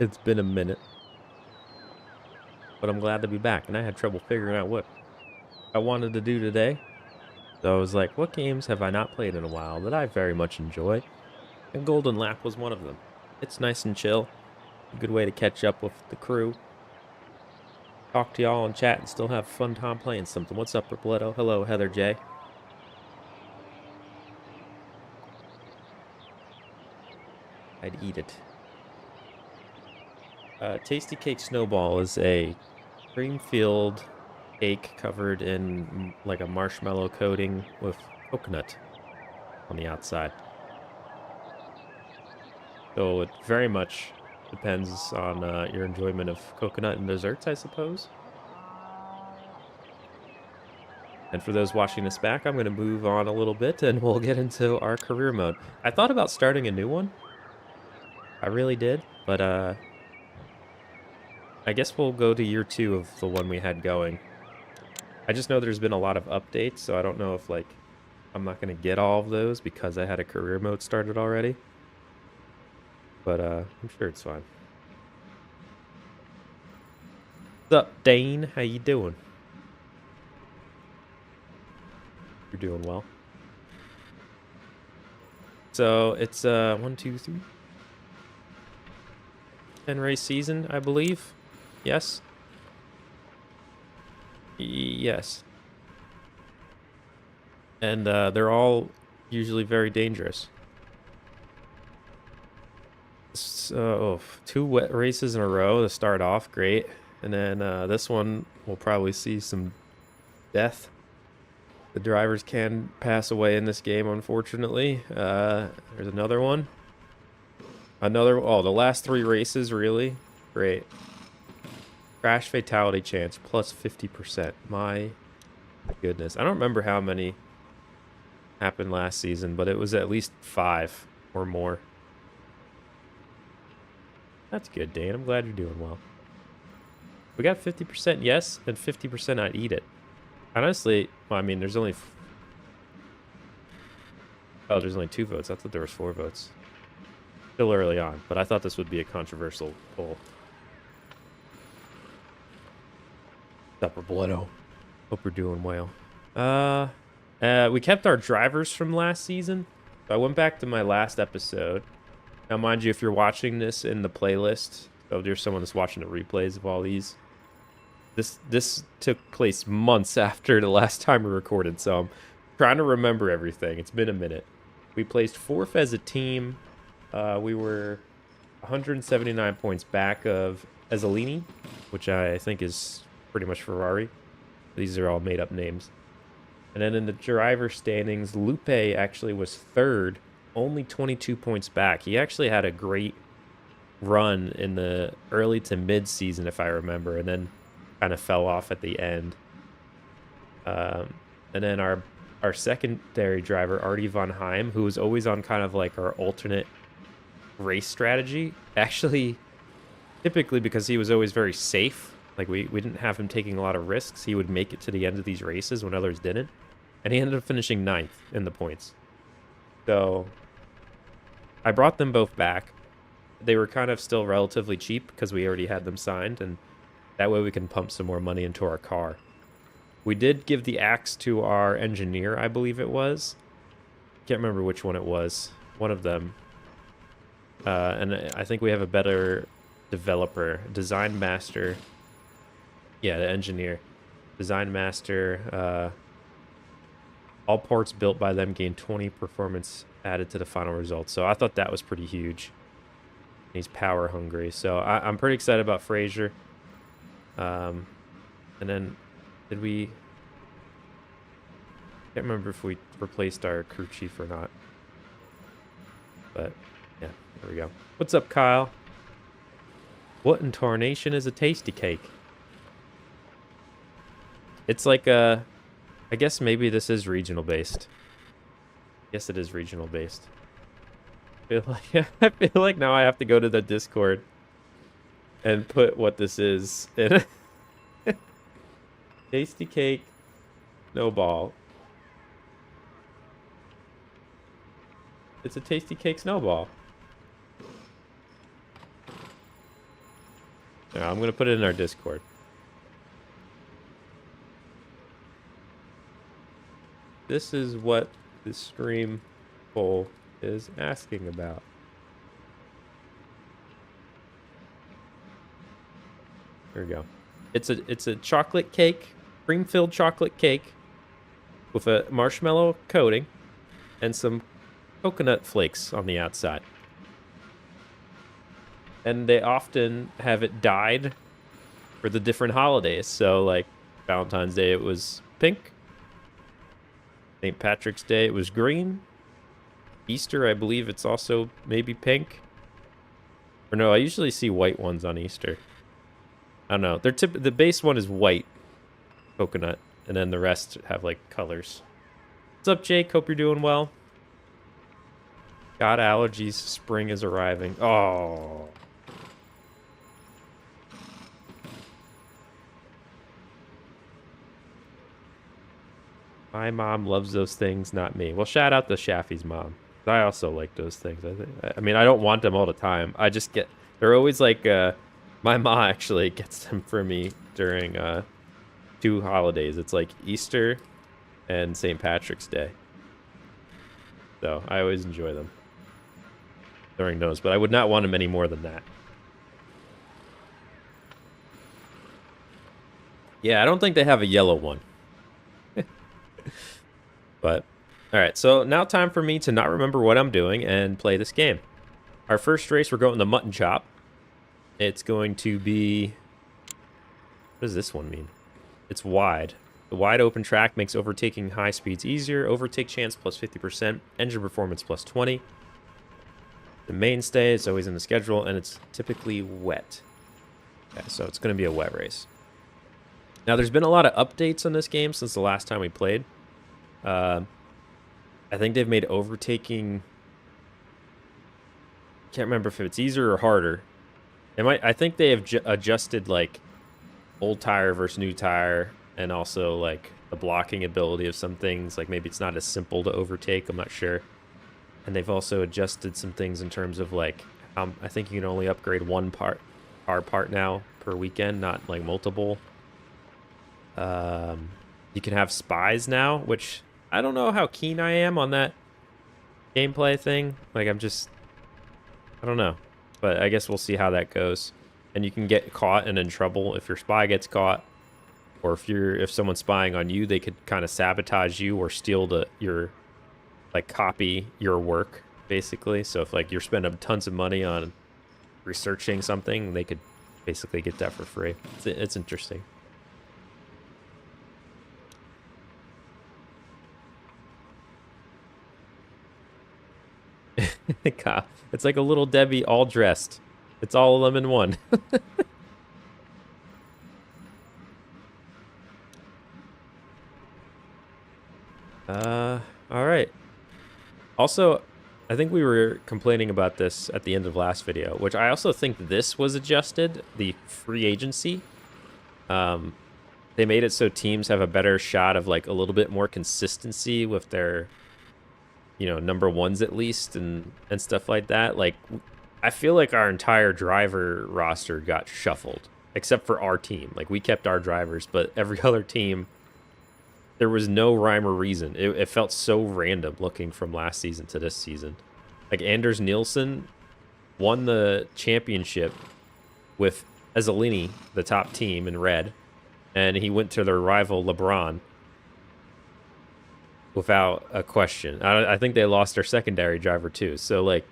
It's been a minute, but I'm glad to be back. And I had trouble figuring out what I wanted to do today. So I was like, what games have I not played in a while that I very much enjoy? And Golden Lap was one of them. It's nice and chill. A good way to catch up with the crew, talk to y'all in chat, and still have a fun time playing something. What's up, Repleto? Hello, Heather J. I'd eat it. Tasty Cake Snowball is a cream-filled cake covered in like a marshmallow coating with coconut on the outside. So it very much depends on your enjoyment of coconut and desserts, I suppose. And for those watching this back, I'm going to move on a little bit and we'll get into our career mode. I thought about starting a new one. I really did, but I guess we'll go to year 2 of the one we had going. I just know there's been a lot of updates, so I don't know if like I'm not going to get all of those because I had a career mode started already. But I'm sure it's fine. What's up, Dane? How you doing? You're doing well. So it's 1, 2, 3, 10 race season, I believe. Yes. Yes. And they're all usually very dangerous. So 2 wet races in a row to start off, great. And then this one will probably see some death. The drivers can pass away in this game, unfortunately. There's another one. Oh, the last 3 races, really? Great. Crash fatality chance, plus 50%. My goodness. I don't remember how many happened last season, but it was at least 5 or more. That's good, Dane. I'm glad you're doing well. We got 50% yes and 50% I'd eat it. Honestly, well, I mean, there's only... Oh, there's only 2 votes. I thought there was 4 votes. Still early on, but I thought this would be a controversial poll. Upper Bloodo. Hope we're doing well. We kept our drivers from last season. So I went back to my last episode. Now, mind you, if you're watching this in the playlist, so there's someone that's watching the replays of all these. This took place months after the last time we recorded, so I'm trying to remember everything. It's been a minute. We placed 4th as a team. We were 179 points back of Ezzolini, which I think is pretty much Ferrari. These are all made-up names. And then in the driver standings, Lupe actually was 3rd, only 22 points back. He actually had a great run in the early to mid-season, if I remember, and then kind of fell off at the end. And then our secondary driver, Artie Von Heim, who was always on kind of like our alternate race strategy, actually, typically because he was always very safe, like we didn't have him taking a lot of risks, he would make it to the end of these races when others didn't. And he ended up finishing 9th in the points. So I brought them both back. They were kind of still relatively cheap because we already had them signed, and that way we can pump some more money into our car. We did give the axe to our engineer, I believe it was. Can't remember which one it was. One of them. And I think we have a better developer. Design master. Yeah, the engineer. Design master. All parts built by them gain 20 performance added to the final result. So I thought that was pretty huge. He's power hungry. So I'm pretty excited about Frazier. And then did we... Can't remember if we replaced our crew chief or not. But yeah, there we go. What's up, Kyle? What in tarnation is a tasty cake? It's like a... I guess maybe this is regional based. Yes, it is regional based. I feel like now I have to go to the Discord and put what this is in. Tasty cake, snowball. It's a tasty cake snowball. I'm going to put it in our Discord. This is what the stream poll is asking about. There we go. It's a chocolate cake, cream-filled chocolate cake with a marshmallow coating and some coconut flakes on the outside. And they often have it dyed for the different holidays. So, like, Valentine's Day, it was pink. St. Patrick's Day, it was green. Easter, I believe it's also maybe pink. Or no, I usually see white ones on Easter. I don't know. The base one is white coconut, and then the rest have, like, colors. What's up, Jake? Hope you're doing well. Got allergies. Spring is arriving. Oh. My mom loves those things, not me. Well, shout out to Shaffy's mom. I also like those things. I mean, I don't want them all the time. I just get... They're always like... my mom actually gets them for me during 2 holidays. It's like Easter and St. Patrick's Day. So, I always enjoy them during those. But I would not want them any more than that. Yeah, I don't think they have a yellow one. But, alright, so now time for me to not remember what I'm doing and play this game. Our first race, we're going to Muttonchop. It's going to be... What does this one mean? It's wide. The wide open track makes overtaking high speeds easier. Overtake chance plus 50%. Engine performance plus 20. The mainstay is always in the schedule, and it's typically wet. Okay, so it's going to be a wet race. Now, there's been a lot of updates on this game since the last time we played. I think they've made overtaking... Can't remember if it's easier or harder. I think they have adjusted, like, old tire versus new tire, and also, like, the blocking ability of some things. Like, maybe it's not as simple to overtake, I'm not sure. And they've also adjusted some things in terms of, like, I think you can only upgrade one car part now per weekend, not, like, multiple. You can have spies now, which I don't know how keen I am on that gameplay thing. Like, I don't know. But I guess we'll see how that goes. And you can get caught and in trouble if your spy gets caught. Or if someone's spying on you, they could kind of sabotage you or steal your copy your work, basically. So if, like, you're spending tons of money on researching something, they could basically get that for free. It's interesting. It's like a little Debbie all dressed. It's all of them in one. All right. Also, I think we were complaining about this at the end of last video, which I also think this was adjusted, the free agency. They made it so teams have a better shot of, like, a little bit more consistency with their... number ones at least, and stuff like that. Like, I feel like our entire driver roster got shuffled, except for our team. Like, we kept our drivers, but every other team, there was no rhyme or reason. It felt so random looking from last season to this season. Like, Anders Nielsen won the championship with Ezzolini, the top team in red, and he went to their rival LeBron without a question. I think they lost their secondary driver too. So, like,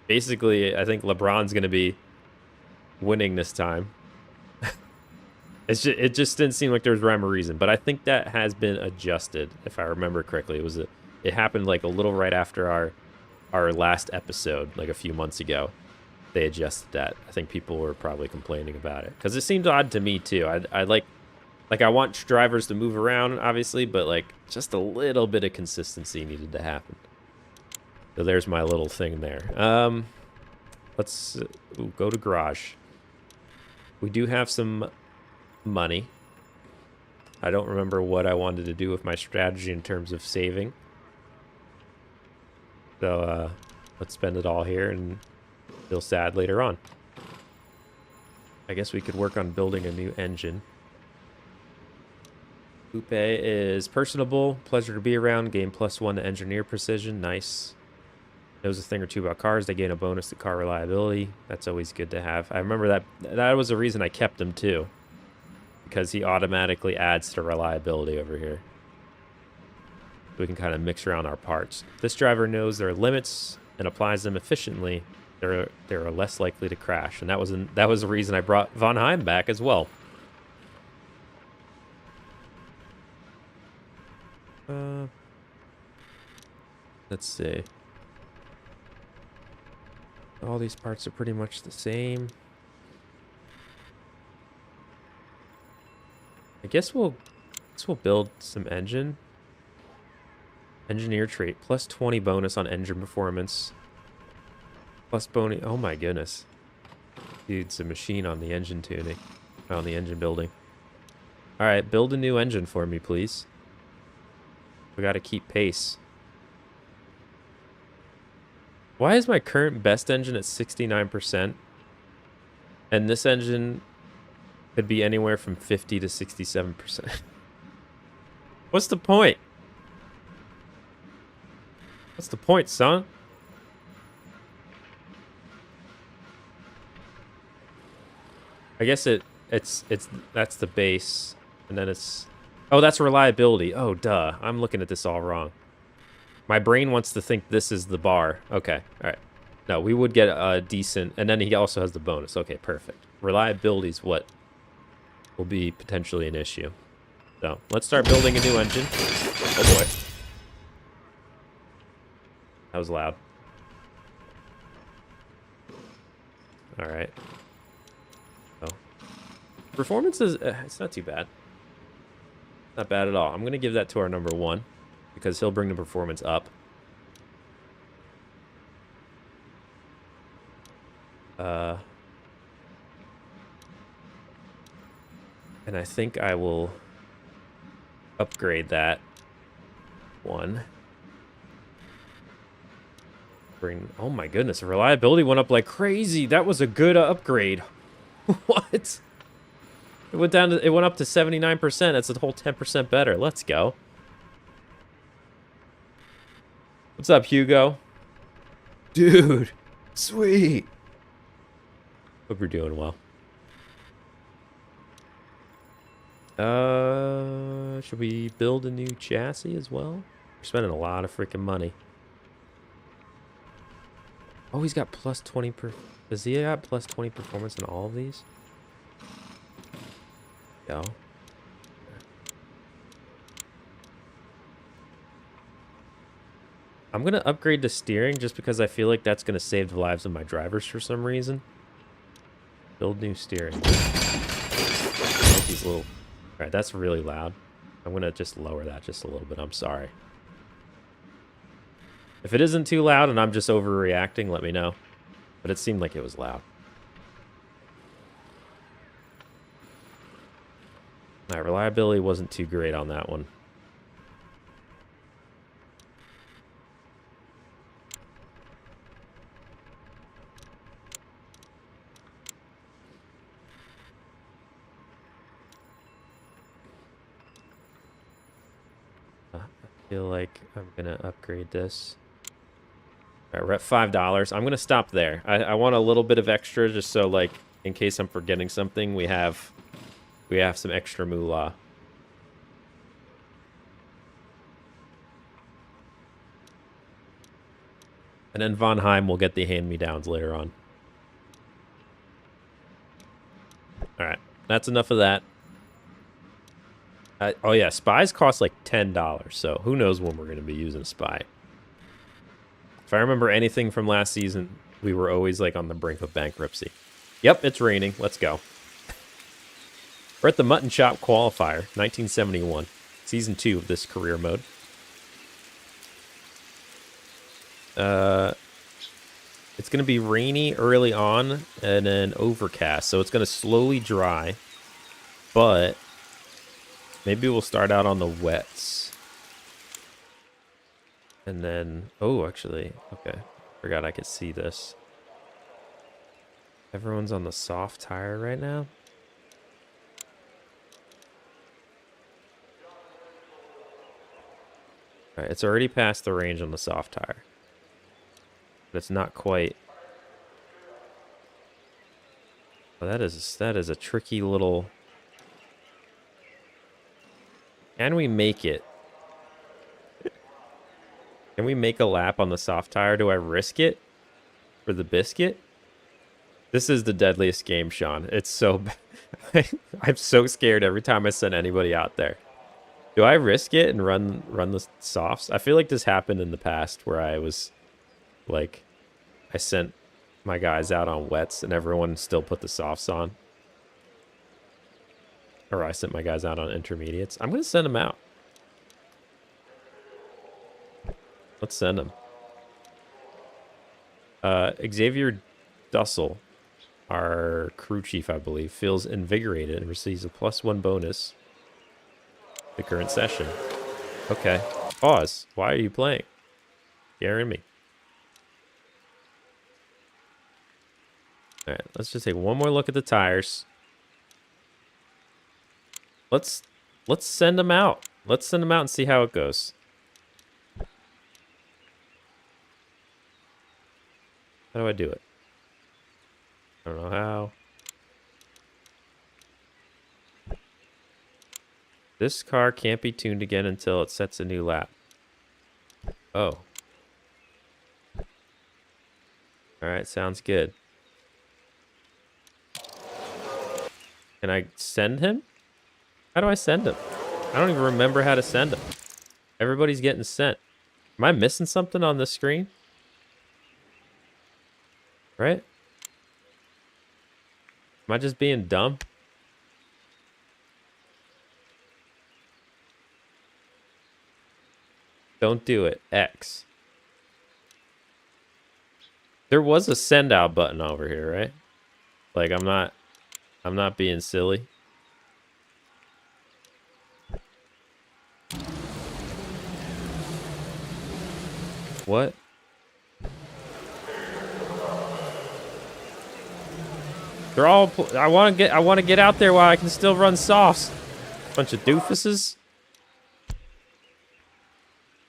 basically, I think LeBron's going to be winning this time. It just didn't seem like there was rhyme or reason. But I think that has been adjusted, if I remember correctly. It happened, like, a little right after our last episode, like a few months ago. They adjusted that. I think people were probably complaining about it because it seemed odd to me too. I like I want drivers to move around, obviously, but, like, just a little bit of consistency needed to happen. So there's my little thing there. Let's go to garage. We do have some money. I don't remember what I wanted to do with my strategy in terms of saving. So, let's spend it all here and feel sad later on. I guess we could work on building a new engine. Coupe is personable, pleasure to be around, gain +1 to engineer precision, nice. Knows a thing or two about cars, they gain a bonus to car reliability. That's always good to have. I remember that was the reason I kept him too. Because he automatically adds to reliability over here. We can kind of mix around our parts. This driver knows their limits and applies them efficiently. They're less likely to crash, and that was the reason I brought Von Heim back as well. Let's see. All these parts are pretty much the same. I guess we'll build some engine. Engineer trait, +20 bonus on engine performance. Plus bony. Oh my goodness. Dude's a machine on the engine tuning. On the engine building. Alright, build a new engine for me, please. We gotta keep pace. Why is my current best engine at 69%? And this engine could be anywhere from 50 to 67%. What's the point? What's the point, son? I guess that's the base, and then it's, oh, that's reliability. Oh, duh. I'm looking at this all wrong. My brain wants to think this is the bar. Okay, all right. No, we would get a decent, and then he also has the bonus. Okay, perfect. Reliability is what will be potentially an issue. So let's start building a new engine. Oh boy. That was loud. All right. Oh. Performance is, it's not too bad. Not bad at all. I'm going to give that to our number 1 because he'll bring the performance up. And I think I will upgrade that one. Oh my goodness, reliability went up like crazy. That was a good upgrade. What? It went up to 79%. That's a whole 10% better. Let's go. What's up, Hugo? Dude, sweet. Hope you're doing well. Should we build a new chassis as well? We're spending a lot of freaking money. Oh, he's got +20 per... Does he got +20 performance in all of these? Go. I'm going to upgrade the steering just because I feel like that's going to save the lives of my drivers for some reason. Build new steering. I like these little... Alright, that's really loud. I'm going to just lower that just a little bit. I'm sorry. If it isn't too loud and I'm just overreacting, let me know. But it seemed like it was loud. Alright, reliability wasn't too great on that one. I feel like I'm gonna upgrade this. All right, we're at $5. I'm gonna stop there. I want a little bit of extra just so, like, in case I'm forgetting something, we have some extra moolah. And then Von Heim will get the hand-me-downs later on. All right, that's enough of that. Oh yeah, spies cost like $10, so who knows when we're going to be using a spy. If I remember anything from last season, we were always like on the brink of bankruptcy. Yep, it's raining. Let's go. We're at the Muttonchop qualifier, 1971. Season 2 of this career mode. It's going to be rainy early on and then overcast, so it's going to slowly dry. But maybe we'll start out on the wets. And then, oh, actually, okay. Forgot I could see this. Everyone's on the soft tire right now. All right, it's already past the range on the soft tire. But it's not quite. Well, that is a tricky little. Can we make it? Can we make a lap on the soft tire? Do I risk it for the biscuit? This is the deadliest game, Sean. It's so bad. I'm so scared every time I send anybody out there. Do I risk it and run the softs? I feel like this happened in the past where I was like, I sent my guys out on wets and everyone still put the softs on. Or I sent my guys out on intermediates. I'm going to send them out. Let's send them. Xavier Dussel, our crew chief, I believe, feels invigorated and receives a +1 bonus the current session. Okay. Pause. Why are you playing? Scaring me. All right, let's just take one more look at the tires. Let's send them out. Let's send them out and see how it goes. How do I do it? I don't know how. This car can't be tuned again until it sets a new lap. Oh. Alright, sounds good. Can I send him? How do I send him? I don't even remember how to send him. Everybody's getting sent. Am I missing something on the screen? Right? Am I just being dumb? Don't do it. X. There was a send out button over here, right? Like I'm not being silly. What? They're all I want to get out there while I can still run softs. Bunch of doofuses.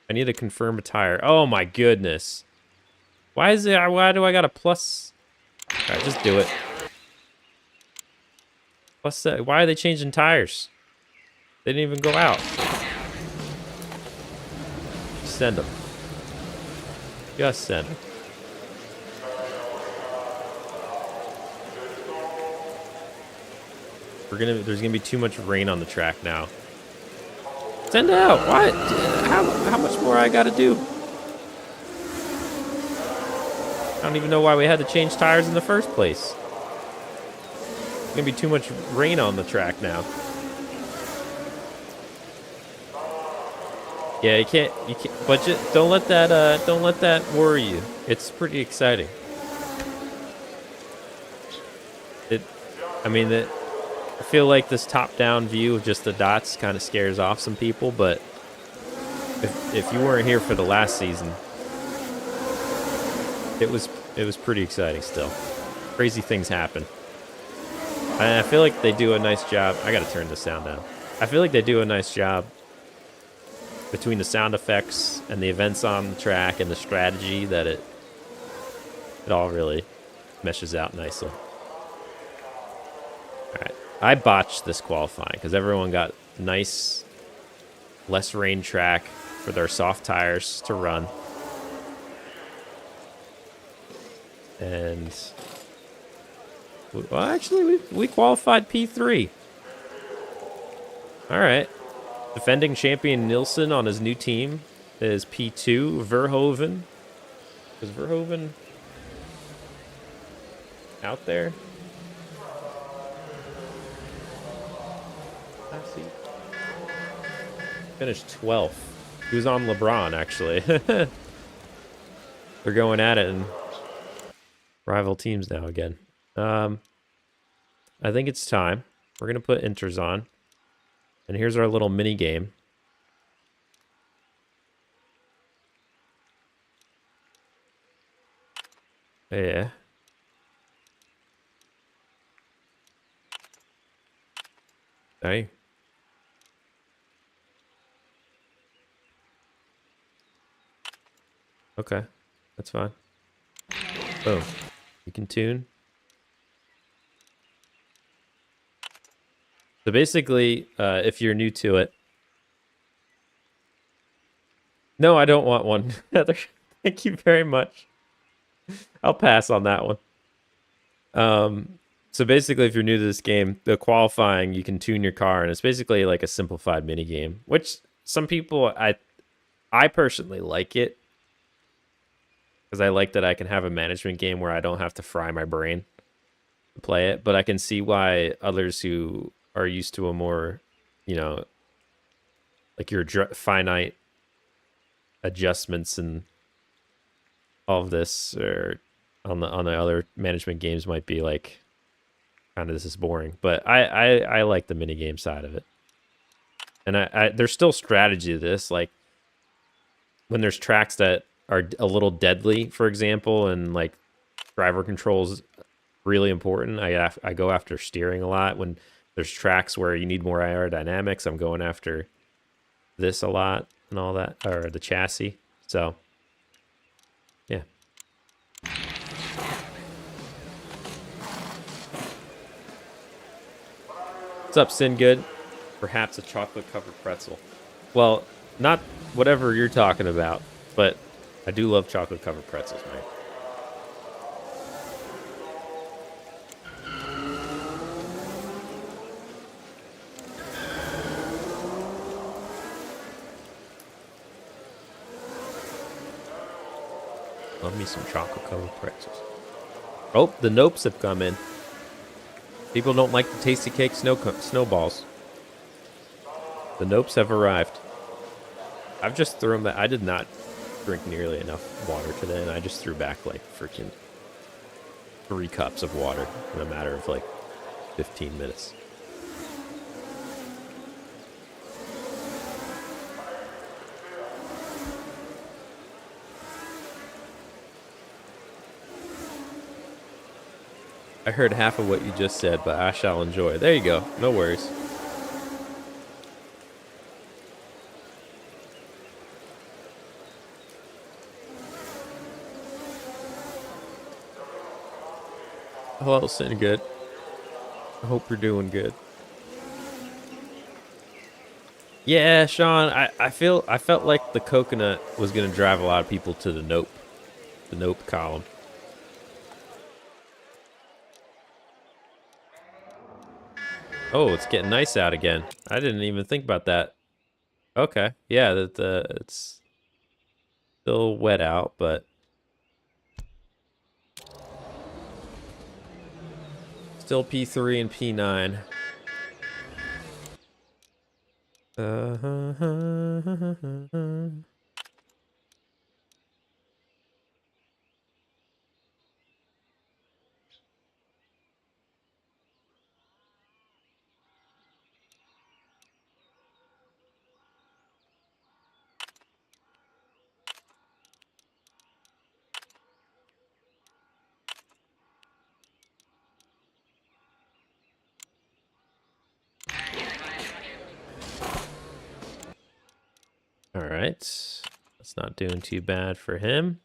I need to confirm a tire. Oh my goodness. Why do I got a plus? All right, just do it. Plus, why are they changing tires? They didn't even go out. Send them. Just send them. There's gonna be too much rain on the track now. Send out. What? How much more I gotta do? I don't even know why we had to change tires in the first place. There's gonna be too much rain on the track now. Yeah, you can't. But don't let that worry you. It's pretty exciting. I feel like this top-down view of just the dots kind of scares off some people, but if you weren't here for the last season, it was pretty exciting still. Crazy things happen. And I feel like they do a nice job. I gotta turn the sound down. I feel like they do a nice job between the sound effects and the events on the track and the strategy that it all really meshes out nicely. All right. I botched this qualifying because everyone got nice, less rain track for their soft tires to run. And, well, actually, we qualified P3. All right. Defending champion Nilsson on his new team is P2. Verhoeven. Is Verhoeven out there? Finished 12th. He was on LeBron, actually. They're going at it in rival teams now again. I think it's time. We're going to put inters on. And here's our little mini game. Yeah. Hey. Okay. That's fine. Boom. You can tune. So basically, if you're new to it, no, I don't want one. Heather, thank you very much. I'll pass on that one. So basically, if you're new to this game, the qualifying, you can tune your car, and it's basically like a simplified mini game. Which some people, I personally like it because I like that I can have a management game where I don't have to fry my brain to play it. But I can see why others who are used to a more, you know, like your finite adjustments and all of this, or on the other management games might be like, kind of, this is boring. But I like the mini game side of it, and there's still strategy to this. Like when there's tracks that are a little deadly, for example, and like driver controls really important. I go after steering a lot. When there's tracks where you need more aerodynamics, I'm going after this a lot and all that, or the chassis. So yeah. What's up, Sin Good? Perhaps a chocolate covered pretzel. Well, not whatever you're talking about, but I do love chocolate covered pretzels, man. Love me some chocolate covered pretzels. Oh, the Nopes have come in. People don't like the tasty cake snowballs. The Nopes have arrived. I've just thrown back. I did not drink nearly enough water today, and I just threw back like freaking 3 cups of water in a matter of like 15 minutes. I heard half of what you just said, but I shall enjoy. There you go. No worries. Hello, Sin Good. I hope you're doing good. Yeah, Sean, I felt like the coconut was gonna drive a lot of people to the Nope column. Oh, it's getting nice out again. I didn't even think about that. Okay, yeah, it's still wet out, but still P3 and P9. All right, that's not doing too bad for him.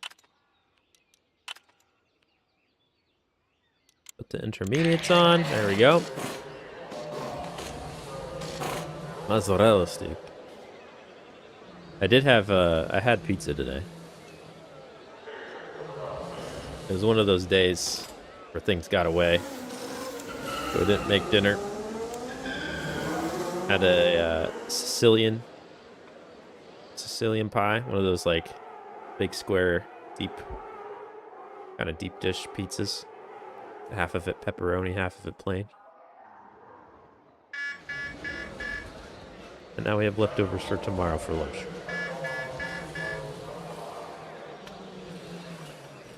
Put the intermediates on. There we go. Mozzarella stick. I did have I had pizza today. It was one of those days where things got away, so I didn't make dinner. Had a Sicilian pie, one of those like big square, deep, kind of deep dish pizzas. Half of it pepperoni, half of it plain. And now we have leftovers for tomorrow for lunch.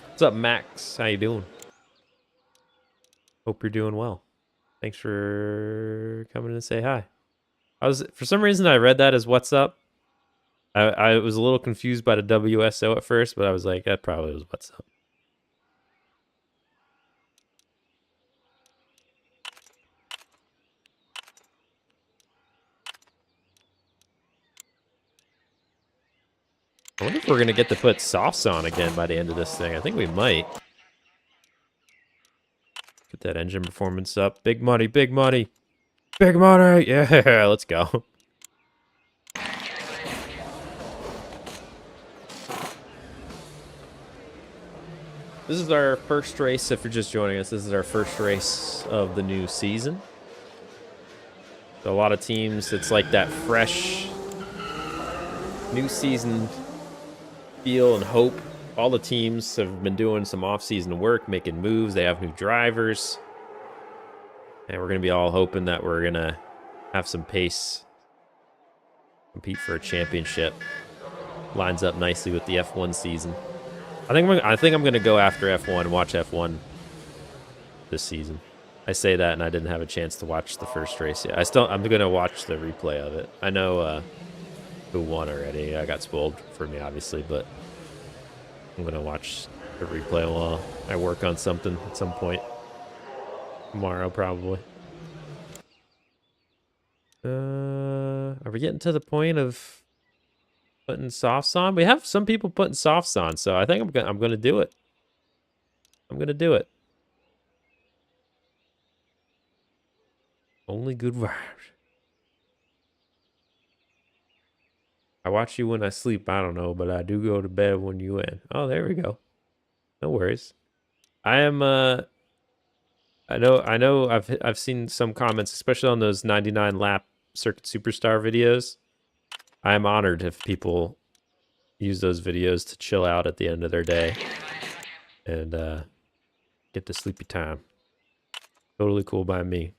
What's up, Max? How you doing? Hope you're doing well. Thanks for coming to say hi. For some reason I read that as what's up. I was a little confused by the WSO at first, but I was like, that probably was what's up. I wonder if we're going to get to put softs on again by the end of this thing. I think we might. Get that engine performance up. Big money, big money. Big money! Yeah, let's go. This is our first race. If you're just joining us, this is our first race of the new season. So a lot of teams, it's like that fresh new season feel and hope. All the teams have been doing some off-season work, making moves. They have new drivers. And we're going to be all hoping that we're going to have some pace. Compete for a championship. Lines up nicely with the F1 season. I think I'm going to go after F1, watch F1 this season. I say that, and I didn't have a chance to watch the first race yet. I'm going to watch the replay of it. I know who won already. I got spoiled for me, obviously, but I'm going to watch the replay while I work on something at some point. Tomorrow, probably. Are we getting to the point of putting softs on? We have some people putting softs on, so I think I'm going to do it. I'm going to do it. Only good vibes. I watch you when I sleep. I don't know, but I do go to bed when you in. Oh, there we go. No worries. I am. I know. I've seen some comments, especially on those 99 lap Circuit Superstar videos. I am honored if people use those videos to chill out at the end of their day and get the sleepy time. Totally cool by me.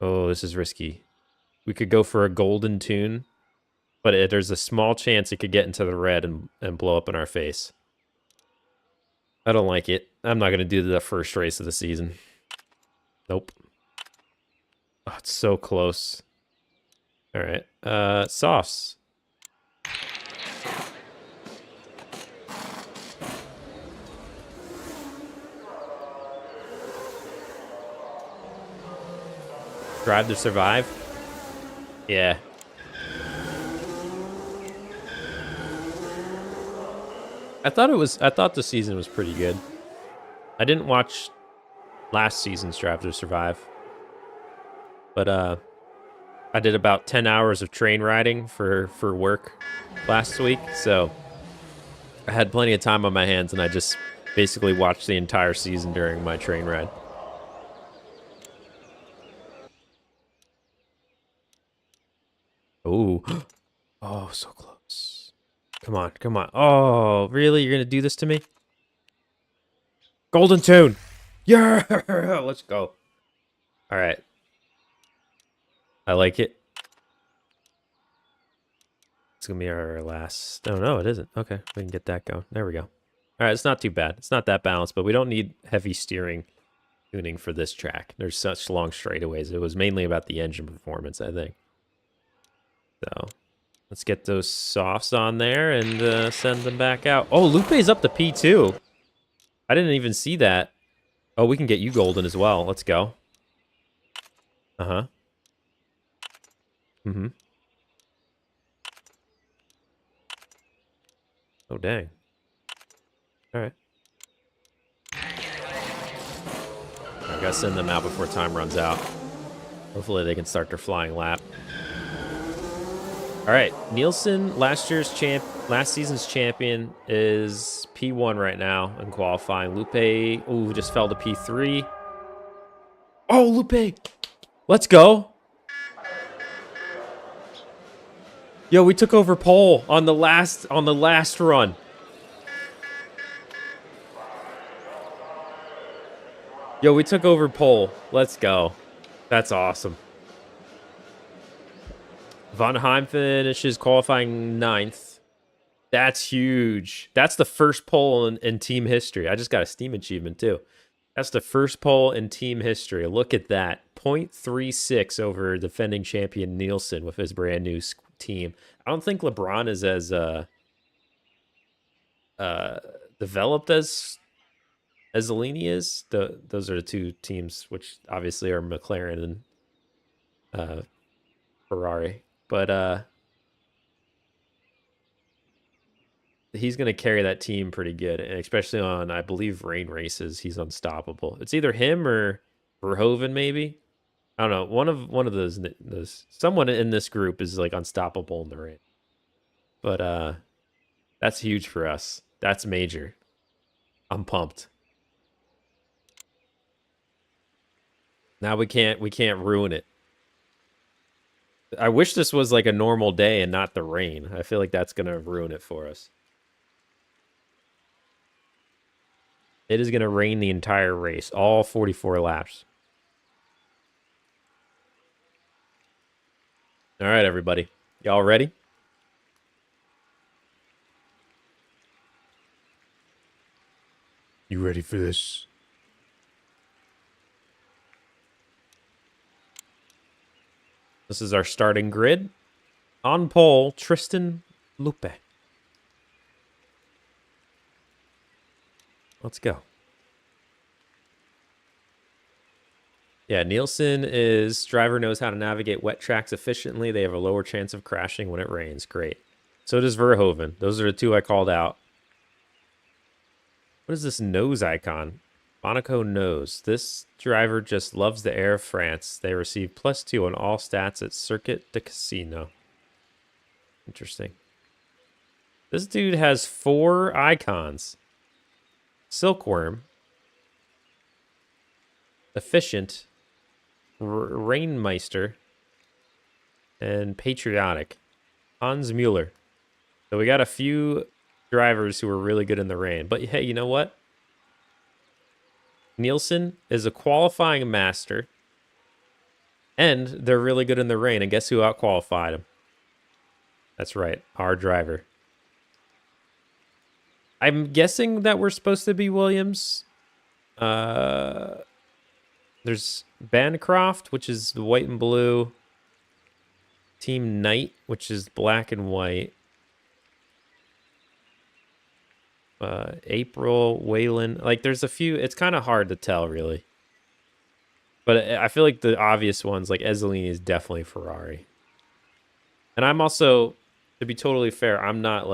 Oh, this is risky. We could go for a golden tune, but there's a small chance it could get into the red and blow up in our face. I don't like it. I'm not going to do the first race of the season. Nope. Oh, it's so close. All right. Softs. Drive to survive. Yeah. I thought the season was pretty good. I didn't watch last season's Drive to Survive. But I did about 10 hours of train riding for work last week, so I had plenty of time on my hands, and I just basically watched the entire season during my train ride. Oh, oh, so close. Come on, come on. Oh, really? You're going to do this to me? Golden Tune. Yeah, let's go. All right. I like it. It's going to be our last. Oh, no, it isn't. Okay, we can get that going. There we go. All right, it's not too bad. It's not that balanced, but we don't need heavy steering tuning for this track. There's such long straightaways. It was mainly about the engine performance, I think. So let's get those softs on there and send them back out. Oh, Lupe's up to P2. I didn't even see that. Oh, we can get you golden as well. Let's go. Uh-huh. Mm-hmm. Oh, dang. All right. I gotta send them out before time runs out. Hopefully they can start their flying lap. All right, Nielsen, last season's champion, is P1 right now in qualifying. Lupe, ooh, just fell to P3. Oh, Lupe, let's go. Yo, we took over pole on the last run. Yo, we took over pole. Let's go. That's awesome. Von Heim finishes qualifying 9th. That's huge. That's the first pole in team history. I just got a Steam achievement, too. That's the first pole in team history. Look at that. 0.36 over defending champion Nielsen with his brand new team. I don't think LeBron is as developed as Zellini is. Those are the two teams, which obviously are McLaren and Ferrari. But he's going to carry that team pretty good, and especially on, I believe, rain races. He's unstoppable. It's either him or Verhoeven, maybe. I don't know. One of those someone in this group is like unstoppable in the rain. But that's huge for us. That's major. I'm pumped. Now we can't ruin it. I wish this was like a normal day and not the rain. I feel like that's gonna ruin it for us. It is gonna rain the entire race, all 44 laps. All right, everybody. Y'all ready? You ready for this? This is our starting grid. On pole, Tristan Lupe. Let's go. Yeah, Nielsen is driver knows how to navigate wet tracks efficiently. They have a lower chance of crashing when it rains. Great. So does Verhoeven. Those are the two I called out. What is this nose icon? Monaco nose. This driver just loves the air of France. They receive +2 on all stats at Circuit de Casino. Interesting. This dude has 4 icons. Silkworm. Efficient. Rainmeister. And Patriotic. Hans Mueller. So we got a few drivers who are really good in the rain. But hey, you know what? Nielsen is a qualifying master. And they're really good in the rain. And guess who outqualified him? That's right, our driver. I'm guessing that we're supposed to be Williams. There's Bancroft, which is the white and blue. Team Knight, which is black and white. April, Wayland. Like, there's a few. It's kind of hard to tell, really. But I feel like the obvious ones, like Ezzolini, is definitely Ferrari. And I'm also, to be totally fair, I'm not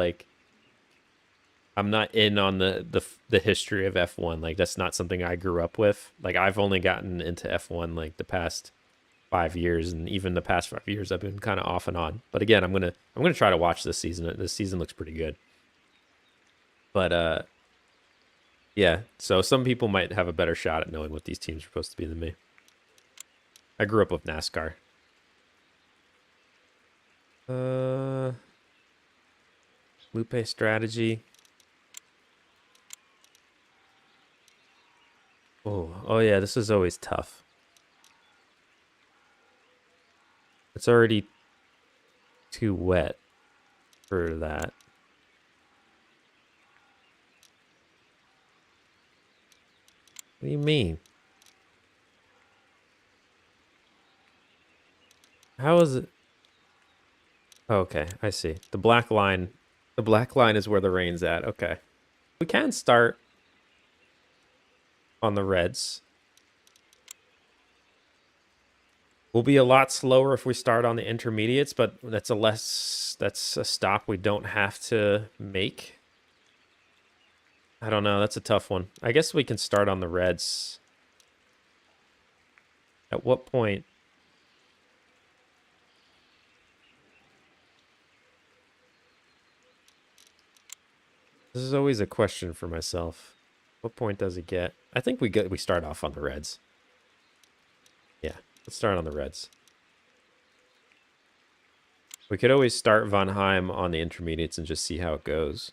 in on the history of F1. Like, that's not something I grew up with. Like, I've only gotten into F1 like the past 5 years, and even the past 5 years I've been kind of off and on. But again, I'm gonna try to watch this season. This season looks pretty good. But yeah. So some people might have a better shot at knowing what these teams are supposed to be than me. I grew up with NASCAR. Lupe strategy. Oh yeah, this is always tough. It's already too wet for that. What do you mean? How is it? Oh, okay, I see. The black line is where the rain's at. Okay. We can start on the reds. We'll be a lot slower if we start on the intermediates, but that's a stop we don't have to make. I don't know, that's a tough one. I guess we can start on the reds. At what point? This is always a question for myself. What point does it get? I think we start off on the reds. Yeah, let's start on the reds. We could always start Von Heim on the intermediates and just see how it goes.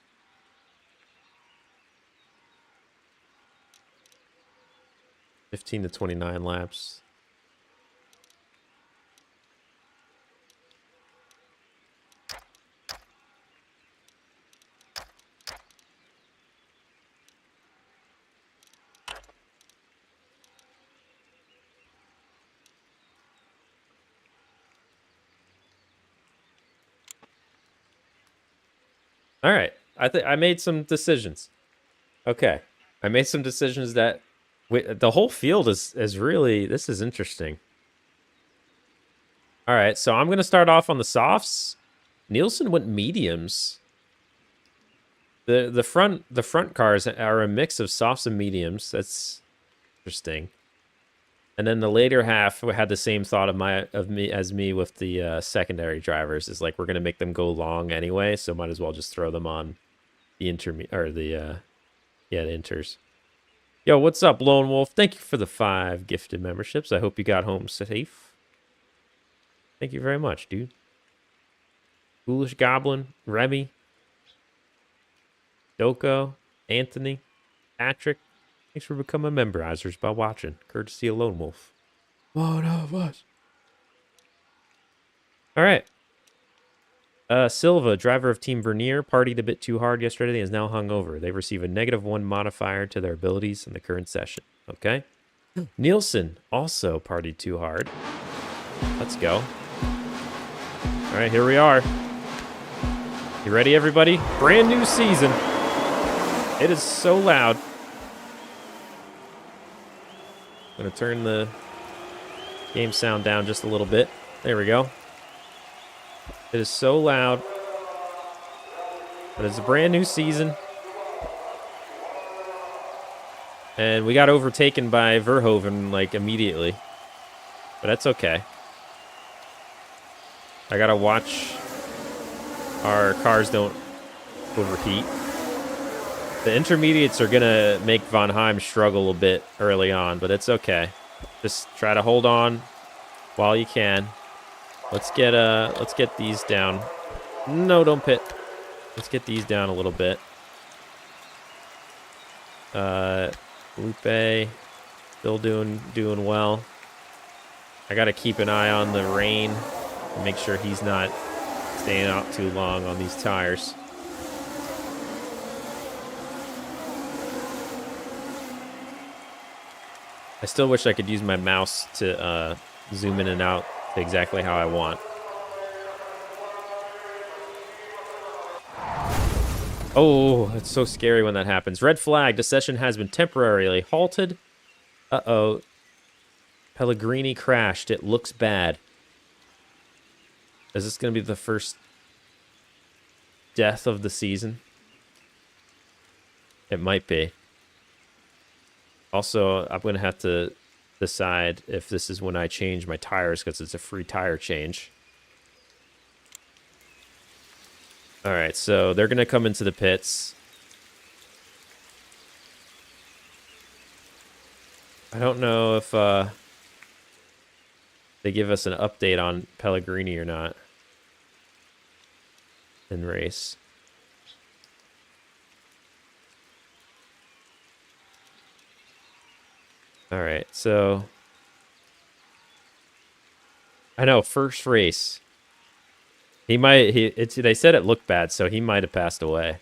$15 to 29 laps. All right. I made some decisions. Okay. I made some decisions that the whole field is really, this is interesting. All right, so I'm going to start off on the softs. Nielsen went mediums. The front cars are a mix of softs and mediums. That's interesting. And then the later half had the same thought of me with the secondary drivers. Is like we're gonna make them go long anyway, so might as well just throw them on the interme or the inters. Yo, what's up, Lone Wolf? Thank you for the 5 gifted memberships. I hope you got home safe. Thank you very much, dude. Foolish Goblin, Remy, Doko, Anthony, Patrick. Thanks for becoming memberizers by watching. Courtesy of Lone Wolf. One of us. All right. Silva, driver of Team Vernier, partied a bit too hard yesterday and is now hungover. They receive a -1 modifier to their abilities in the current session. Okay. Nielsen also partied too hard. Let's go. All right, here we are. You ready, everybody? Brand new season. It is so loud. I'm going to turn the game sound down just a little bit. There we go. It is so loud. But it's a brand new season. And we got overtaken by Verhoeven, like, immediately. But that's okay. I gotta watch our cars don't overheat. The intermediates are gonna make Von Heim struggle a bit early on, but it's okay. Just try to hold on while you can. Let's get these down. No, don't pit. Let's get these down a little bit. Lupe still doing well. I gotta keep an eye on the rain and make sure he's not staying out too long on these tires. I still wish I could use my mouse to zoom in and out exactly how I want. Oh, it's so scary when that happens. Red flag. The session has been temporarily halted. Uh-oh. Pellegrini crashed. It looks bad. Is this going to be the first death of the season? It might be. Also, I'm going to have to decide if this is when I change my tires because it's a free tire change. All right, so they're going to come into the pits. I don't know if they give us an update on Pellegrini or not in race. All right, so I know first race. They said it looked bad, so he might have passed away.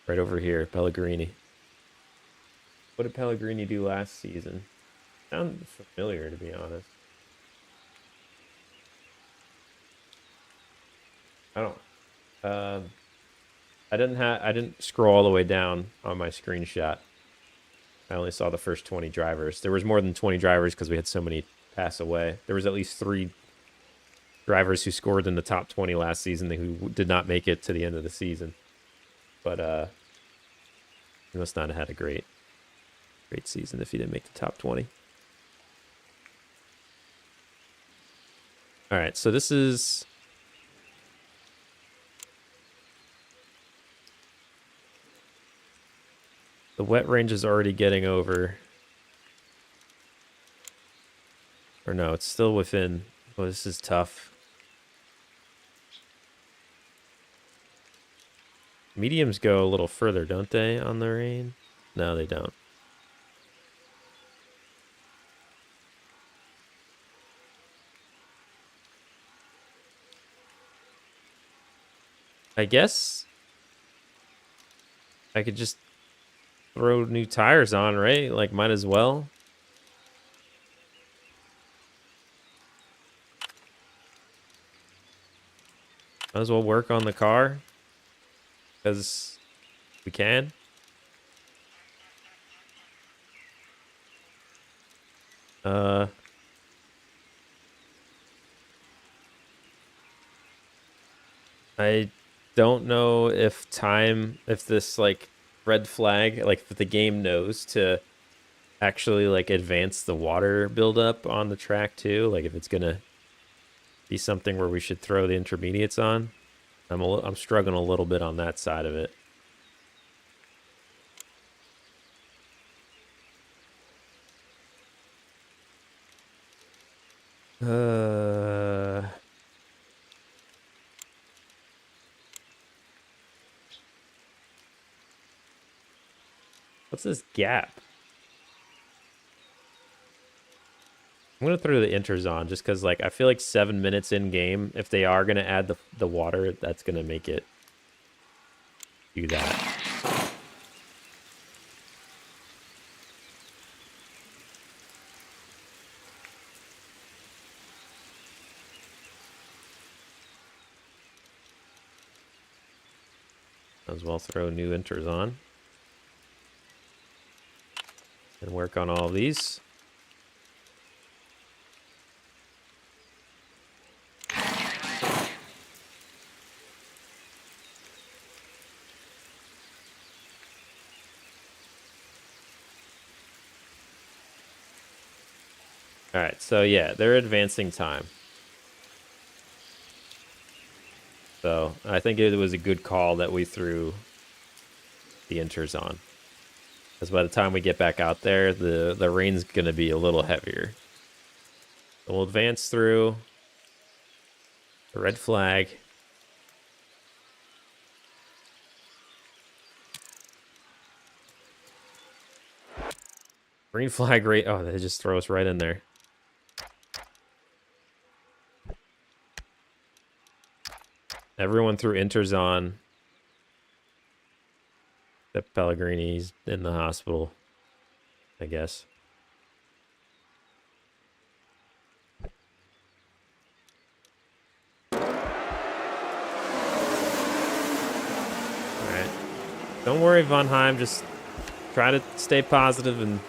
Right over here, Pellegrini. What did Pellegrini do last season? Sounds familiar, to be honest. I don't. I didn't scroll all the way down on my screenshot. I only saw the first 20 drivers. There was more than 20 drivers because we had so many pass away. There was at least 3 drivers who scored in the top 20 last season who did not make it to the end of the season. But he must not have had a great season if he didn't make the top 20. All right, so this is the wet range is already getting over. Or no, it's still within. Oh, this is tough. Mediums go a little further, don't they, on the rain? No, they don't. I guess I could just throw new tires on, right? Like, might as well. Might as well work on the car. Because we can. don't know if this like red flag, like if the game knows to actually like advance the water buildup on the track too. Like if it's gonna be something where we should throw the intermediates on. I'm struggling a little bit on that side of it. What's this gap? I'm gonna throw the inters on just because, like, I feel like 7 minutes in game, if they are gonna add the water, that's gonna make it do that. Might as well throw new inters on and work on all of these. All right, so yeah, they're advancing time. So I think it was a good call that we threw the inters on. Because by the time we get back out there, the rain's going to be a little heavier. So we'll advance through the red flag. Green flag rate. Oh, they just throw us right in there. Everyone threw inters on. Except Pellegrini's in the hospital, I guess. Alright. Don't worry, Von Heim. Just try to stay positive and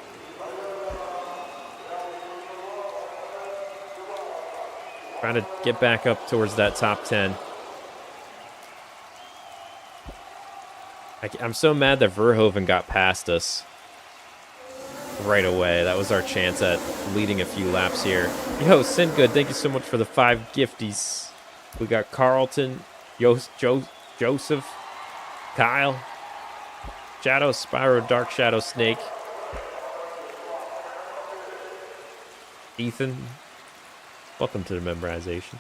try to get back up towards that top 10. I'm so mad that Verhoeven got past us right away. That was our chance at leading a few laps here. Yo, Singood, thank you so much for the 5 gifties. We got Carlton, Joseph, Kyle, Shadow, Spyro, Dark Shadow, Snake, Ethan. Welcome to the memorization.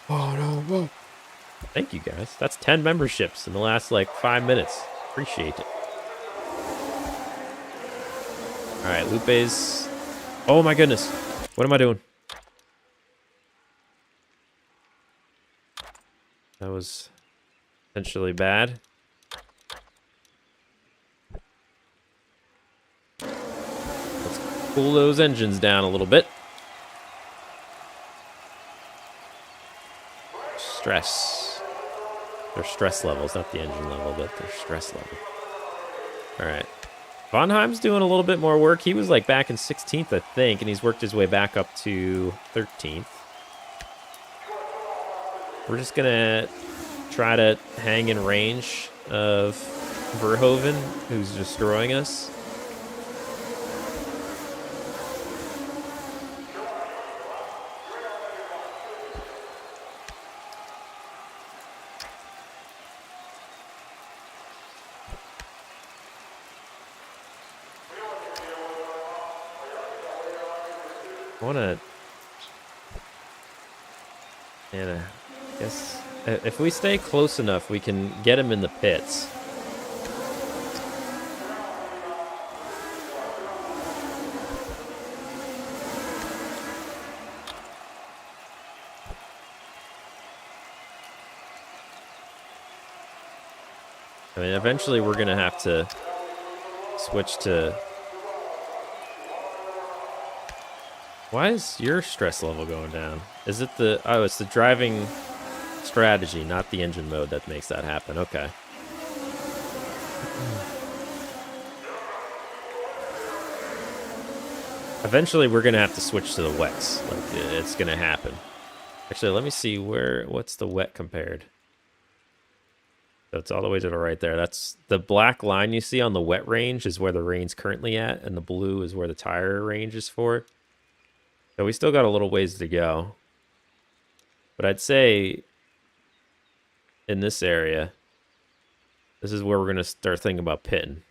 Oh, no. Thank you, guys. That's 10 memberships in the last, like, 5 minutes. Appreciate it. All right, Lupe's... Oh, my goodness. What am I doing? That was potentially bad. Let's cool those engines down a little bit. Stress. Their stress levels, not the engine level, but their stress level. All right. Von Heim's doing a little bit more work. He was like back in 16th, I think, and he's worked his way back up to 13th. We're just going to try to hang in range of Verhoeven, who's destroying us. And I guess if we stay close enough, we can get him in the pits. I mean, eventually we're going to have to switch to... Why is your stress level going down? Is it the... Oh, it's the driving strategy, not the engine mode that makes that happen. Okay. Eventually, we're going to have to switch to the wets. Like, it's going to happen. Actually, let me see what's the wet compared. So it's all the way to the right there. That's the black line you see on the wet range is where the rain's currently at, and the blue is where the tire range is for. So we still got a little ways to go. But I'd say in this area, this is where we're going to start thinking about pitting.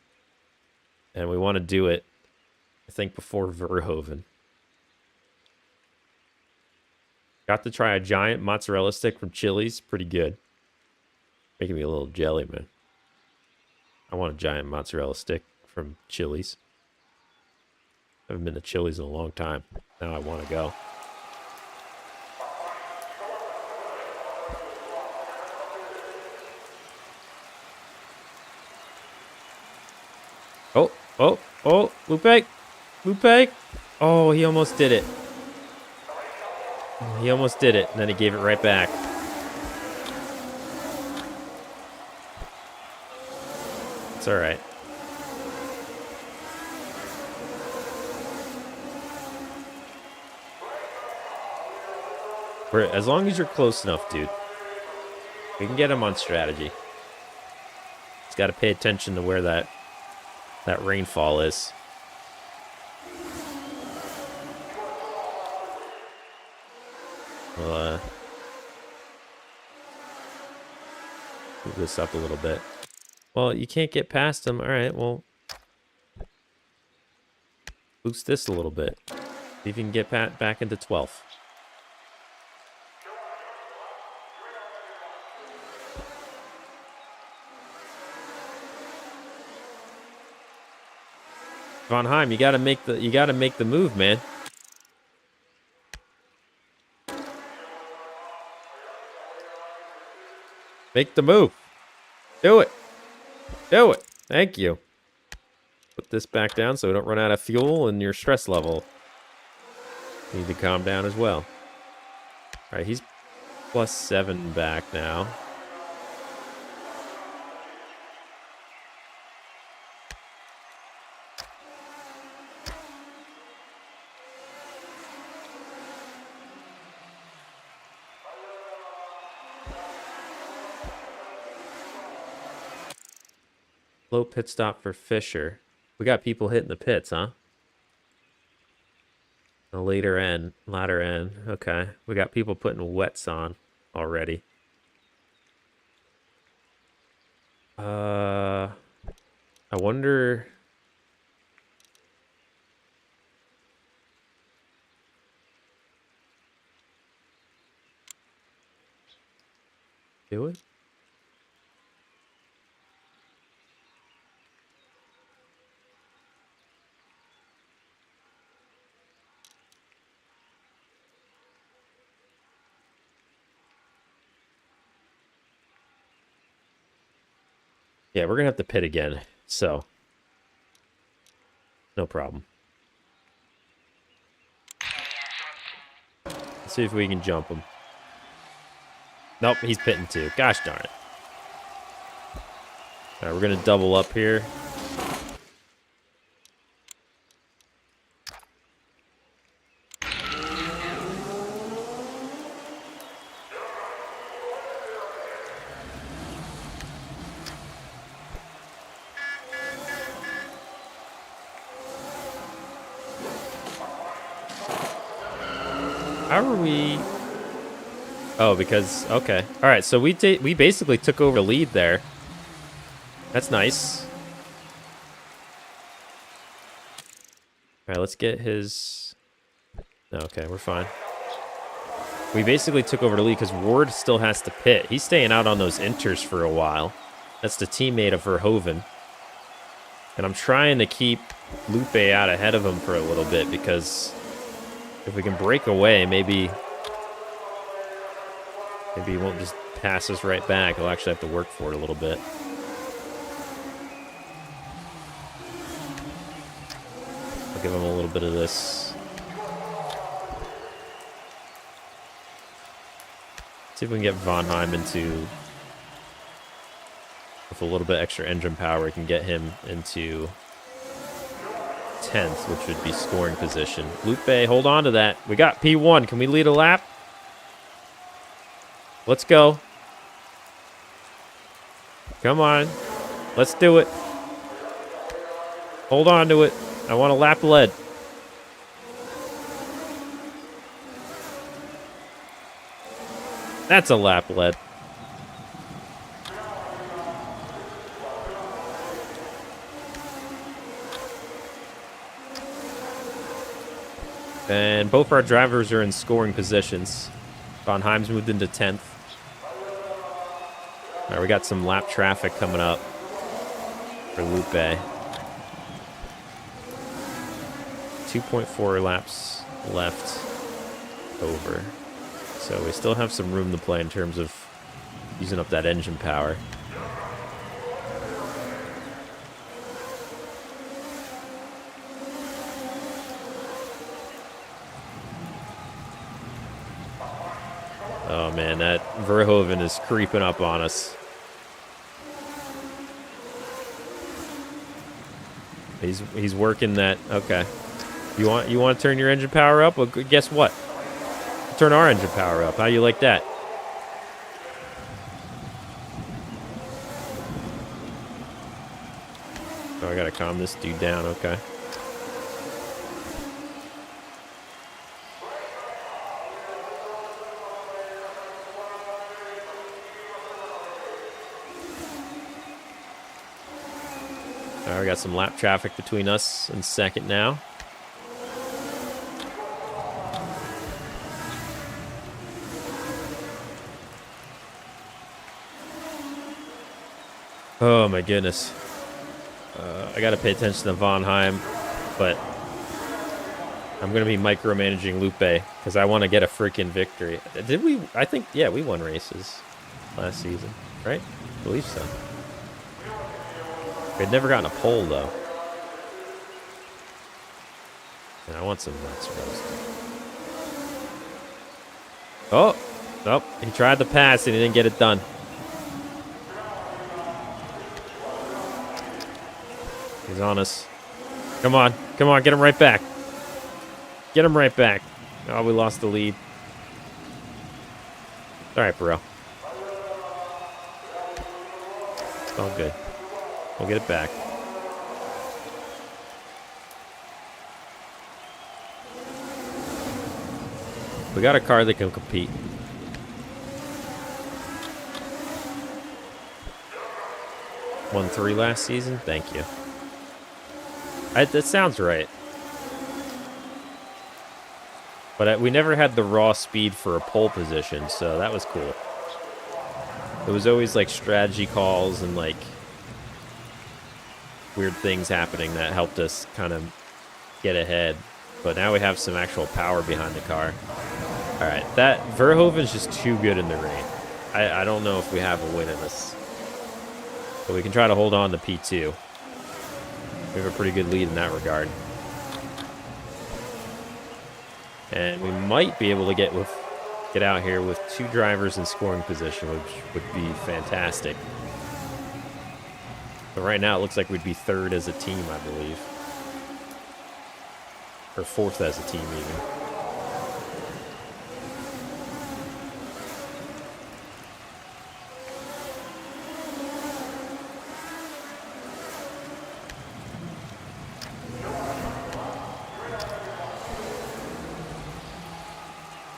And we want to do it, I think, before Verhoeven. Got to try a giant mozzarella stick from Chili's. Pretty good. Making me a little jelly, man. I want a giant mozzarella stick from Chili's. I haven't been to Chili's in a long time. Now I want to go. Oh, Lupe. Lupe. Oh, he almost did it. He almost did it, and then he gave it right back. It's all right. As long as you're close enough, dude, we can get him on strategy. He's got to pay attention to where that rainfall is. We'll move this up a little bit. Well, you can't get past him. All right, well, boost this a little bit. See if you can get back into 12th. Von Heim, you gotta make the move, man. Make the move. Do it. Do it. Thank you. Put this back down so we don't run out of fuel, and your stress level need to calm down as well. All right, he's +7 back now. Low pit stop for Fisher. We got people hitting the pits, huh? The later end, latter end. Okay. We got people putting wets on already. I wonder. Do it? Yeah, we're gonna have to pit again, so no problem. Let's see if we can jump him. Nope, he's pitting too. Gosh darn it. All right, we're gonna double up here. How are we? Oh, because okay. All right, so we basically took over the lead there. That's nice. All right, let's get his. Okay, we're fine. We basically took over the lead because Ward still has to pit. He's staying out on those inters for a while. That's the teammate of Verhoeven. And I'm trying to keep Lupe out ahead of him for a little bit because if we can break away, maybe he won't just pass us right back. He'll actually have to work for it a little bit. I'll give him a little bit of this. See if we can get Von Heim into, with a little bit extra engine power, we can get him into 10th, which would be scoring position. Lupe, hold on to that. We got P1. Can we lead a lap? Let's go. Come on. Let's do it. Hold on to it. I want to lap lead. That's a lap lead. And both our drivers are in scoring positions. Von Heim's moved into 10th. All right, we got some lap traffic coming up for Lupe. 2.4 laps left over. So we still have some room to play in terms of using up that engine power. Oh man, that Verhoeven is creeping up on us. He's working that. Okay. You want to turn your engine power up? Well, guess what? Turn our engine power up. How you like that? Oh, I gotta calm this dude down. Okay. All right, we got some lap traffic between us and second now. Oh my goodness. I gotta pay attention to Von Heim, but I'm gonna be micromanaging Lupe because I want to get a freaking victory. Did we? I think, yeah, we won races last season, right? I believe so. We'd never gotten a pole though. And I want some nuts roasted. Oh, nope. He tried to pass and he didn't get it done. He's on us. Come on. Come on. Get him right back. Get him right back. Oh, we lost the lead. All right, bro. It's all good. We'll get it back. We got a car that can compete. Won 3 last season? Thank you. That sounds right. But we never had the raw speed for a pole position, so that was cool. It was always like strategy calls and like weird things happening that helped us kind of get ahead. But now we have some actual power behind the car. All right, that Verhoeven's just too good in the rain. I don't know if we have a win in this. But we can try to hold on to P2. We have a pretty good lead in that regard. And we might be able to get out here with 2 drivers in scoring position, which would be fantastic. But right now, it looks like we'd be 3rd as a team, I believe. Or 4th as a team, even.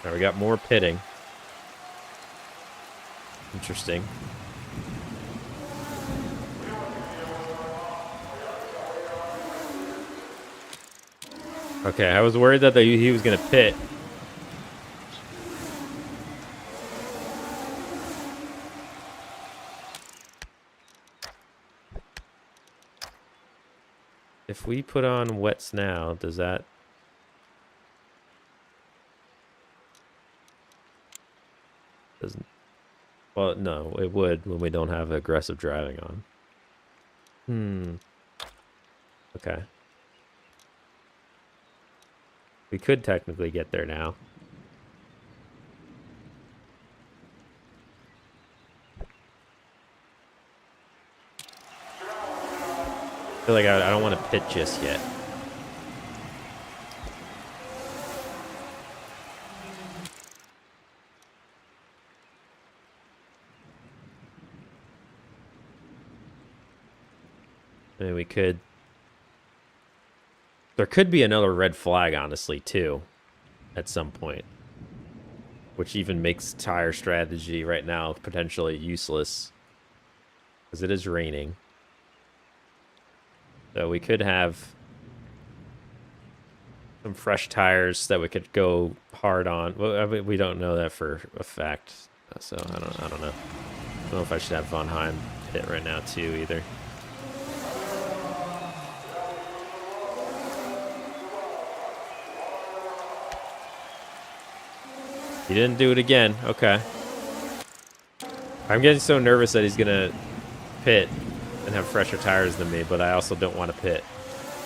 Now we got more pitting. Interesting. Okay, I was worried that he was going to pit. If we put on wets now, does that... Doesn't... Well, no, it would when we don't have aggressive driving on. Okay. We could technically get there now. I feel like I don't want to pit just yet. I mean, we could... There could be another red flag, honestly, too, at some point. Which even makes tire strategy right now potentially useless. Because it is raining. So we could have some fresh tires that we could go hard on. Well, we don't know that for a fact. So I don't know. I don't know if I should have Von Heim hit right now, too, either. He didn't do it again. Okay. I'm getting so nervous that he's going to pit and have fresher tires than me, but I also don't want to pit.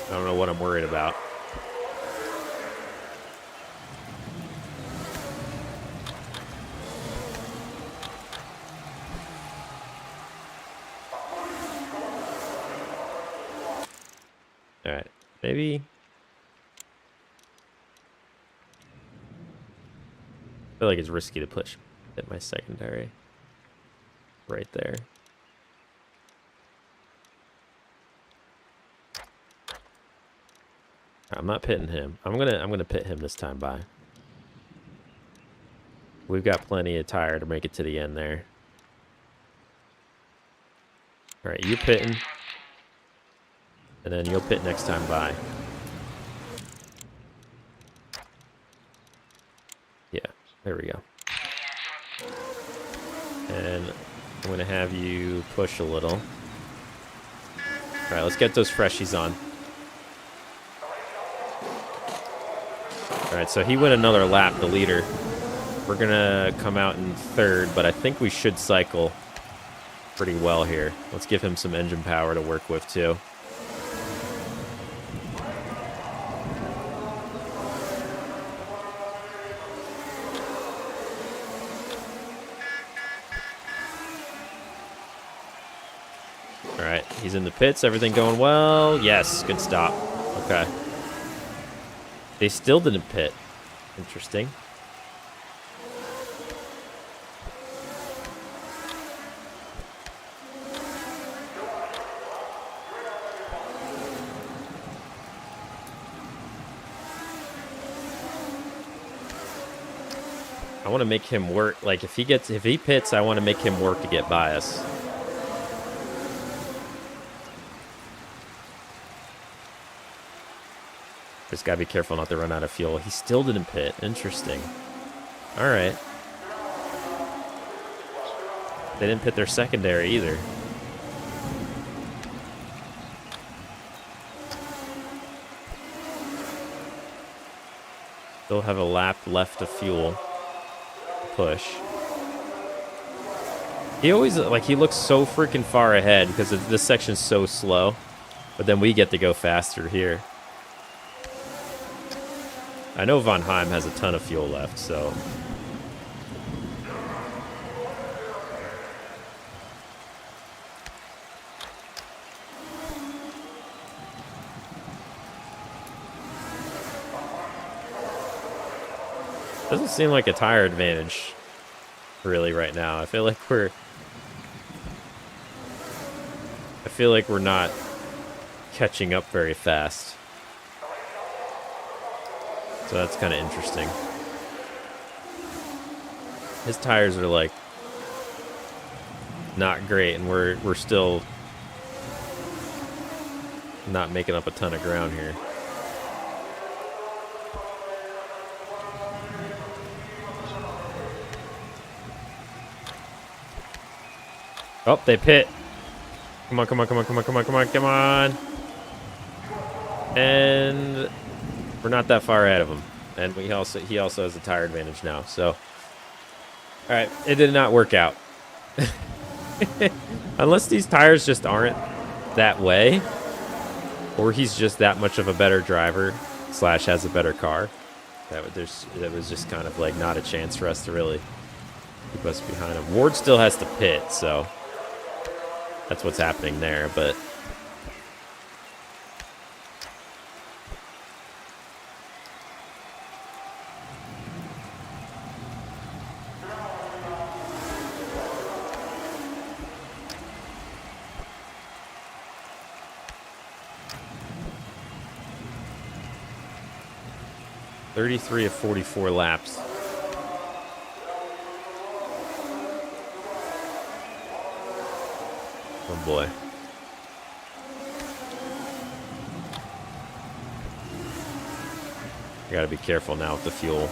I don't know what I'm worried about. All right. Maybe... I feel like it's risky to push at my secondary right there. I'm not pitting him. I'm gonna pit him this time by. We've got plenty of tire to make it to the end there. All right, you pitting, and then you'll pit next time by. Yeah, there we go. And I'm going to have you push a little. All right, let's get those freshies on. All right, so he went another lap, the leader. We're going to come out in third, but I think we should cycle pretty well here. Let's give him some engine power to work with, too. All right, he's in the pits. Everything going well? Yes, good stop. Okay. They still didn't pit. Interesting. I want to make him work. Like, if he pits, I want to make him work to get by us. Just gotta be careful not to run out of fuel. He still didn't pit. Interesting. All right. They didn't pit their secondary either. Still have a lap left of fuel. Push. He always, like, he looks so freaking far ahead because this section's so slow. But then we get to go faster here. I know Von Heim has a ton of fuel left, so... Doesn't seem like a tire advantage, really, right now. I feel like we're not catching up very fast. So that's kind of interesting. His tires are like not great, and we're still not making up a ton of ground here. Oh, they pit. Come on, come on, come on, come on, come on, come on, come on. And we're not that far ahead of him. And he also has a tire advantage now. So, all right, it did not work out. Unless these tires just aren't that way, or he's just that much of a better driver / has a better car. That was just kind of like not a chance for us to really keep us behind him. Ward still has to pit, so that's what's happening there. But 33 of 44 laps. Oh boy. I gotta be careful now with the fuel.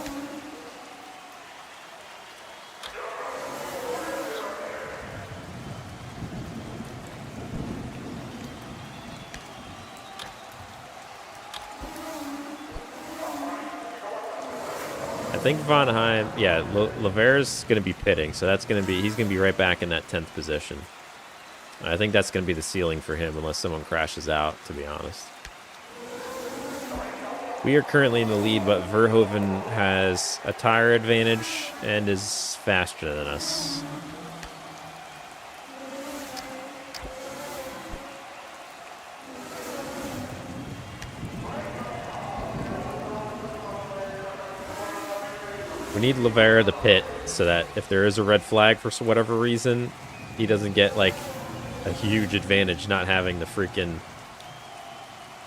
I think Von Heim, yeah, Lavera's going to be pitting, so he's going to be right back in that 10th position. I think that's going to be the ceiling for him unless someone crashes out, to be honest. We are currently in the lead, but Verhoeven has a tire advantage and is faster than us. We need Lavera to pit so that if there is a red flag for whatever reason, he doesn't get like a huge advantage not having the freaking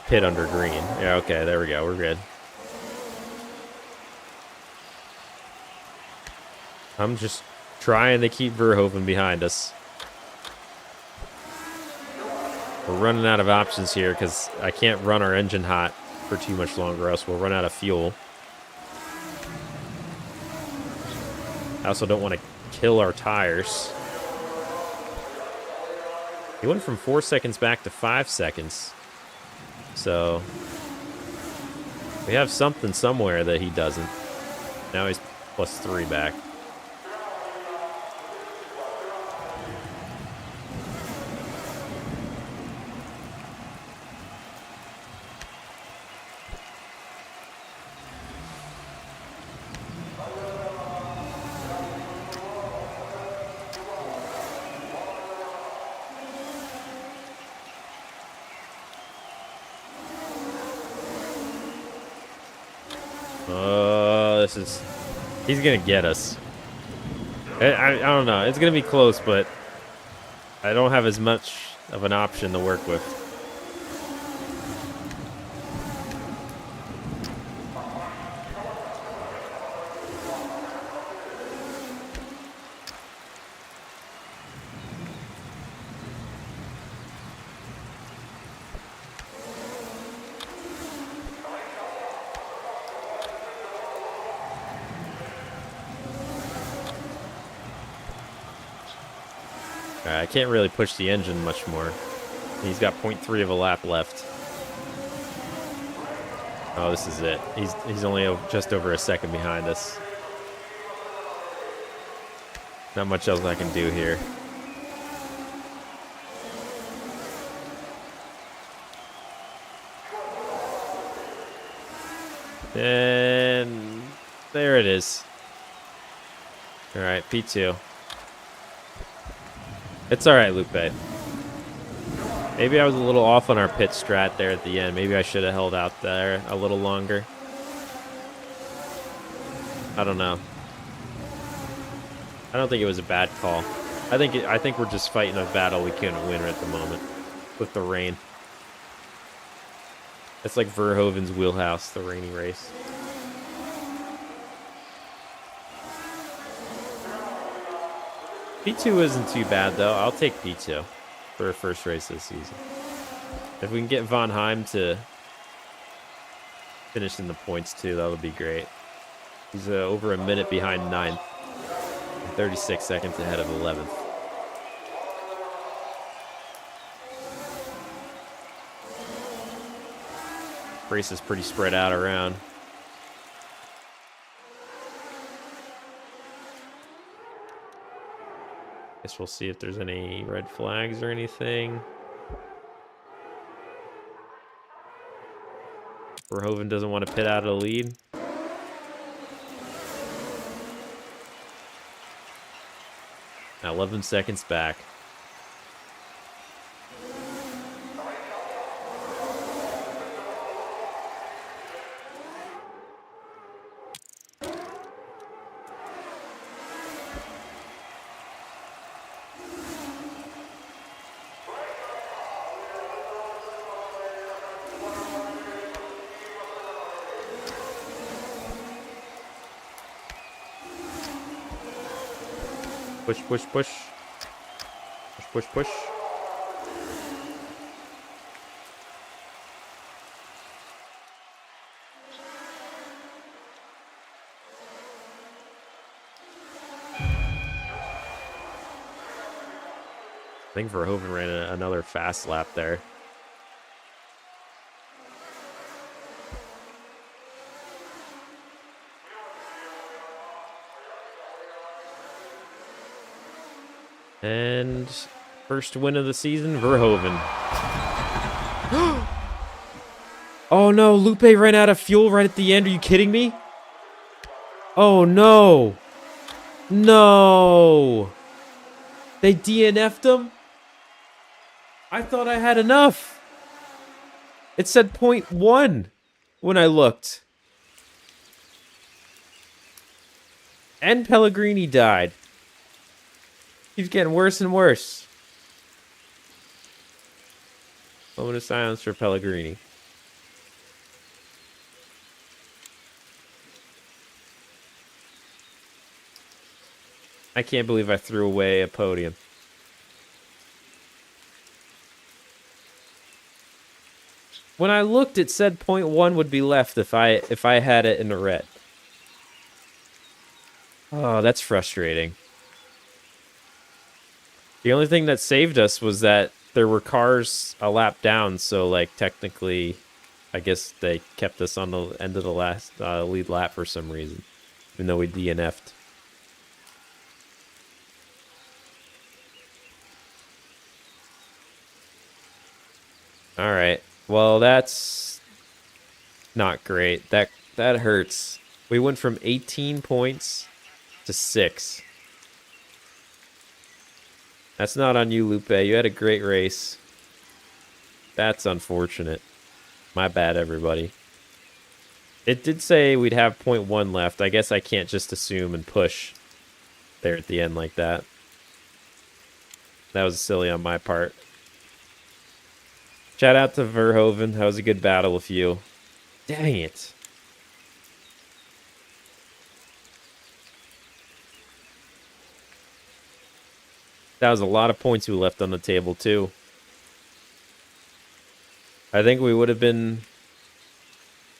pit under green. Yeah, okay, there we go. We're good. I'm just trying to keep Verhoeven behind us. We're running out of options here because I can't run our engine hot for too much longer, else we'll run out of fuel. I also don't want to kill our tires. He went from 4 seconds back to 5 seconds. So we have something somewhere that he doesn't. Now he's +3 back. He's gonna get us. I don't know. It's gonna be close, but I don't have as much of an option to work with. I can't really push the engine much more. He's got 0.3 of a lap left. Oh, this is it. He's only just over a second behind us. Not much else I can do here. And there it is. All right, P2. It's all right, Lupe. Maybe I was a little off on our pit strat there at the end. Maybe I should have held out there a little longer. I don't know. I don't think it was a bad call. I think we're just fighting a battle we couldn't win at the moment with the rain. It's like Verhoeven's wheelhouse, the rainy race. P2 isn't too bad, though. I'll take P2 for a first race this season. If we can get Von Heim to finish in the points, too, that would be great. He's over a minute behind 9th. 36 seconds ahead of 11th. Race is pretty spread out around. Guess we'll see if there's any red flags or anything. Verhoeven doesn't want to pit out of the lead. Now 11 seconds back. Push, push, push. Push, push, push. I think Verhoeven ran another fast lap there. And first win of the season, Verhoeven. Oh no, Lupe ran out of fuel right at the end. Are you kidding me? Oh no. No. They DNF'd him? I thought I had enough. It said 0.1 when I looked. And Pellegrini died. Keeps getting worse and worse. Moment of silence for Pellegrini. I can't believe I threw away a podium. When I looked, it said 0.1 would be left if I had it in the red. Oh, that's frustrating. The only thing that saved us was that there were cars a lap down, so like technically, I guess they kept us on the end of the last lead lap for some reason, even though we DNF'd. All right. Well, that's not great. That hurts. We went from 18 points to 6. That's not on you, Lupe. You had a great race. That's unfortunate. My bad, everybody. It did say we'd have 0.1 left. I guess I can't just assume and push there at the end like that. That was silly on my part. Shout out to Verhoeven. That was a good battle with you. Dang it. That was a lot of points we left on the table, too. I think we would have been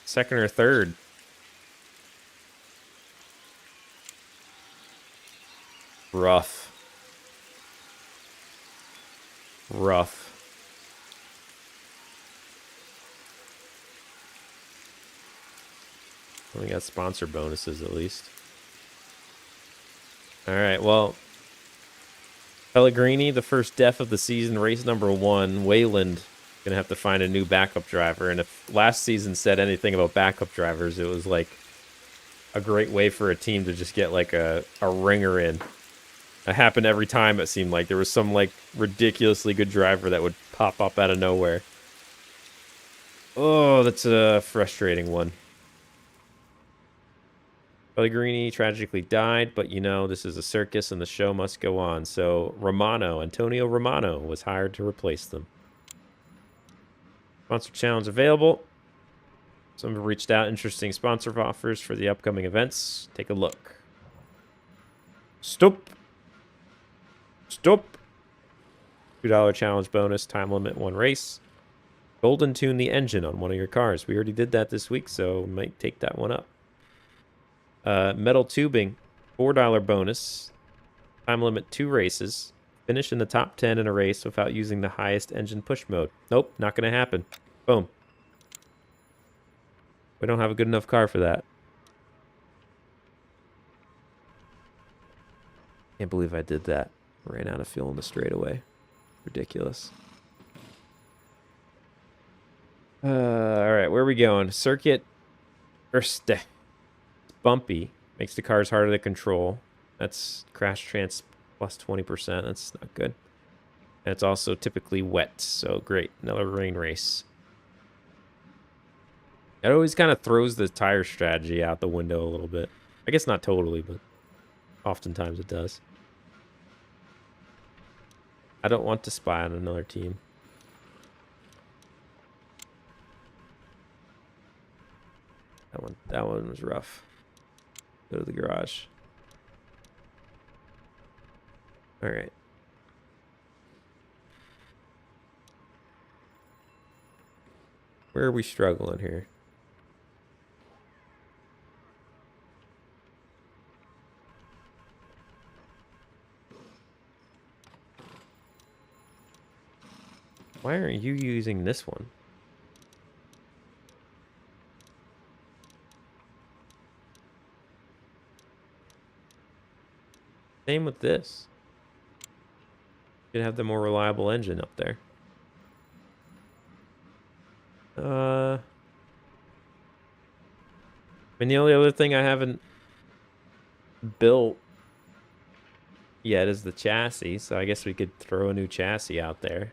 second or third. Rough. Rough. We got sponsor bonuses at least. All right, well, Pellegrini, the first death of the season, race number 1. Wayland gonna have to find a new backup driver. And if last season said anything about backup drivers, it was like a great way for a team to just get like a ringer in. It happened every time, it seemed like. There was some like ridiculously good driver that would pop up out of nowhere. Oh, that's a frustrating one. Pellegrini tragically died, but you know, this is a circus and the show must go on. So Antonio Romano was hired to replace them. Sponsor challenge available. Some have reached out, interesting sponsor offers for the upcoming events. Take a look. Stop. Stop. $2 challenge bonus, time limit, 1 race. Golden tune the engine on one of your cars. We already did that this week, so we might take that one up. Metal tubing, $4 bonus. Time limit, 2 races. Finish in the top 10 in a race without using the highest engine push mode. Nope, not going to happen. Boom. We don't have a good enough car for that. Can't believe I did that. Ran out of fuel in the straightaway. Ridiculous. All right, where are we going? Circuit. Erste. Bumpy. Makes the cars harder to control. That's crash chance plus 20%. That's not good. And it's also typically wet, so great. Another rain race. It always kind of throws the tire strategy out the window a little bit. I guess not totally, but oftentimes it does. I don't want to spy on another team. That one was rough. Go to the garage. All right. Where are we struggling here? Why aren't you using this one? Same with this. Should have the more reliable engine up there. I mean, the only other thing I haven't built yet is the chassis, so I guess we could throw a new chassis out there.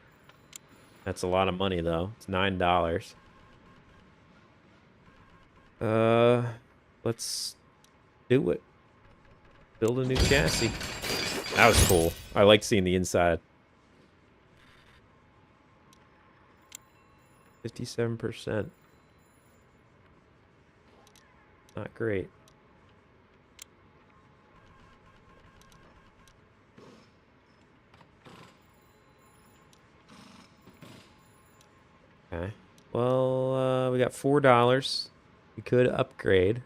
That's a lot of money, though. It's $9. Let's do it. Build a new chassis. That was cool. I like seeing the inside. 57%. Not great. Okay. Well, we got $4. We could upgrade.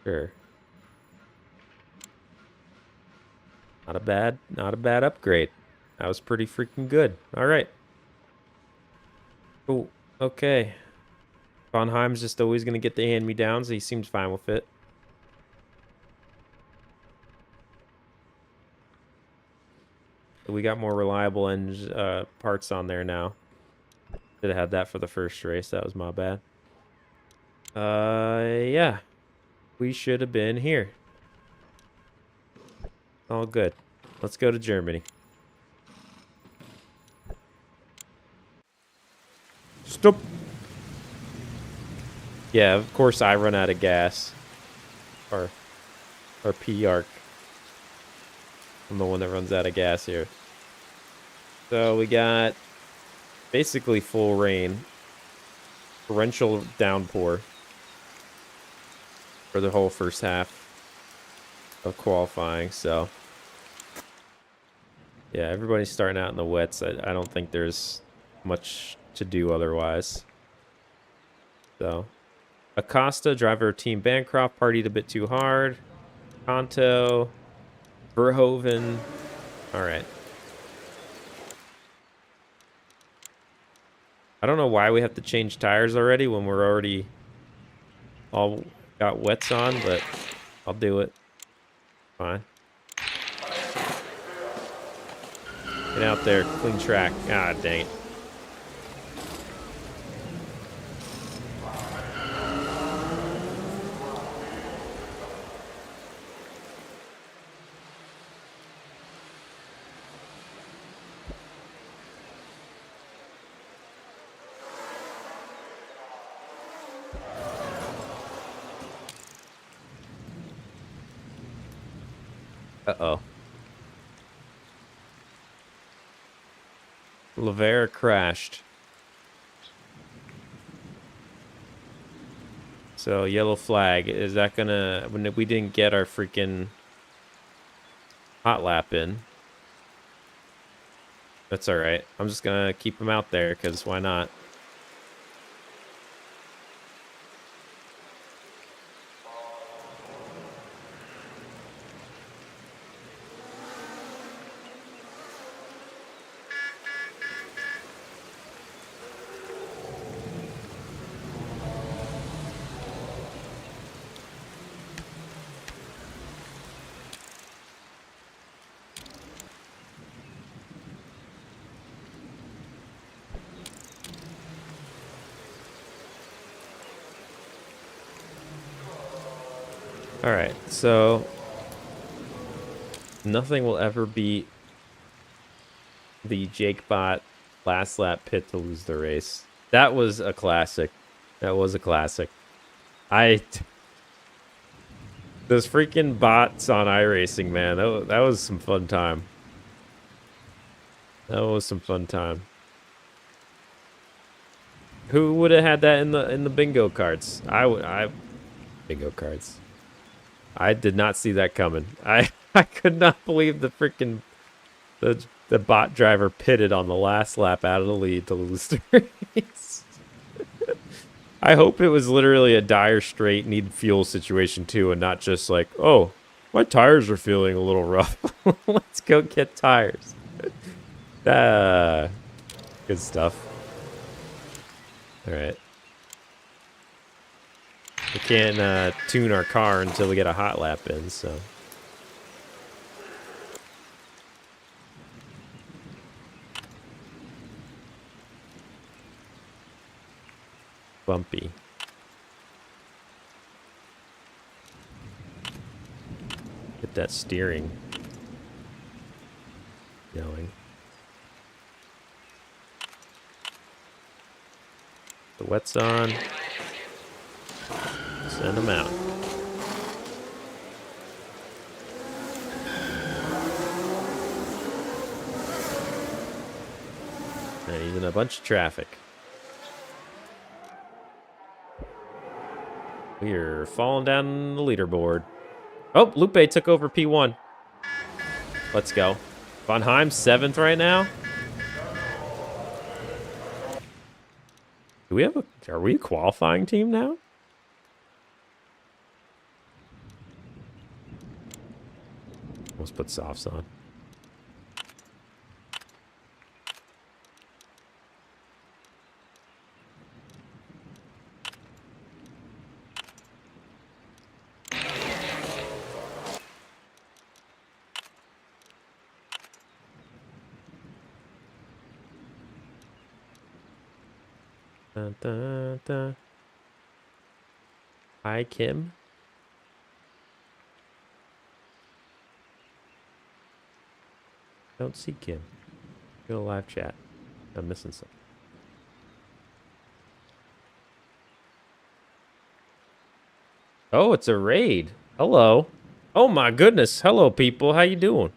Sure. Not a bad upgrade. That was pretty freaking good. All right. Cool. Okay. Von Heim's just always going to get the hand-me-downs. He seems fine with it. We got more reliable parts on there now. Should have had that for the first race. That was my bad. Yeah. We should have been here. All good. Let's go to Germany. Stop. Yeah, of course I run out of gas. Or P-Arc. I'm the one that runs out of gas here. So we got basically full rain. Torrential downpour for the whole first half of qualifying, so yeah, everybody's starting out in the wets. I don't think there's much to do otherwise. So Acosta, driver of Team Bancroft, partied a bit too hard. Kanto, Verhoeven. All right. I don't know why we have to change tires already when we're already all got wets on, but I'll do it. Fine. Get out there, clean track. Ah, dang it. Uh-oh. Lavera crashed. So, yellow flag. Is that gonna... When we didn't get our freaking hot lap in. That's alright. I'm just gonna keep him out there, because why not? Alright, so nothing will ever beat the Jake Bot last lap pit to lose the race. That was a classic. That was a classic. Those freaking bots on iRacing, man. That was some fun time. That was some fun time. Who would have had that in the bingo cards? Bingo cards. I did not see that coming. I could not believe the freaking the bot driver pitted on the last lap out of the lead to lose the race. I hope it was literally a dire straight need fuel situation too, and not just like, oh, my tires are feeling a little rough. Let's go get tires. Good stuff. All right. We can't tune our car until we get a hot lap in, so. Bumpy. Get that steering going. The wet's on. Send them out. And he's in a bunch of traffic. We're falling down the leaderboard. Oh, Lupe took over P1. Let's go. Von Heim 7th right now. Do we have are we a qualifying team now? Let's put softs on. Dun, dun, dun. Hi, Kim. Don't see Kim. Go to live chat. I'm missing something. Oh, it's a raid. Hello. Oh my goodness. Hello, people. How you doing?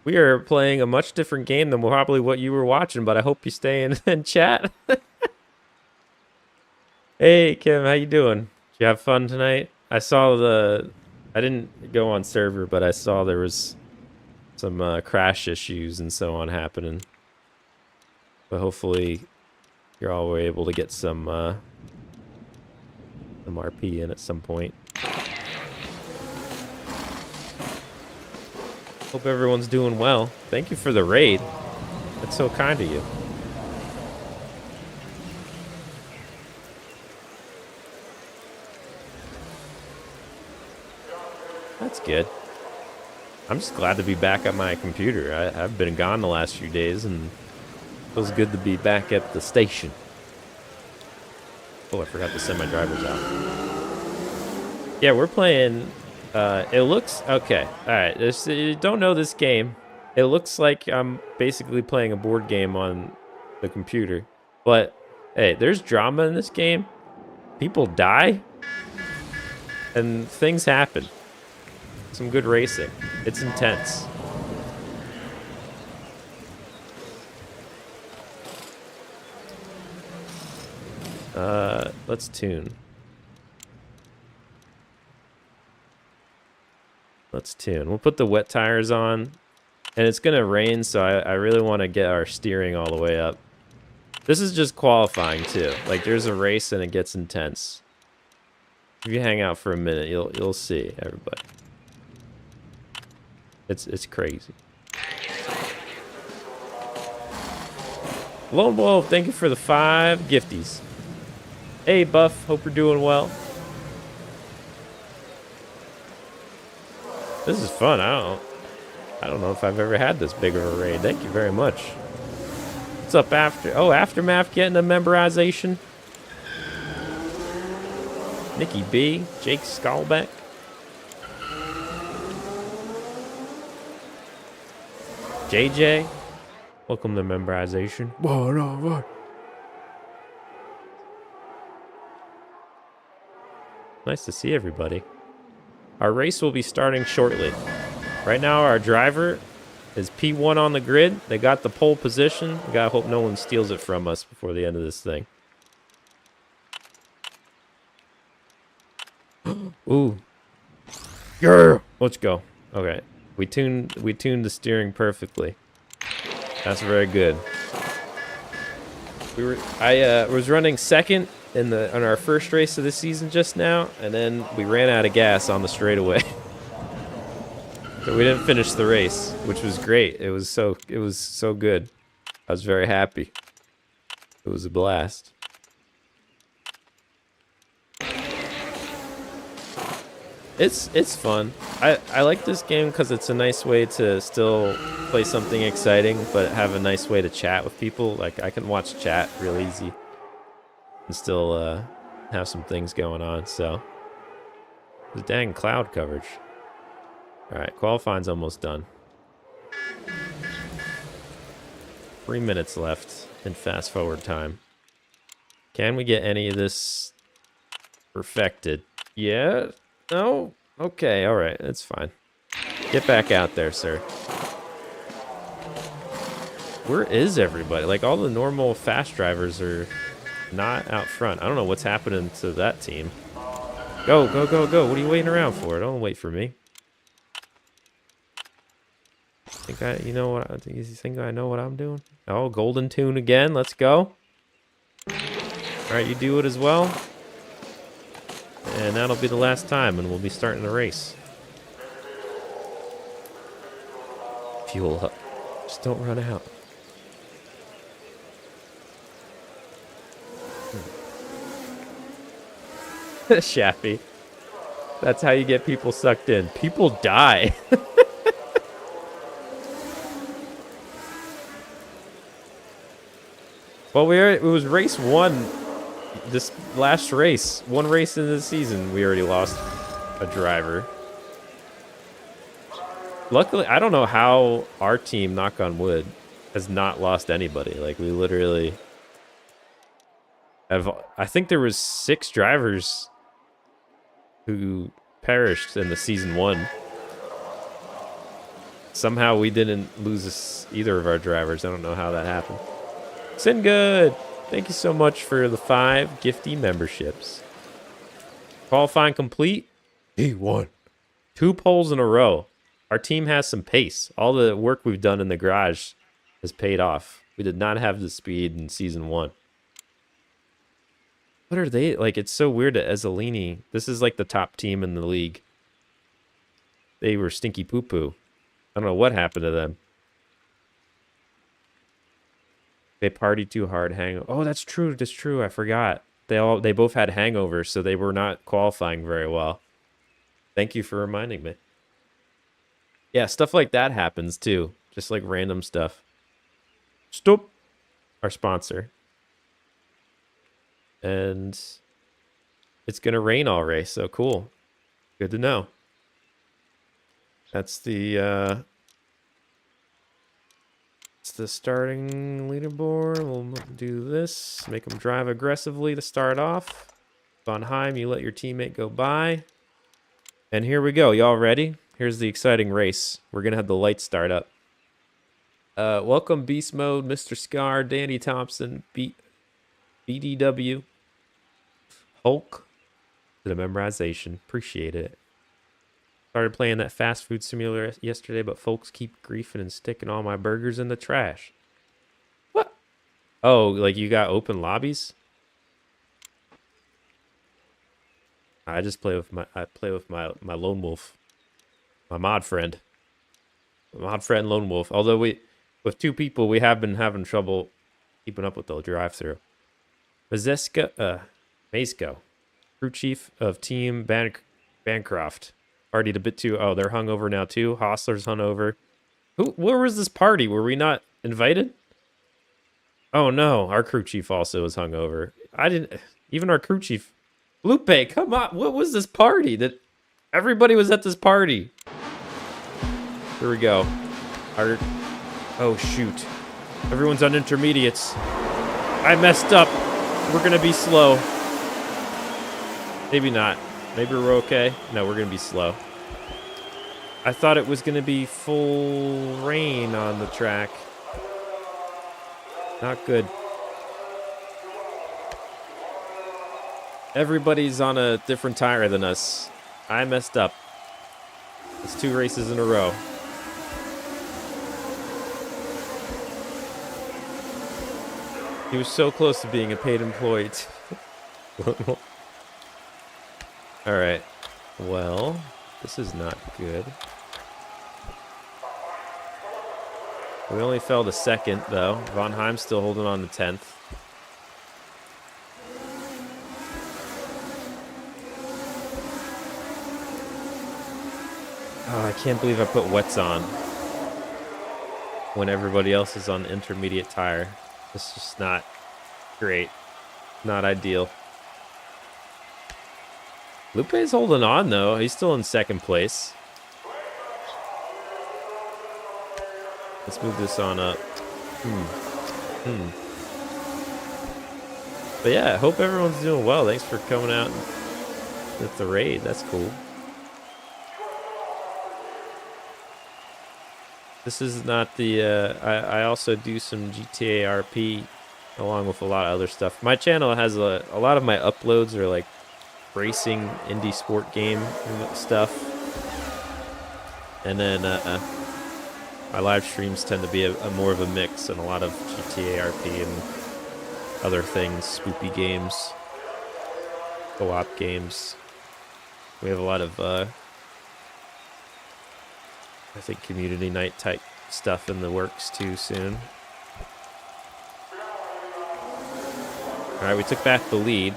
We are playing a much different game than probably what you were watching, but I hope you stay in chat. Hey, Kim. How you doing? Did you have fun tonight? I didn't go on server, but I saw there was some crash issues and so on happening. But hopefully you're all able to get some RP in at some point. Hope everyone's doing well. Thank you for the raid. That's so kind of you. That's good. I'm just glad to be back at my computer. I've been gone the last few days, and it feels good to be back at the station. Oh, I forgot to send my drivers out. Yeah, we're playing. It looks okay. All right, you don't know this game. It looks like I'm basically playing a board game on the computer. But hey, there's drama in this game. People die, and things happen. Some good racing. It's intense. Let's tune. Let's tune. We'll put the wet tires on. And it's going to rain, so I really want to get our steering all the way up. This is just qualifying, too. Like, there's a race and it gets intense. If you hang out for a minute, you'll see, everybody. It's crazy. Lone Wolf, thank you for the 5 gifties. Hey, Buff, hope you're doing well. This is fun. I don't know if I've ever had this big of a raid. Thank you very much. What's up, Aftermath getting a memorization? Nikki B, Jake Skalbeck. JJ, welcome to memorization. What? Nice to see everybody. Our race will be starting shortly. Right now, our driver is P1 on the grid. They got the pole position. We gotta hope no one steals it from us before the end of this thing. Ooh. Yeah. Let's go. Okay. We tuned the steering perfectly. That's very good. I was running second on our first race of the season just now, and then we ran out of gas on the straightaway. So we didn't finish the race, which was great. It was so good. I was very happy. It was a blast. It's fun. I like this game because it's a nice way to still play something exciting, but have a nice way to chat with people. Like, I can watch chat real easy and still have some things going on. So, the dang cloud coverage. All right, qualifying's almost done. 3 minutes left in fast forward time. Can we get any of this perfected? Yeah. No? Okay, all right, that's fine. Get back out there, sir. Where is everybody? Like, all the normal fast drivers are not out front. I don't know what's happening to that team. Go, go, go, go. What are you waiting around for? Don't wait for me. You think I know what I'm doing? Oh, golden tune again. Let's go. All right, you do it as well. And that'll be the last time, and we'll be starting the race. Fuel up. Just don't run out. Shappy. That's how you get people sucked in. People die. Well, it was race 1. This last race, one race in the season, we already lost a driver. Luckily, I don't know how our team, knock on wood, has not lost anybody. Like, we literally have, I think there was 6 drivers who perished in the season 1. Somehow we didn't lose either of our drivers. I don't know how that happened. Sin good. Thank you so much for the 5 gifty memberships. Qualifying complete. He won. 2 poles in a row. Our team has some pace. All the work we've done in the garage has paid off. We did not have the speed in season 1. What are they? Like, it's so weird that Ezzolini, this is like the top team in the league. They were stinky poo-poo. I don't know what happened to them. They partied too hard. Oh, that's true. That's true. I forgot. They both had hangovers, so they were not qualifying very well. Thank you for reminding me. Yeah, stuff like that happens too. Just like random stuff. Stop. Our sponsor. And it's gonna rain all race, so cool. Good to know. That's the it's the starting leaderboard. We'll do this. Make them drive aggressively to start off. On Heim, you let your teammate go by. And here we go. Y'all ready? Here's the exciting race. We're going to have the lights start up. Welcome, Beast Mode, Mr. Scar, Danny Thompson, BDW, Hulk, to the memorization. Appreciate it. Started playing that fast food simulator yesterday, but folks keep griefing and sticking all my burgers in the trash. What? Oh, like you got open lobbies? I just play with my lone wolf, my mod friend, lone wolf. Although with 2 people, we have been having trouble keeping up with the drive-through. Mazesco, crew chief of Team Bancroft. Partied a bit too. Oh, they're hungover now too. Hostler's hungover. Where was this party? Were we not invited? Oh no, our crew chief also was hungover. Even our crew chief. Lupe, come on. What was this party? That everybody was at this party. Here we go. Oh shoot. Everyone's on intermediates. I messed up. We're gonna be slow. Maybe not. Maybe we're okay. No, we're going to be slow. I thought it was going to be full rain on the track. Not good. Everybody's on a different tire than us. I messed up. It's 2 races in a row. He was so close to being a paid employee. Alright. Well, this is not good. We only fell to 2nd, though. Von Heim's still holding on to 10th. Oh, I can't believe I put wets on when everybody else is on the intermediate tire. It's just not great. Not ideal. Lupe's holding on, though. He's still in 2nd place. Let's move this on up. But yeah, I hope everyone's doing well. Thanks for coming out with the raid. That's cool. This is not the... I also do some GTA RP along with a lot of other stuff. My channel has a lot of my uploads are like racing, indie sport game stuff. And then my live streams tend to be a more of a mix and a lot of GTA RP and other things, spoopy games, co-op games. We have a lot of, I think, community night type stuff in the works too soon. All right, we took back the lead.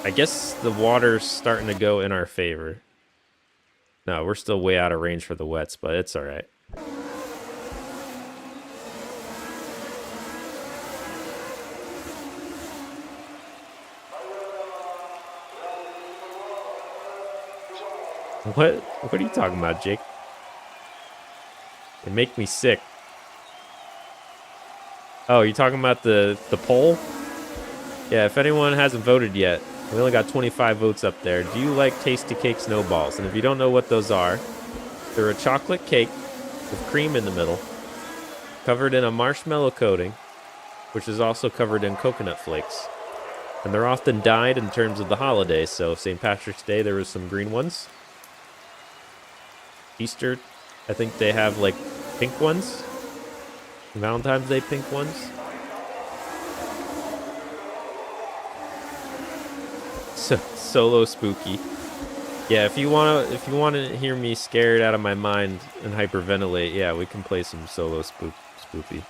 I guess the water's starting to go in our favor. No, we're still way out of range for the wets, but it's all right. What are you talking about, Jake? They make me sick. Oh, you talking about the poll? Yeah, if anyone hasn't voted yet, we only got 25 votes up there. Do you like Tasty Cake snowballs? And if you don't know what those are, they're a chocolate cake with cream in the middle, covered in a marshmallow coating, which is also covered in coconut flakes. And they're often dyed in terms of the holidays. So St. Patrick's Day, there was some green ones. Easter, I think they have like pink ones. Valentine's Day pink ones. So solo spooky. Yeah, if you wanna hear me scared out of my mind and hyperventilate, yeah, we can play some solo spoopy.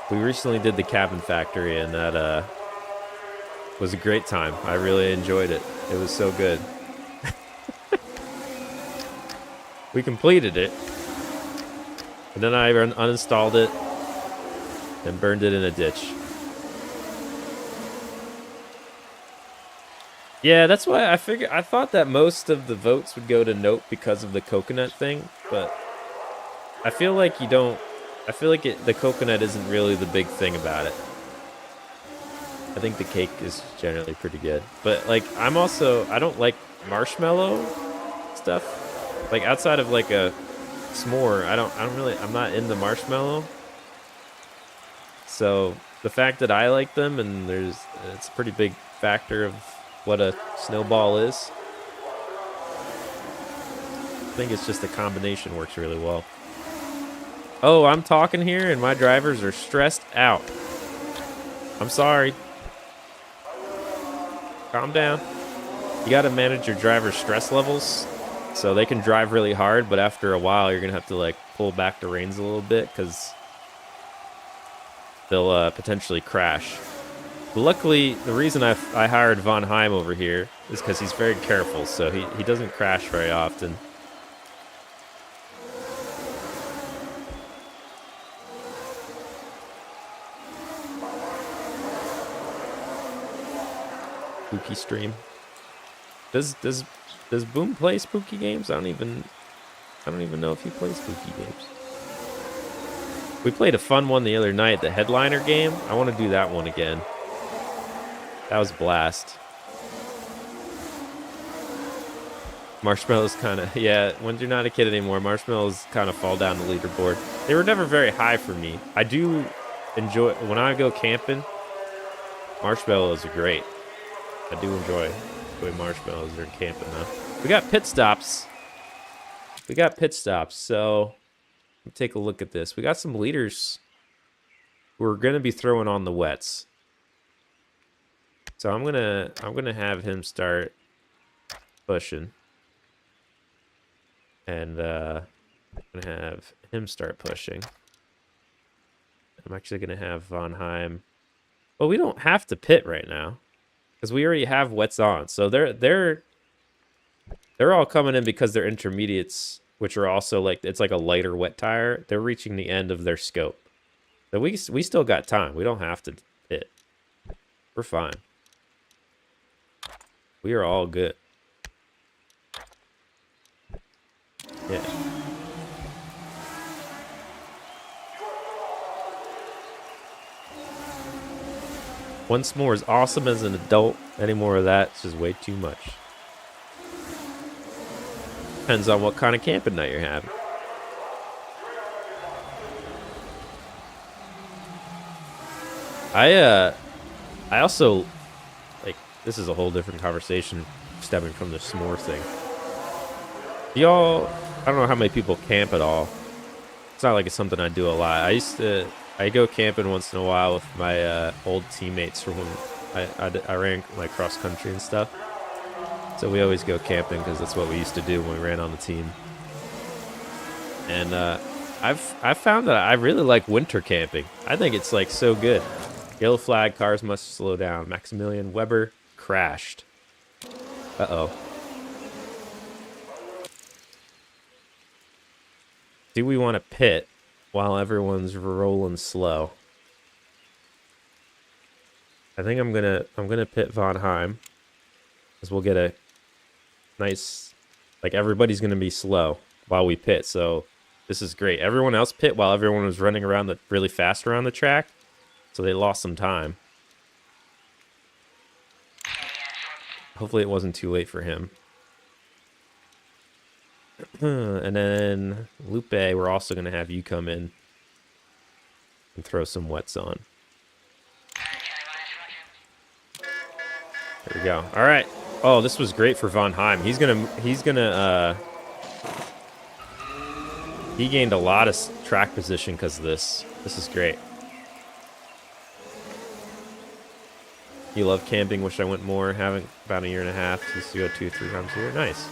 We recently did the Cabin Factory, and that was a great time. I really enjoyed it. It was so good. We completed it, and then I uninstalled it and burned it in a ditch. Yeah, that's why I thought that most of the votes would go to Nope because of the coconut thing, but I feel like the coconut isn't really the big thing about it. I think the cake is generally pretty good, but like I don't like marshmallow stuff. Like outside of like a s'more, I'm not in the marshmallow. So the fact that I like them and it's a pretty big factor of what a snowball is. I think it's just the combination works really well. Oh, I'm talking here and my drivers are stressed out. I'm sorry. Calm down. You got to manage your driver's stress levels so they can drive really hard, but after a while you're going to have to like pull back the reins a little bit because they'll potentially crash. But luckily, the reason I hired Von Heim over here is because he's very careful, so he doesn't crash very often. Spooky stream. Does Boom play spooky games? I don't even know if he plays spooky games. We played a fun one the other night, the Headliner game. I want to do that one again. That was a blast. Marshmallows kind of, yeah, when you're not a kid anymore, marshmallows kind of fall down the leaderboard. They were never very high for me. I do enjoy, when I go camping, marshmallows are great. I do enjoy marshmallows during camping, though. We got pit stops. So let me take a look at this. We got some leaders who are going to be throwing on the wets. So I'm gonna have him start pushing. And I'm going to have him start pushing. I'm actually going to have Von Heim. Well, we don't have to pit right now because we already have wets on. So they're all coming in because they're intermediates, which are also like, it's like a lighter wet tire. They're reaching the end of their scope. So we still got time. We don't have to pit. We're fine. We are all good. Yeah. Once more is awesome as an adult. Any more of that's just way too much. Depends on what kind of camping night you're having. I also, like, this is a whole different conversation stemming from the s'more thing. Y'all, I don't know how many people camp at all. It's not like it's something I do a lot. I go camping once in a while with my old teammates from when I ran like cross country and stuff. So we always go camping because that's what we used to do when we ran on the team. And I've found that I really like winter camping. I think it's like so good. Yellow flag, cars must slow down. Maximilian Weber crashed. Uh-oh. Do we want to pit while everyone's rolling slow? I think I'm gonna pit Von Heim, because we'll get a nice, like, everybody's gonna be slow while we pit. So this is great. Everyone else pit while everyone was running around really fast around the track, so they lost some time. Hopefully it wasn't too late for him. And then Lupe, we're also going to have you come in and throw some wets on. There we go. All right. Oh, this was great for Von Heim. He gained a lot of track position because of this. This is great. You love camping. Wish I went more. Haven't about a year and a half. Used to go 2-3 times a year. Nice.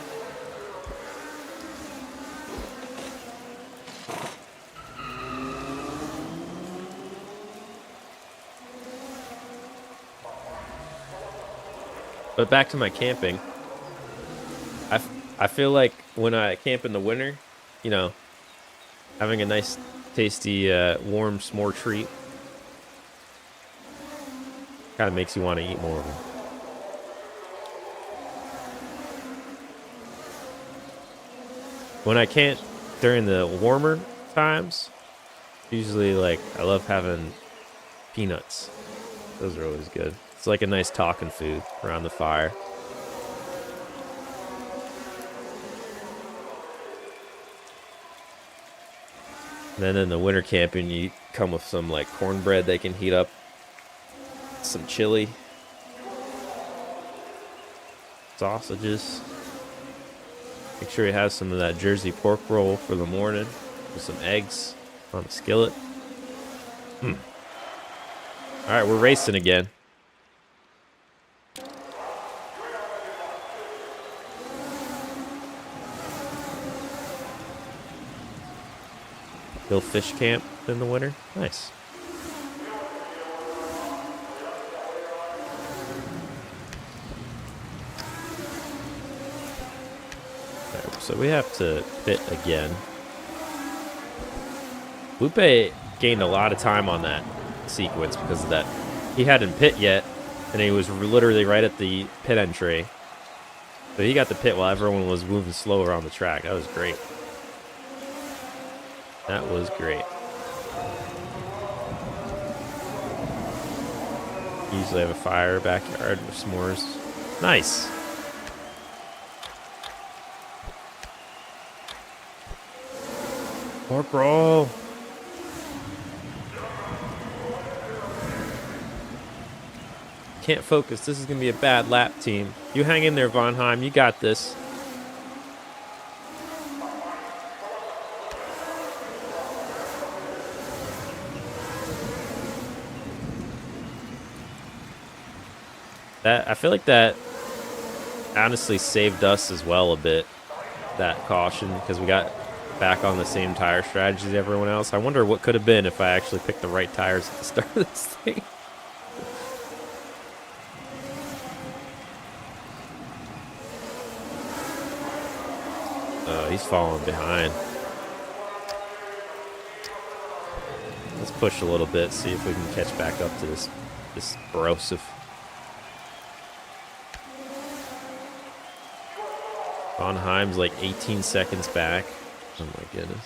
But back to my camping. I feel like when I camp in the winter, you know, having a nice, tasty, warm s'more treat kind of makes you want to eat more of them. When I can't during the warmer times, usually, like, I love having peanuts. Those are always good. It's like a nice talking food around the fire. And then in the winter camping, you come with some like cornbread they can heat up, some chili, sausages. Make sure you have some of that Jersey pork roll for the morning with some eggs on the skillet. All right, we're racing again. Bill fish camp in the winter. Nice. Right, so we have to pit again. Lupe gained a lot of time on that sequence because of that. He hadn't pit yet, and he was literally right at the pit entry. So he got the pit while everyone was moving slow around the track. That was great. That was great. Usually have a fire backyard with s'mores. Nice. Corporal. Can't focus. This is going to be a bad lap team. You hang in there, Von Heim. You got this. I feel like that honestly saved us as well a bit, that caution, because we got back on the same tire strategy as everyone else. I wonder what could have been if I actually picked the right tires at the start of this thing. Oh, he's falling behind. Let's push a little bit, see if we can catch back up to this corrosive. Von Heim's like 18 seconds back. Oh my goodness.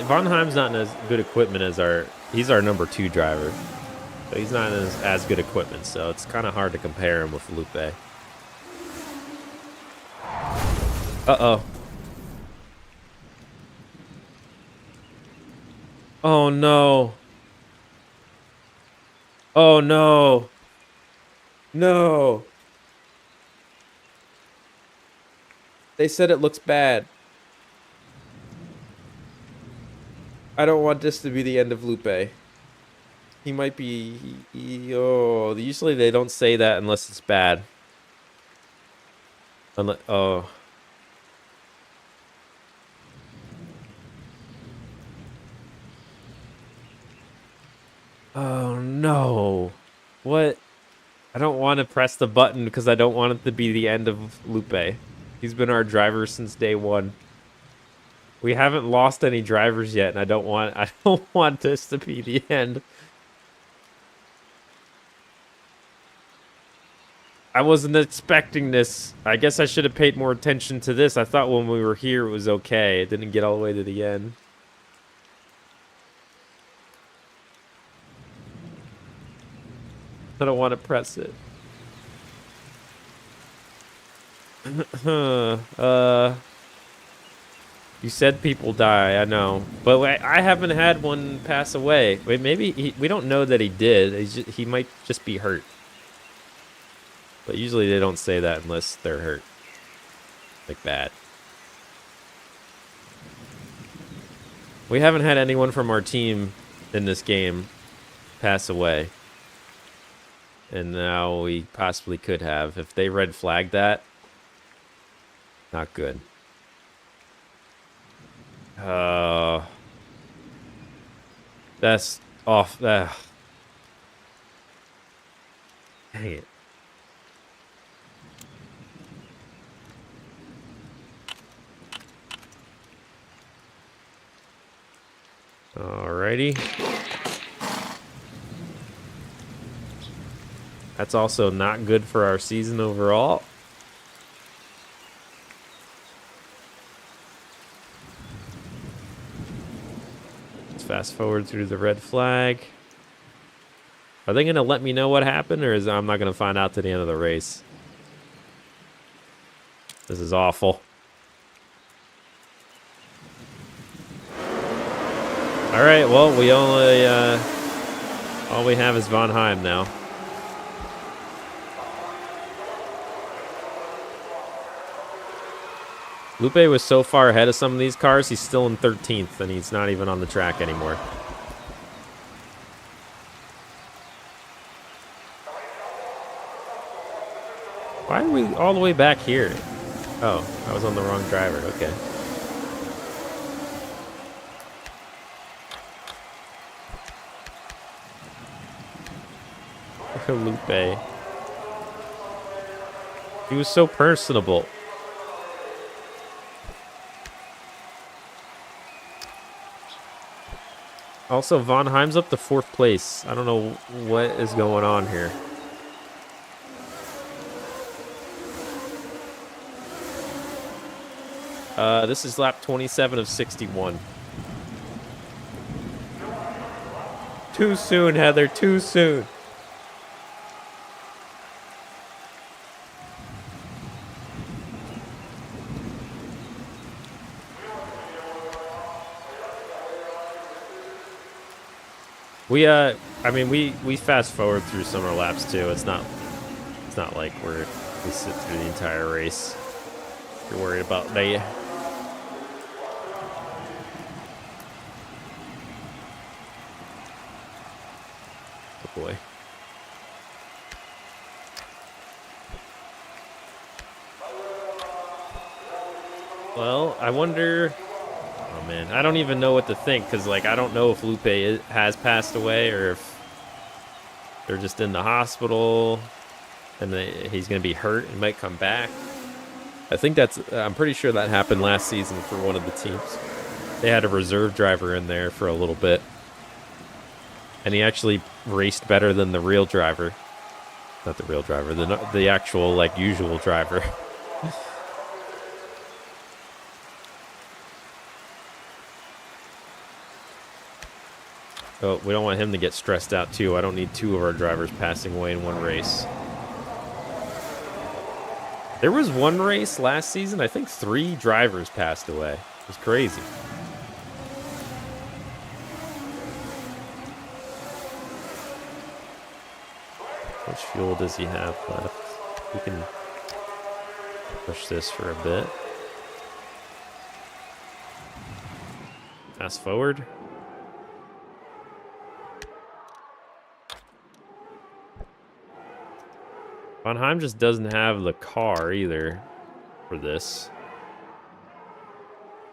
Von Heim's not in as good equipment as he's our number 2 driver. So he's not in as good equipment, so it's kind of hard to compare him with Lupe. Uh-oh. Oh no. Oh no. No. They said it looks bad. I don't want this to be the end of Lupe. He might be... oh, usually they don't say that unless it's bad. Oh. Oh, no. What? I don't want to press the button because I don't want it to be the end of Lupe. He's been our driver since day 1. We haven't lost any drivers yet, and I don't want this to be the end. I wasn't expecting this. I guess I should have paid more attention to this. I thought when we were here it was okay. It didn't get all the way to the end. I don't want to press it. You said people die, I know. But I haven't had one pass away. Wait, maybe we don't know that he did. He might just be hurt. But usually they don't say that unless they're hurt. Like bad. We haven't had anyone from our team in this game pass away. And now we possibly could have. If they red flagged that, not good. That's off. Dang it. Alrighty. That's also not good for our season overall. Let's fast forward through the red flag. Are they going to let me know what happened, or I'm not going to find out to the end of the race? This is awful. All right, well, we only all we have is Von Heim now. Lupe was so far ahead of some of these cars, he's still in 13th, and he's not even on the track anymore. Why are we all the way back here? Oh, I was on the wrong driver. Okay. Lupe. He was so personable. Also, Von Heim's up to 4th place. I don't know what is going on here. This is lap 27 of 61. Too soon, Heather. Too soon. I mean, we fast forward through some of our laps too. It's not like we sit through the entire race. You're worried about that. Oh boy. Well, I wonder. Oh man, I don't even know what to think because like I don't know if Lupe has passed away or if they're just in the hospital and he's gonna be hurt and might come back. I think I'm pretty sure that happened last season for one of the teams. They had a reserve driver in there for a little bit, and he actually raced better than the real driver. Not the real driver, the actual like usual driver. Oh, we don't want him to get stressed out too. I don't need two of our drivers passing away in one race. There was one race last season, I think 3 drivers passed away. It was crazy. Which fuel does he have left? We can push this for a bit. Fast forward. Bonheim just doesn't have the car either for this.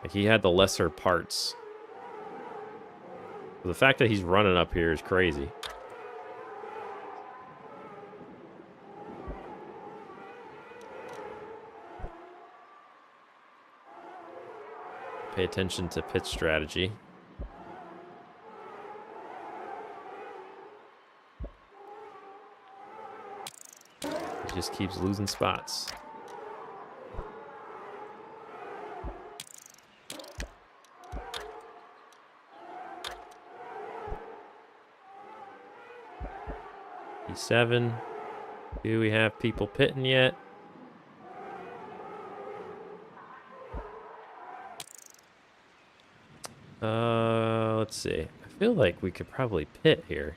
Like he had the lesser parts. The fact that he's running up here is crazy. Pay attention to pit strategy. He just keeps losing spots. P7. Do we have people pitting yet? Let's see. I feel like we could probably pit here.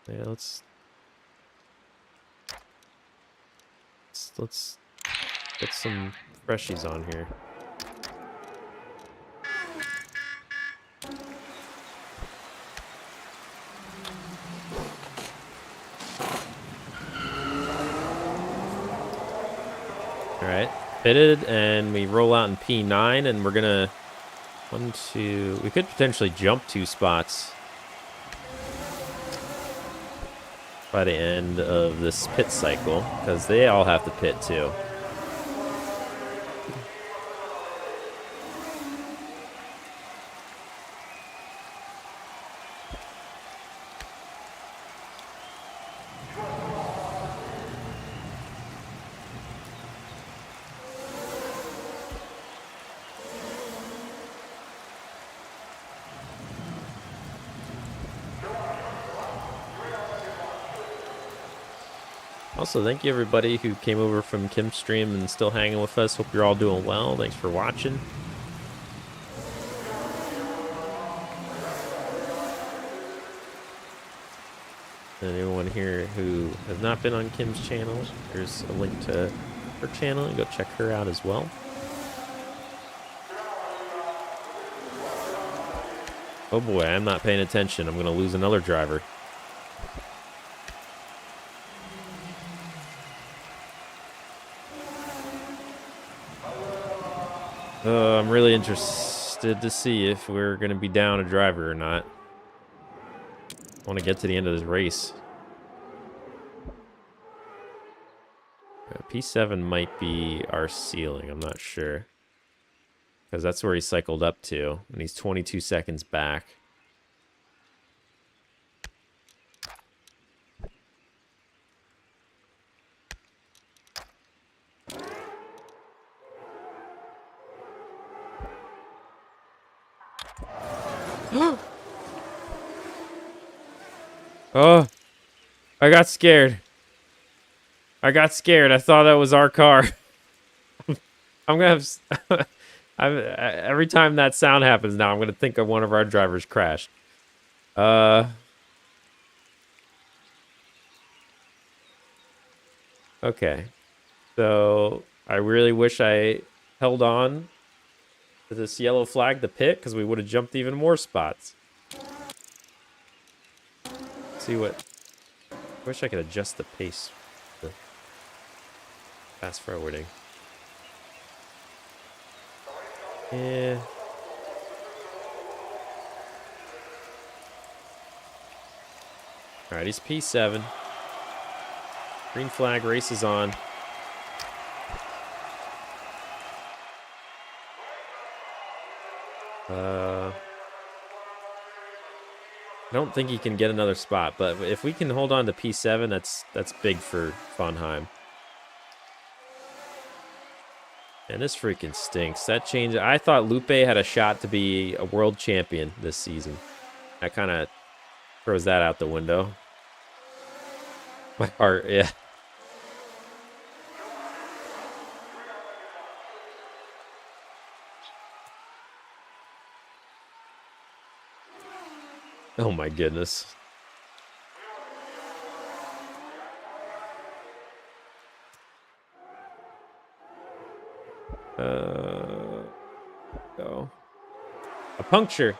Yeah, let's get some freshies on here. All right, pitted, and we roll out in P9, and we're gonna we could potentially jump 2 spots by the end of this pit cycle, because they all have to pit too. Also, thank you everybody who came over from Kim's stream and still hanging with us. Hope you're all doing well. Thanks for watching. And anyone here who has not been on Kim's channel, there's a link to her channel, and go check her out as well. Oh boy, I'm not paying attention. I'm going to lose another driver. I'm really interested to see if we're going to be down a driver or not. I want to get to the end of this race. P7 might be our ceiling. I'm not sure. Because that's where he cycled up to. And he's 22 seconds back. Oh, I got scared. I thought that was our car. I'm gonna have. Every time that sound happens now, I'm gonna think of one of our drivers crashed. Okay. So I really wish I held on to this yellow flag, the pit, because we would have jumped even more spots. See what? I wish I could adjust the pace for fast forwarding. Yeah. All right, he's P7. Green flag, race is on. I don't think he can get another spot, but if we can hold on to P7, that's big for Fonheim. And this freaking stinks. That change. I thought Lupe had a shot to be a world champion this season. That kind of throws that out the window. My heart, yeah. Oh my goodness. Go. A puncture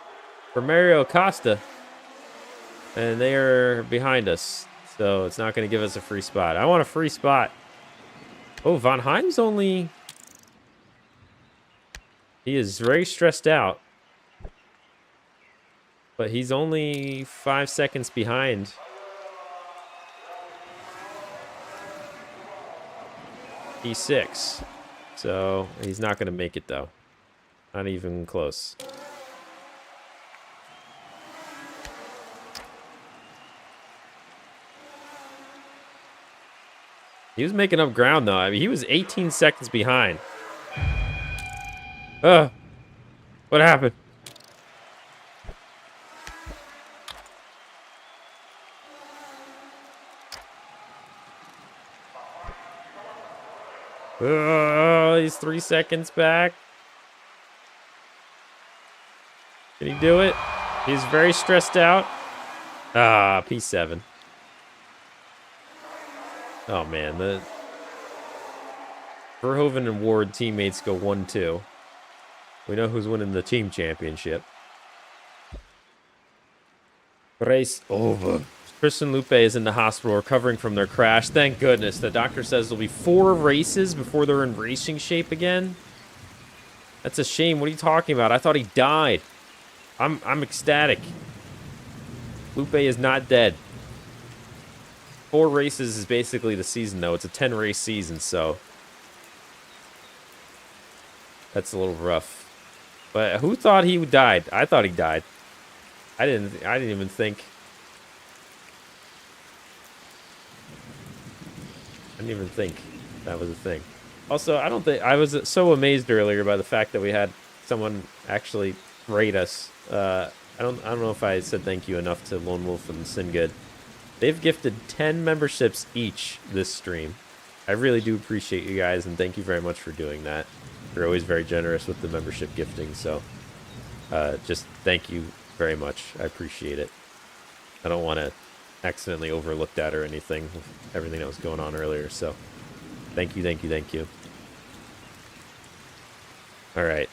for Mario Acosta. And they are behind us. So it's not going to give us a free spot. I want a free spot. Oh, Von Heim's only... He is very stressed out. But he's only 5 seconds behind. P6. So he's not going to make it, though. Not even close. He was making up ground, though. I mean, he was 18 seconds behind. What happened? He's 3 seconds back. Can he do it? He's very stressed out. P7. Oh, man. The Verhoeven and Ward teammates go 1-2. We know who's winning the team championship. Race over. Tristan Lupe is in the hospital recovering from their crash. Thank goodness. The doctor says there'll be 4 races before they're in racing shape again. That's a shame. What are you talking about? I thought he died. I'm ecstatic. Lupe is not dead. 4 races is basically the season, though. It's a 10-race season, so that's a little rough. But who thought he died? I thought he died. I didn't even think. I didn't even think that was a thing. Also, I was so amazed earlier by the fact that we had someone actually rate us. I don't know if I said thank you enough to Lone Wolf and Singood. They've gifted 10 memberships each this stream. I really do appreciate you guys, and thank you very much for doing that. You're always very generous with the membership gifting, so just thank you very much. I appreciate it. I don't want to accidentally overlook that or anything with everything that was going on earlier, so thank you, thank you, thank you. All right.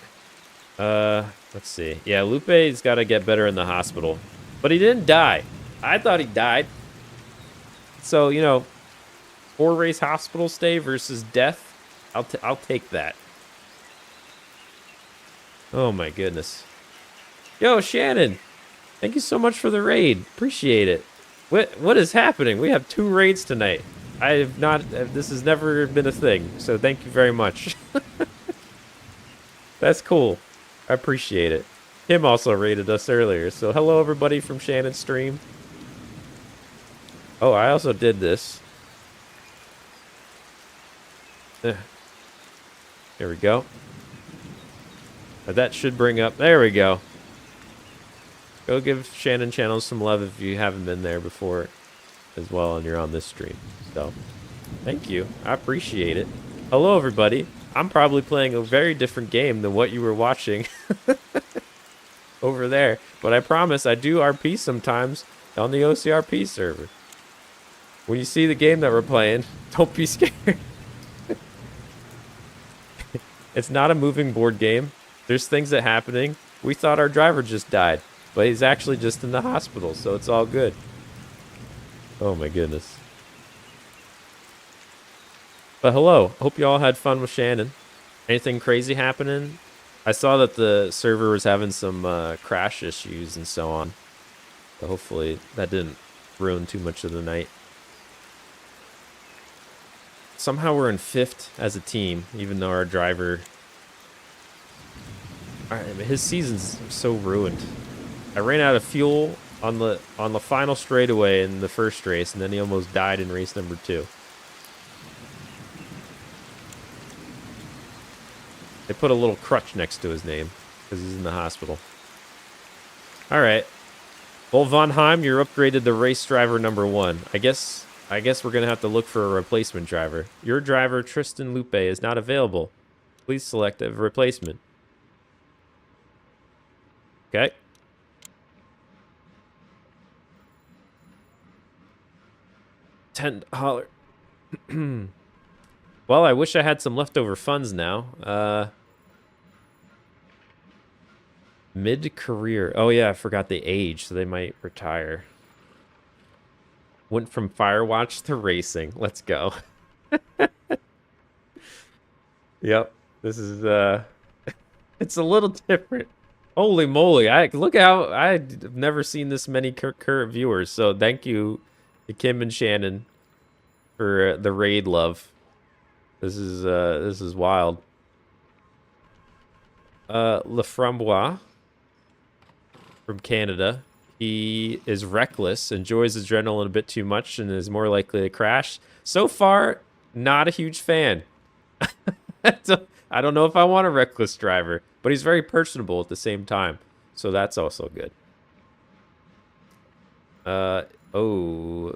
Let's see. Yeah, Lupe's got to get better in the hospital, but he didn't die. I thought he died. So, 4-race hospital stay versus death, I'll take that. Oh my goodness. Yo, Shannon, thank you so much for the raid. Appreciate it. What is happening? We have 2 raids tonight. This has never been a thing, so thank you very much. That's cool. I appreciate it. Tim also raided us earlier, so hello everybody from Shannon's stream. Oh, I also did this. There we go. That should bring up... There we go. Go give Shannon Channels some love if you haven't been there before as well and you're on this stream. So, thank you. I appreciate it. Hello, everybody. I'm probably playing a very different game than what you were watching over there. But I promise I do RP sometimes on the OCRP server. When you see the game that we're playing, don't be scared. It's not a moving board game. There's things that happening. We thought our driver just died, but he's actually just in the hospital, so it's all good. Oh my goodness. But hello, hope you all had fun with Shannon. Anything crazy happening? I saw that the server was having some crash issues and so on. So hopefully that didn't ruin too much of the night. Somehow we're in 5th as a team, even though our driver... his season's so ruined. I ran out of fuel on the final straightaway in the first race, and then he almost died in race number 2. They put a little crutch next to his name because he's in the hospital. All right. Well, Von Heim, you're upgraded to race driver number 1. I guess we're going to have to look for a replacement driver. Your driver, Tristan Lupe, is not available. Please select a replacement. Okay. $10. Well, I wish I had some leftover funds now. Mid-career. Oh, yeah, I forgot the age, so they might retire. Went from Firewatch to racing. Let's go. Yep. This is, it's a little different. Holy moly. Look how... I've never seen this many current viewers, so thank you to Kim and Shannon for the raid love. This is wild. Leframbois from Canada. He is reckless, enjoys adrenaline a bit too much, and is more likely to crash. So far, not a huge fan. I don't know if I want a reckless driver, but he's very personable at the same time, so that's also good. Oh,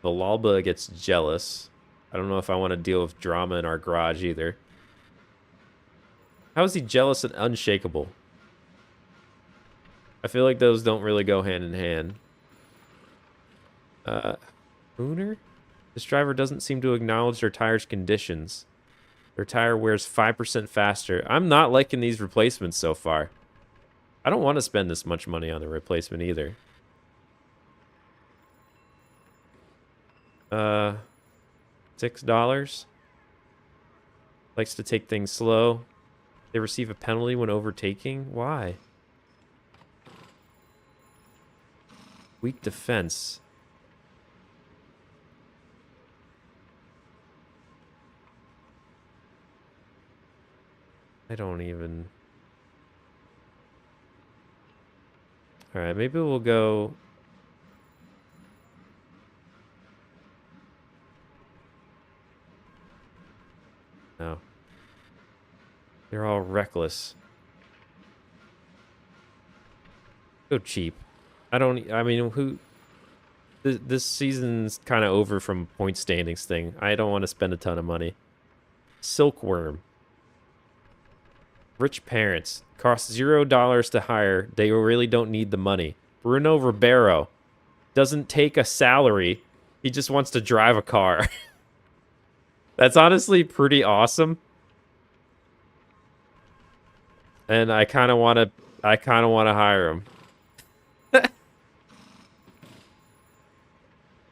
Villalba gets jealous. I don't know if I want to deal with drama in our garage either. How is he jealous and unshakable? I feel like those don't really go hand in hand. Booner? This driver doesn't seem to acknowledge their tire's conditions. Their tire wears 5% faster. I'm not liking these replacements so far. I don't want to spend this much money on the replacement either. $6. Likes to take things slow. They receive a penalty when overtaking. Why? Weak defense. I don't even... Alright, maybe we'll go... No. They're all reckless. Go cheap. I mean, who... This season's kind of over from point standings thing. I don't want to spend a ton of money. Silkworm. Rich parents. Cost $0 to hire. They really don't need the money. Bruno Ribeiro. Doesn't take a salary. He just wants to drive a car. That's honestly pretty awesome. And I kind of want to hire him.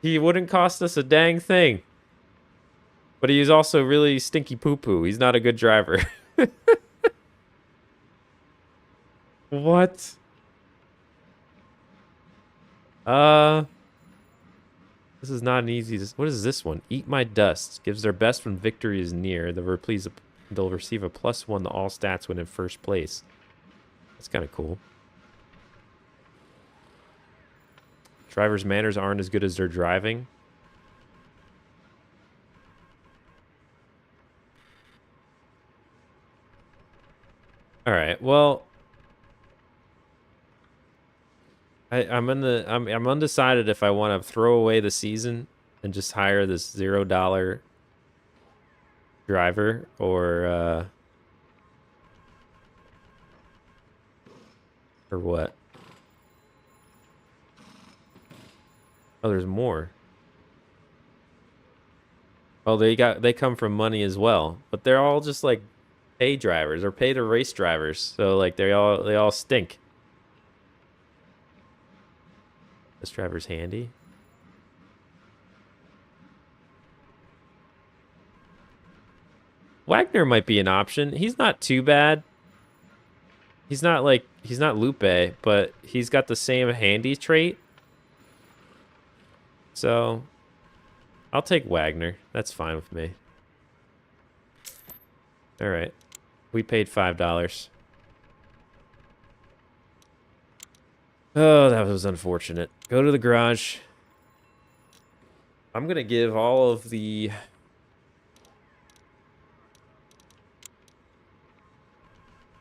He wouldn't cost us a dang thing. But he's also really stinky poo-poo. He's not a good driver. What? This is not an easy... What is this one? Eat My Dust. Gives their best when victory is near. They'll receive a +1 to all stats when in first place. That's kind of cool. Drivers' manners aren't as good as their driving. All right. Well, I'm undecided if I want to throw away the season and just hire this $0 driver or what? Oh, there's more. Oh, they come from money as well, but they're all just like pay drivers or pay to race drivers. So like they all stink. This driver's handy. Wagner might be an option. He's not too bad. He's not Lupe, but he's got the same handy trait. So I'll take Wagner. That's fine with me. All right. We paid $5. Oh, that was unfortunate. Go to the garage. I'm going to give all of the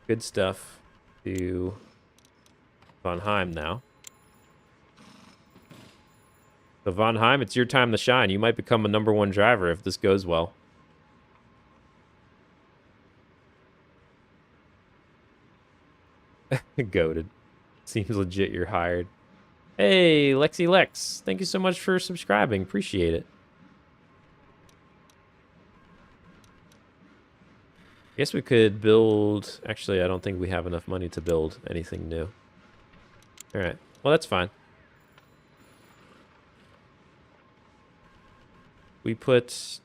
good stuff to Von Heim now. So Von Heim, it's your time to shine. You might become a #1 driver if this goes well. Goated. Seems legit you're hired. Hey, Lexi Lex. Thank you so much for subscribing. Appreciate it. I guess we could build... Actually, I don't think we have enough money to build anything new. All right. Well, that's fine. We put...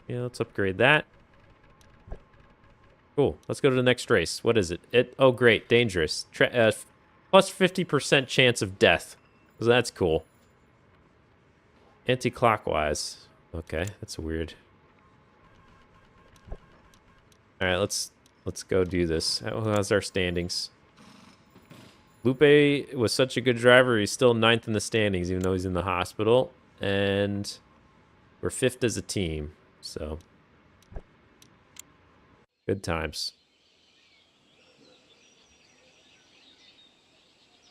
Yeah, let's upgrade that. Cool. Let's go to the next race. What is it? Oh, great. Dangerous. Plus 50% chance of death. So that's cool. Anti-clockwise. Okay, that's weird. All right, let's go do this. How's our standings? Lupe was such a good driver. He's still 9th in the standings, even though he's in the hospital. And we're 5th as a team. So, good times.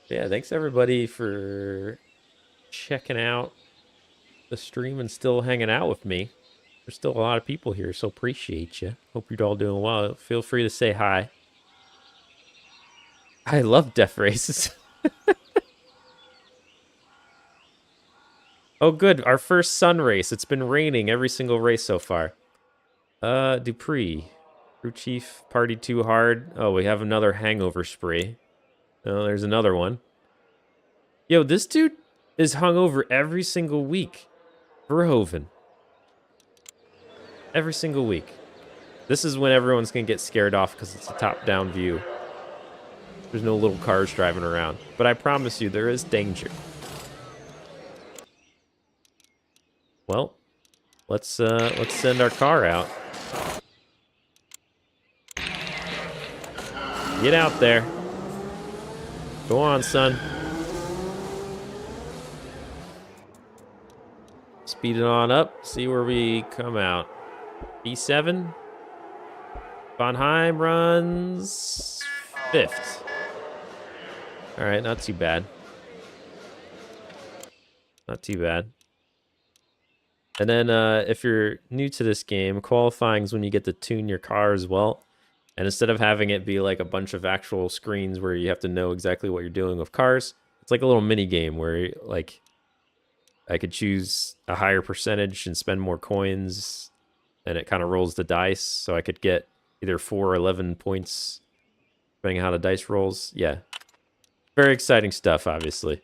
Yeah, thanks everybody for checking out the stream and still hanging out with me. There's still a lot of people here, so appreciate you. Hope you're all doing well. Feel free to say hi. I love death races. Oh, good. Our first sun race. It's been raining every single race so far. Dupree. Crew chief partied too hard. Oh, we have another hangover spree. Oh, there's another one. Yo, this dude is hungover every single week. Verhoeven. Every single week. This is when everyone's going to get scared off because it's a top-down view. There's no little cars driving around. But I promise you, there is danger. Well, let's send our car out. Get out there. Go on, son. Speed it on up. See where we come out. P7. Von Heim runs 5th. All right, not too bad. Not too bad. And then if you're new to this game, qualifying is when you get to tune your car as well. And instead of having it be like a bunch of actual screens where you have to know exactly what you're doing with cars, it's like a little mini game where like I could choose a higher percentage and spend more coins, and it kind of rolls the dice, so I could get either 4 or 11 points depending on how the dice rolls. Yeah. Very exciting stuff, obviously.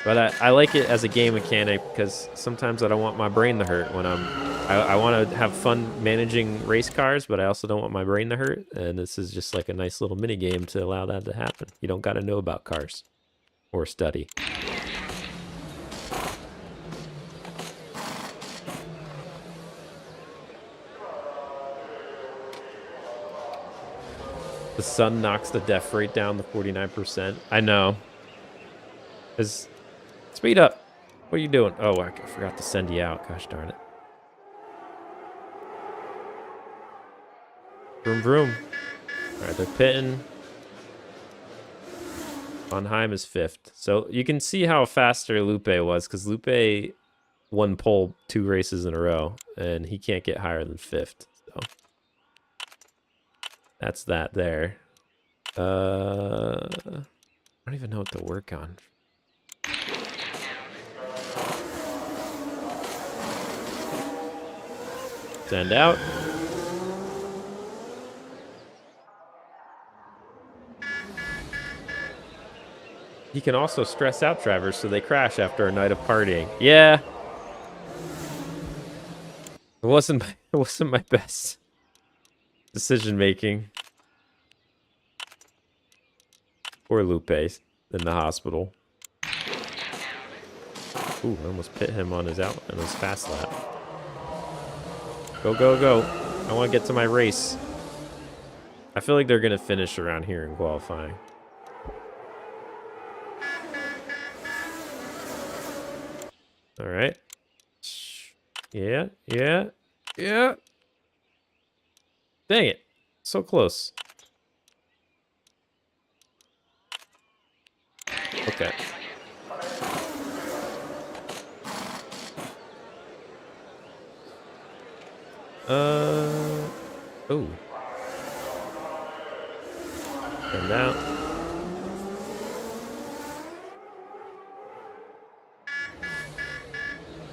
But I like it as a game mechanic because sometimes I don't want my brain to hurt when I want to have fun managing race cars, but I also don't want my brain to hurt. And this is just like a nice little mini game to allow that to happen. You don't got to know about cars or study. The sun knocks the death rate down to 49%. I know. Speed up. What are you doing? Oh, I forgot to send you out. Gosh darn it. Vroom, vroom. All right, they're pitting. Bonheim is 5th. So you can see how faster Lupe was, because Lupe won pole 2 races in a row, and he can't get higher than 5th. So that's that there. I don't even know what to work on. Send out. He can also stress out drivers so they crash after a night of partying. Yeah. It wasn't my best decision making. Poor Lupe in the hospital. Ooh, I almost pit him on his fast lap. Go, go, go. I want to get to my race. I feel like they're going to finish around here in qualifying. All right. Yeah, yeah, yeah. Dang it. So close. Okay. Oh. And out.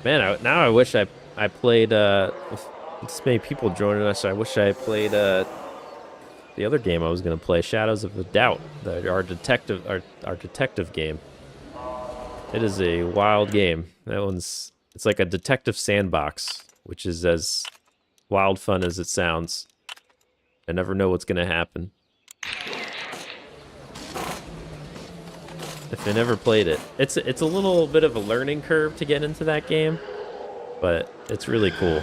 Man, now I wish I played with this many people joining us. I wish I played the other game I was gonna play, Shadows of the Doubt, our detective game. It is a wild game. It's like a detective sandbox, which is as wild fun as it sounds. I never know what's gonna happen. If I never played it, it's a little bit of a learning curve to get into that game, but it's really cool.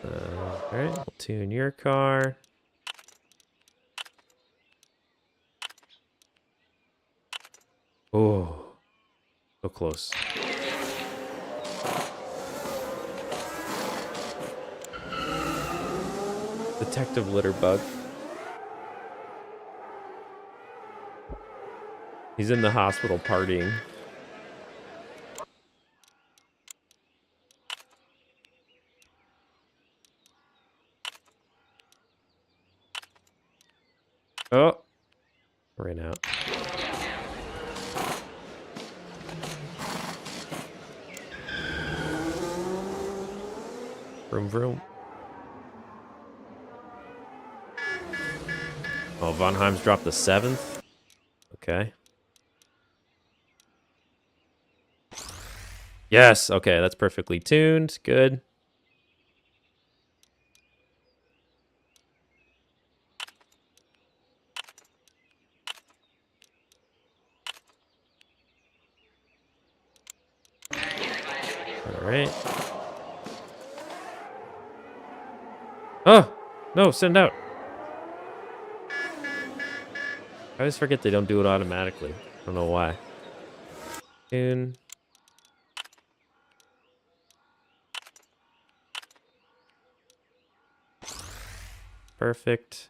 All right, we'll tune your car. Oh, so close. Detective litter bug. He's in the hospital partying. Oh, ran out. Vroom, vroom. Oh, Vonheim's dropped the 7th. Okay. Yes, okay, that's perfectly tuned. Good. All right. Oh, no, send out. I always forget they don't do it automatically. I don't know why. Tune. Perfect.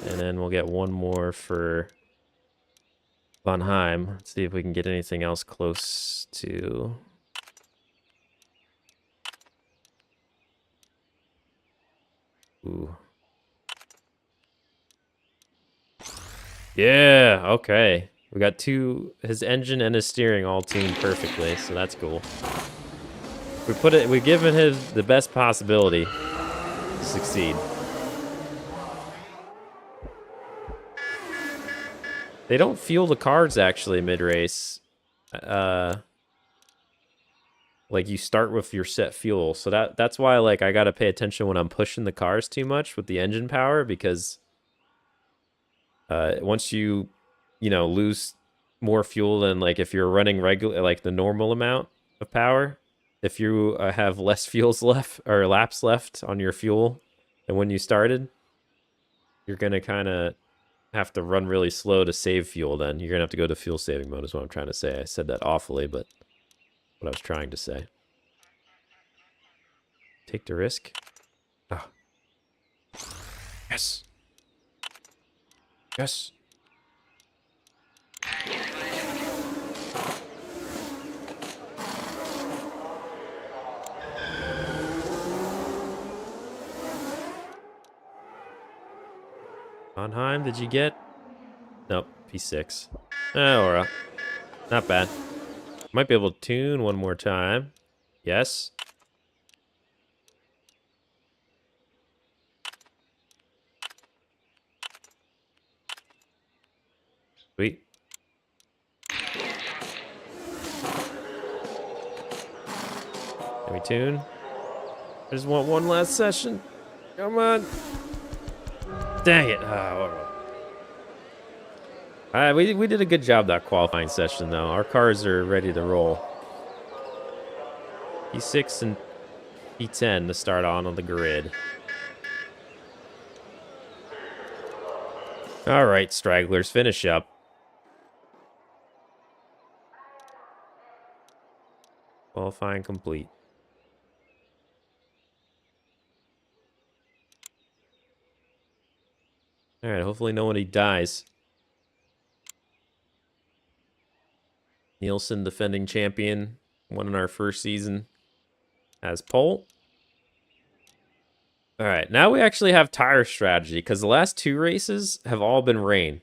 And then we'll get one more for Vonheim. Let's see if we can get anything else close to... Ooh. Yeah, okay. We got his engine and his steering all tuned perfectly, so that's cool. We've given him the best possibility to succeed. They don't fuel the cars actually mid-race. Like you start with your set fuel, so that's why like I gotta pay attention when I'm pushing the cars too much with the engine power, because once you lose more fuel than like if you're running regular like the normal amount, of power. If you have less fuels left or laps left on your fuel than when you started, you're gonna kind of have to run really slow to save fuel. Then you're gonna have to go to fuel saving mode. Is what I'm trying to say. I said that awfully, but what I was trying to say. Take the risk. Oh. Yes. Yes. Onheim, did you get? Nope, P6. Oh, not bad. Might be able to tune one more time. Yes. Sweet. Can we tune? I just want one last session. Come on. Dang it. We did a good job that qualifying session, though. Our cars are ready to roll. P6 and P10 to start on the grid. All right, stragglers, finish up. Qualifying complete. All right, hopefully nobody dies. Nielsen, defending champion, won in our first season as pole. All right, now we actually have tire strategy because the last 2 races have all been rain.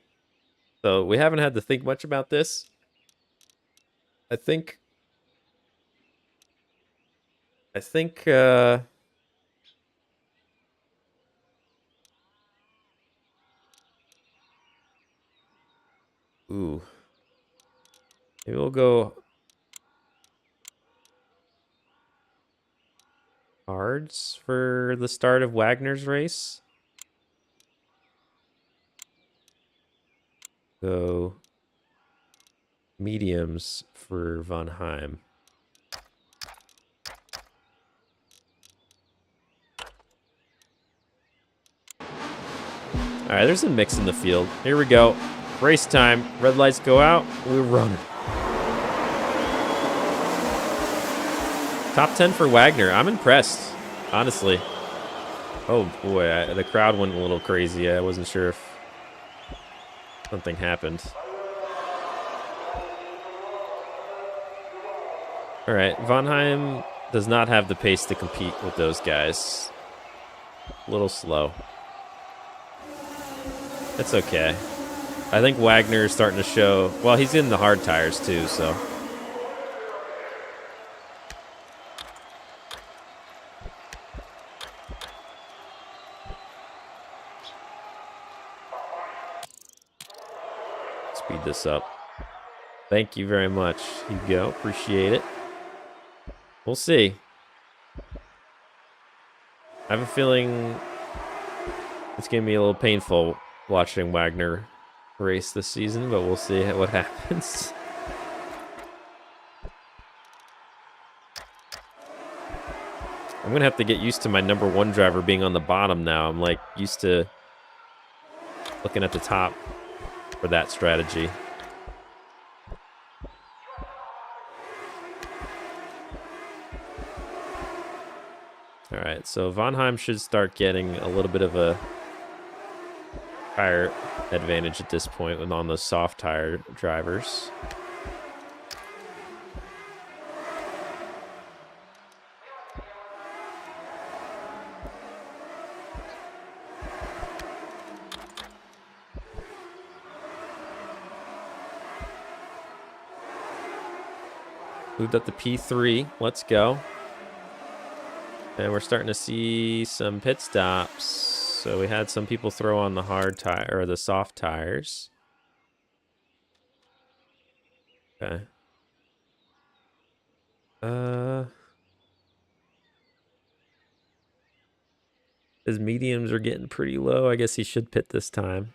So we haven't had to think much about this. I think ooh. Maybe we'll go hards for the start of Wagner's race. Go mediums for Von Heim. All right, there's a mix in the field. Here we go. Race time. Red lights go out. We're running. Top 10 for Wagner. I'm impressed, honestly. Oh, boy. The crowd went a little crazy. I wasn't sure if something happened. All right. Von Heim does not have the pace to compete with those guys. A little slow. It's okay. I think Wagner is starting to show... Well, he's in the hard tires, too, so... Speed this up. Thank you very much, Hugo. Appreciate it. We'll see. I have a feeling it's going to be a little painful watching Wagner race this season, but we'll see what happens. I'm going to have to get used to my number 1 driver being on the bottom now. I'm like used to looking at the top for that strategy. All right, so Von Heim should start getting a little bit of a tire advantage at this point with on the soft tire drivers. Moved up to P3. Let's go. And we're starting to see some pit stops. So we had some people throw on the hard tire or the soft tires. Okay. His mediums are getting pretty low. I guess he should pit this time.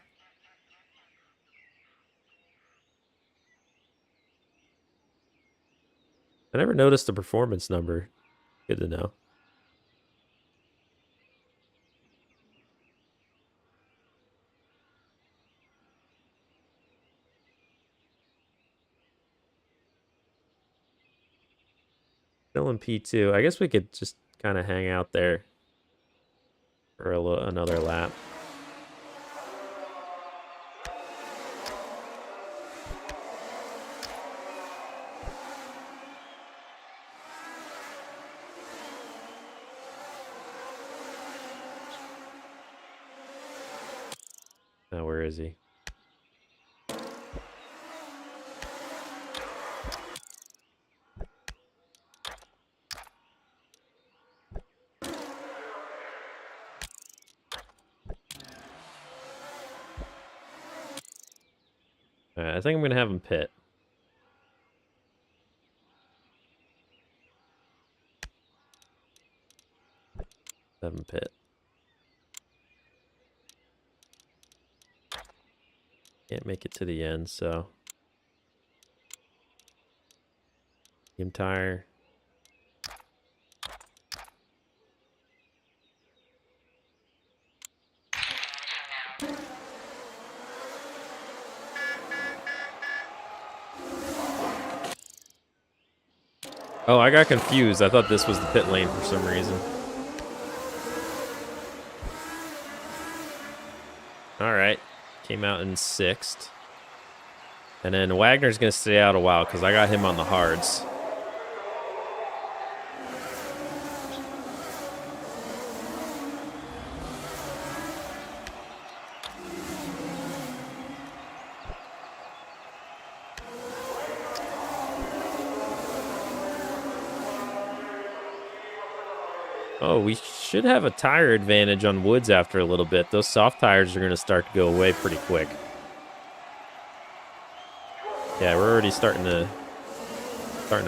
I never noticed the performance number. Good to know. Still in P2. I guess we could just kind of hang out there for another lap. Now, where is he? All right, I think I'm going to have him pit. Have him pit. Can't make it to the end, so. Game tire. Oh, I got confused. I thought this was the pit lane for some reason. All right. Came out in 6th. And then Wagner's going to stay out a while because I got him on the hards. Oh, we should have a tire advantage on woods after a little bit. Those soft tires are going to start to go away pretty quick. Yeah, we're already starting to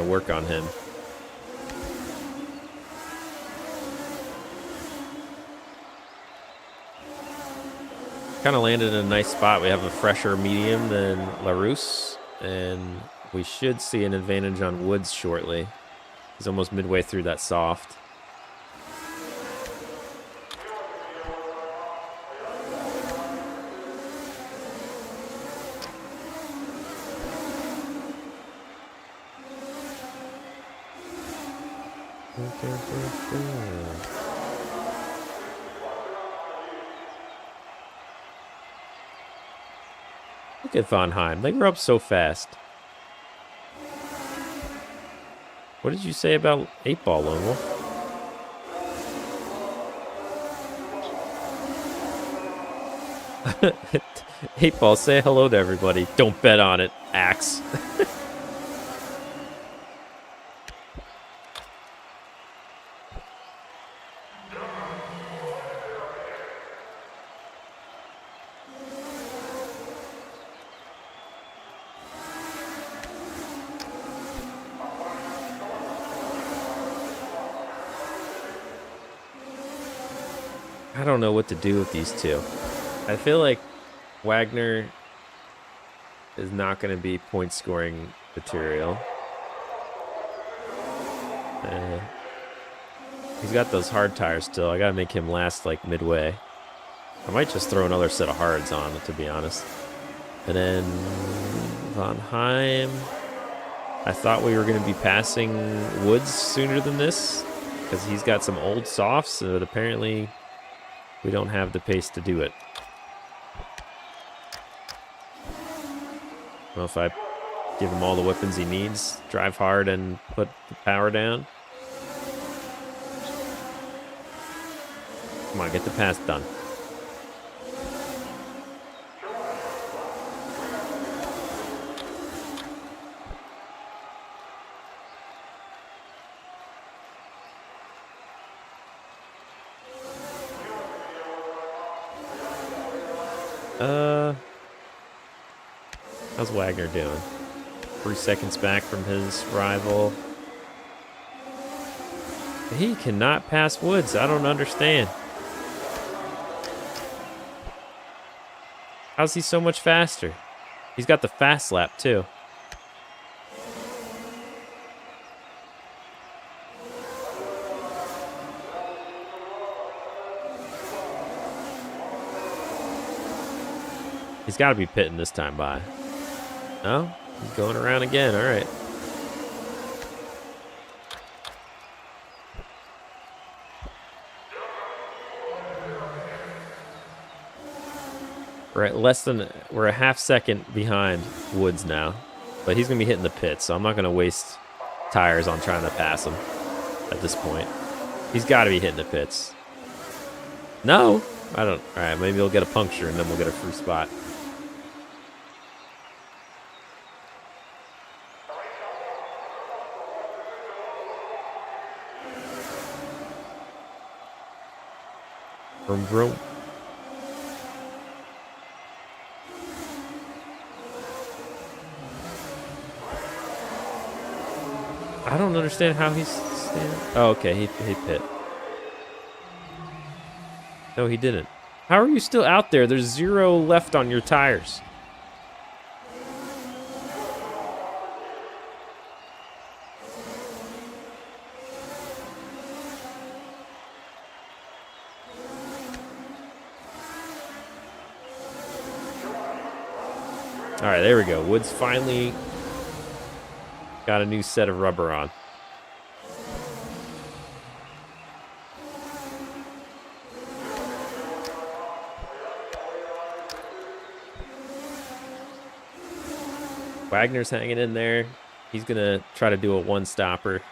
work on him. Kind of landed in a nice spot. We have a fresher medium than LaRousse, and we should see an advantage on woods shortly. He's almost midway through that soft. Look at Von Heim. They were up so fast. What did you say about 8-Ball, Lone Wolf? Eight Ball, say hello to everybody. Don't bet on it, Axe. I don't know what to do with these two. I feel like Wagner is not going to be point scoring material. He's got those hard tires still. I got to make him last like midway. I might just throw another set of hards on, to be honest. And then Von Heim. I thought we were going to be passing Woods sooner than this because he's got some old softs, but apparently we don't have the pace to do it. Well, if I give him all the weapons he needs, drive hard and put the power down. Come on, get the pass done. How's Wagner doing? 3 seconds back from his rival. He cannot pass Woods. I don't understand. How's he so much faster? He's got the fast lap, too. He's got to be pitting this time by. No? He's going around again. All right. We're a half second behind Woods now. But he's going to be hitting the pits, so I'm not going to waste tires on trying to pass him at this point. He's got to be hitting the pits. No? I don't. All right, maybe he'll get a puncture, and then we'll get a free spot. Vroom, vroom. I don't understand how he's standing. Oh, okay, he pit. No, he didn't. How are you still out there? There's 0 left on your tires. All right, there we go. Woods finally got a new set of rubber on. Wagner's hanging in there. He's going to try to do a one-stopper.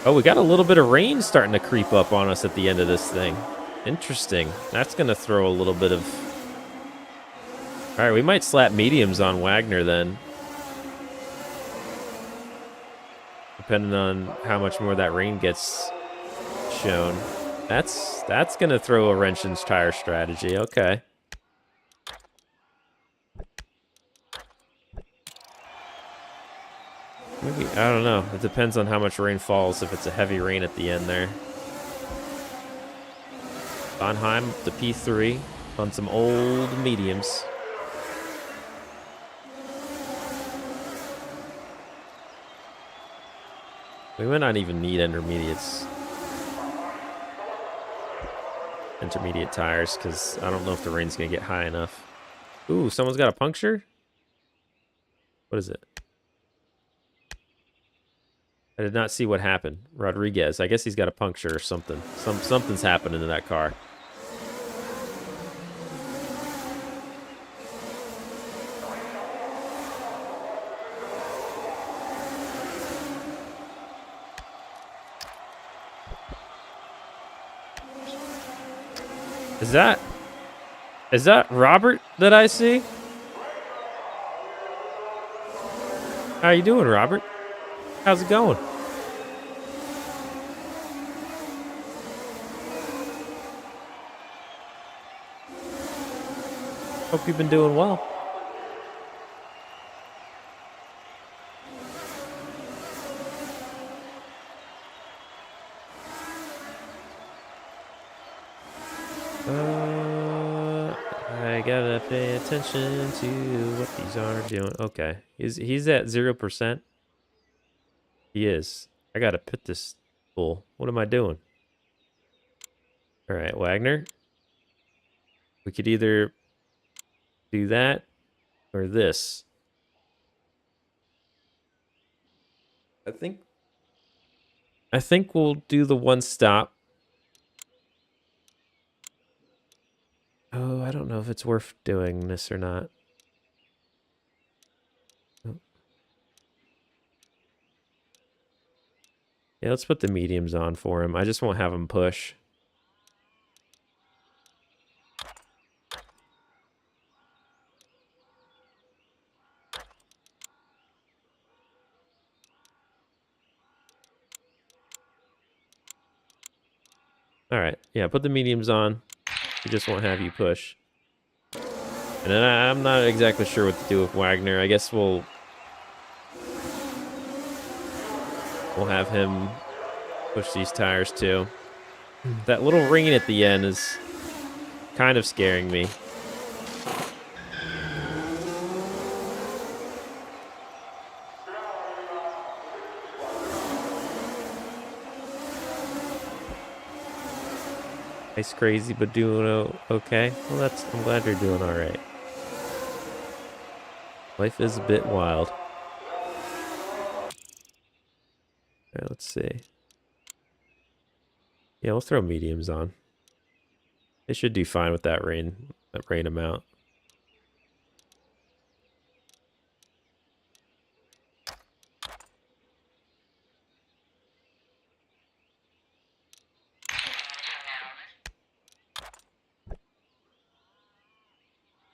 Oh, we got a little bit of rain starting to creep up on us at the end of this thing. Interesting. That's going to throw a little bit of... All right, we might slap mediums on Wagner then. Depending on how much more that rain gets shown. That's going to throw a wrench in his tire strategy. Okay. Maybe, I don't know. It depends on how much rain falls, if it's a heavy rain at the end there. Bonheim, the P3, on some old mediums. We might not even need intermediate tires, because I don't know if the rain's going to get high enough. Ooh, someone's got a puncture? What is it? I did not see what happened. Rodriguez. I guess he's got a puncture or something. Something's happening to that car. Is that Robert that I see? How you doing, Robert? How's it going? Hope you've been doing well. I gotta pay attention to what these are doing. Okay, he's at 0%. He is. I gotta pit this fool. What am I doing? All right, Wagner. We could either do that or this. I think we'll do the one stop. Oh, I don't know if it's worth doing this or not. Oh. Yeah, let's put the mediums on for him. I just won't have him push. All right, yeah, put the mediums on. We just won't have you push. And then I'm not exactly sure what to do with Wagner. I guess we'll have him push these tires too. That little ring at the end is kind of scaring me. Nice crazy, but doing okay. Well, I'm glad you're doing all right. Life is a bit wild. All right, let's see. Yeah, we'll throw mediums on. They should do fine with that rain amount.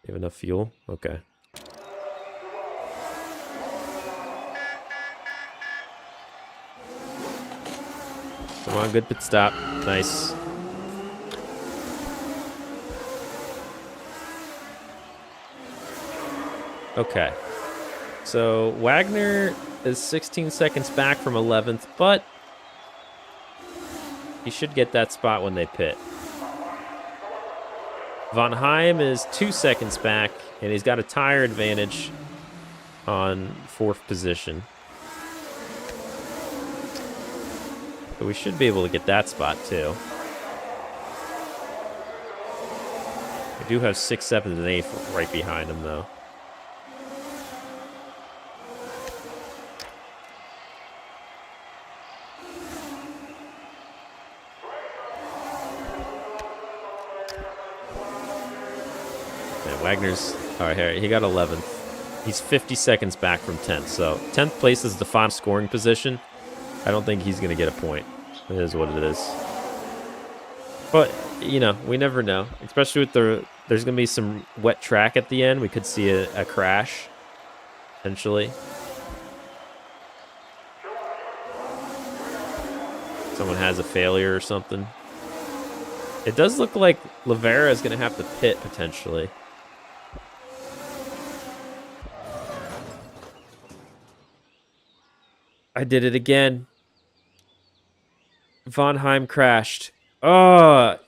You have enough fuel? Okay. Come on, good pit stop. Nice. Okay. So Wagner is 16 seconds back from 11th, but he should get that spot when they pit. Von Heim is 2 seconds back, and he's got a tire advantage on 4th position. So we should be able to get that spot, too. We do have 6th, 7th, and 8th right behind him, though. Wagner's, all right, here, he got 11th. He's 50 seconds back from 10th. So 10th place is the final scoring position. I don't think he's going to get a point. It is what it is. But, you know, we never know. Especially with there's going to be some wet track at the end. We could see a crash, potentially. Someone has a failure or something. It does look like Livera is going to have to pit, potentially. I did it again. Von Heim crashed. Oh,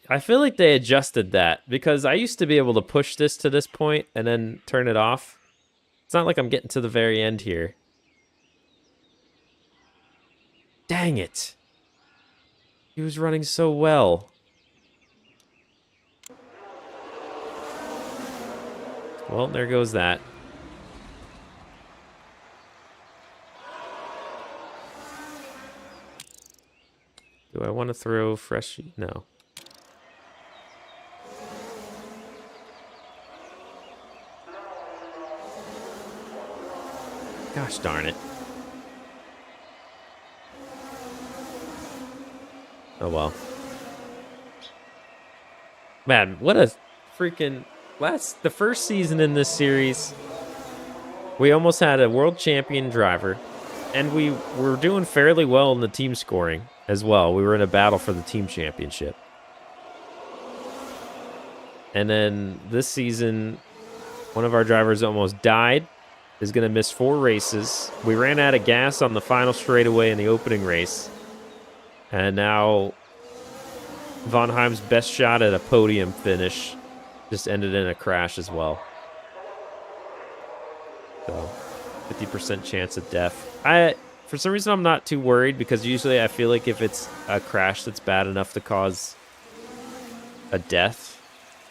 I feel like they adjusted that because I used to be able to push this to this point and then turn it off. It's not like I'm getting to the very end here. Dang it. He was running so well. Well, there goes that. Do I want to throw fresh? No. Gosh darn it. Oh well. Man, what a freaking the first season in this series, we almost had a world champion driver, and we were doing fairly well in the team scoring as well. We were in a battle for the team championship. And then this season, one of our drivers almost died, is going to miss 4 races. We ran out of gas on the final straightaway in the opening race. And now Von Heim's best shot at a podium finish just ended in a crash as well. So, 50% chance of death. For some reason, I'm not too worried because usually I feel like if it's a crash that's bad enough to cause a death,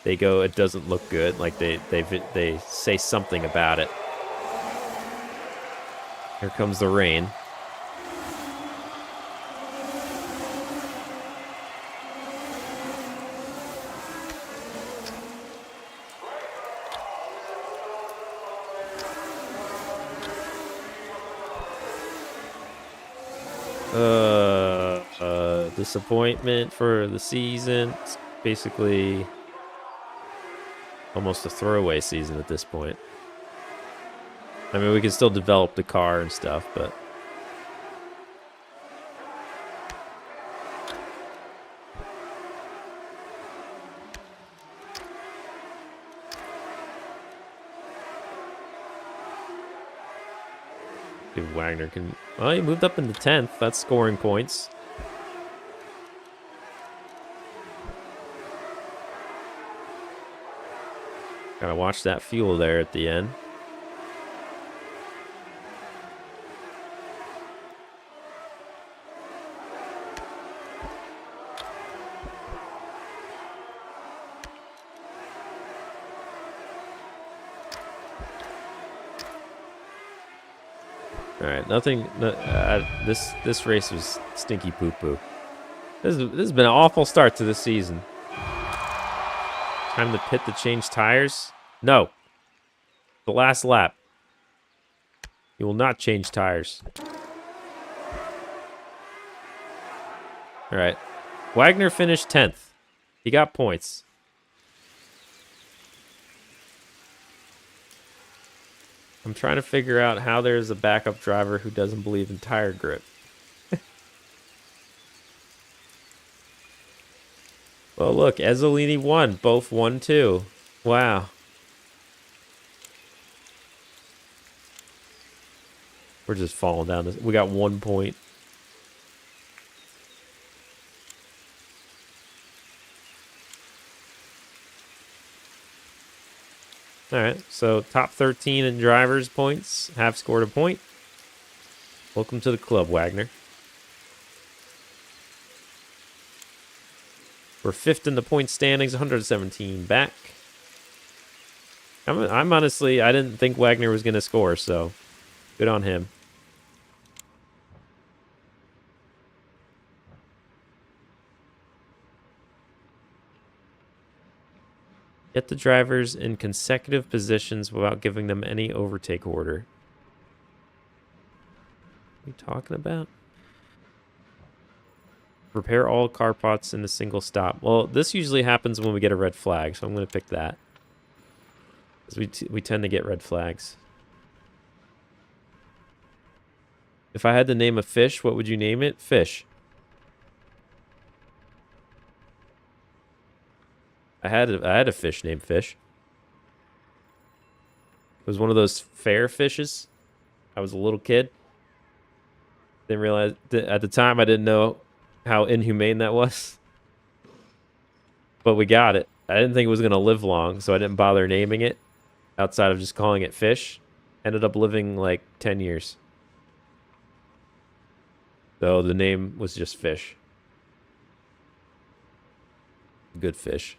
they go, it doesn't look good. Like they say something about it. Here comes the rain. Disappointment for the season. It's basically almost a throwaway season at this point. I mean, we can still develop the car and stuff, but if Wagner can, well, he moved up into 10th. That's scoring points. Gotta watch that fuel there at the end. All right, nothing. This race was stinky poo poo. This has been an awful start to this season. Time to pit to change tires. No, the last lap. You will not change tires. All right, Wagner finished 10th. He got points. I'm trying to figure out how there's a backup driver who doesn't believe in tire grip. Well, look, Ezzolini won. Both won, too. Wow. We're just falling down this. We got 1 point. All right, so top 13 in drivers' points have scored a point. Welcome to the club, Wagner. We're 5th in the point standings, 117 back. I'm honestly, I didn't think Wagner was going to score, so good on him. Get the drivers in consecutive positions without giving them any overtake order. What are you talking about? Repair all car pots in a single stop. Well, this usually happens when we get a red flag, so I'm going to pick that. Because we tend to get red flags. If I had to name a fish, what would you name it? Fish. I had a fish named Fish. It was one of those fair fishes. I was a little kid. Didn't realize at the time I didn't know how inhumane that was. But we got it. I didn't think it was gonna live long, so I didn't bother naming it outside of just calling it Fish. Ended up living like 10 years. So the name was just Fish. Good fish.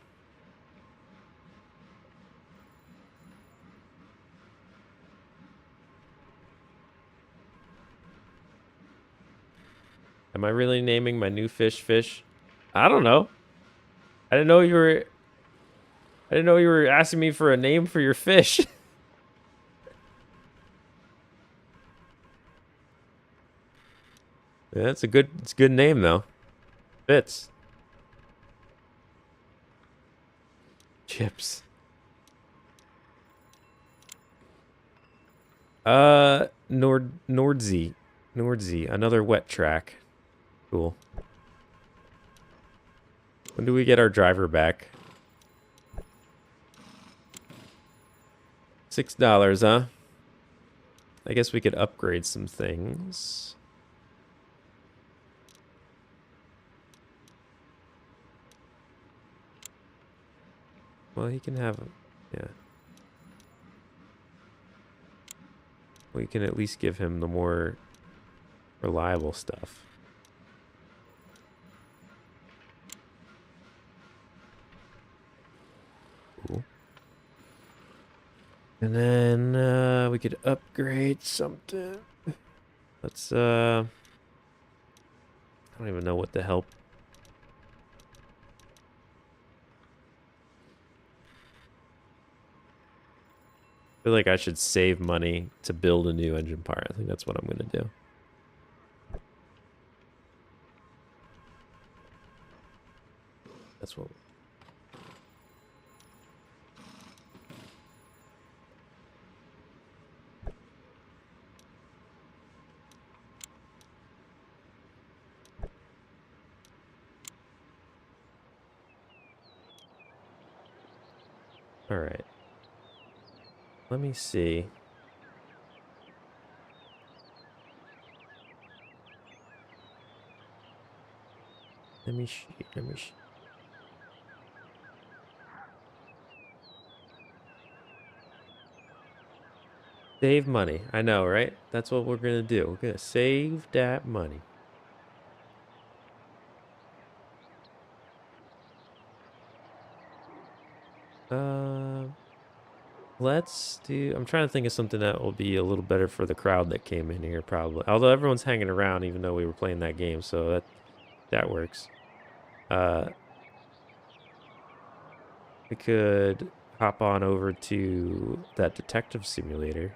Am I really naming my new fish Fish? I don't know. I didn't know you were asking me for a name for your fish. Yeah, it's a good name though. Fits. Chips. Nordsee. Another wet track. Cool. When do we get our driver back? $6, huh? I guess we could upgrade some things. Well, he can have them. Yeah. We can at least give him the more reliable stuff. Cool. And then we could upgrade something. Let's I don't even know what the hell. I feel like I should save money to build a new engine part. I think that's what I'm going to do. That's what. All right. Let me see. Let me see. Save money. I know, right? That's what we're going to do. We're going to save that money. Let's do... I'm trying to think of something that will be a little better for the crowd that came in here, probably. Although everyone's hanging around, even though we were playing that game, so that works. We could hop on over to that detective simulator.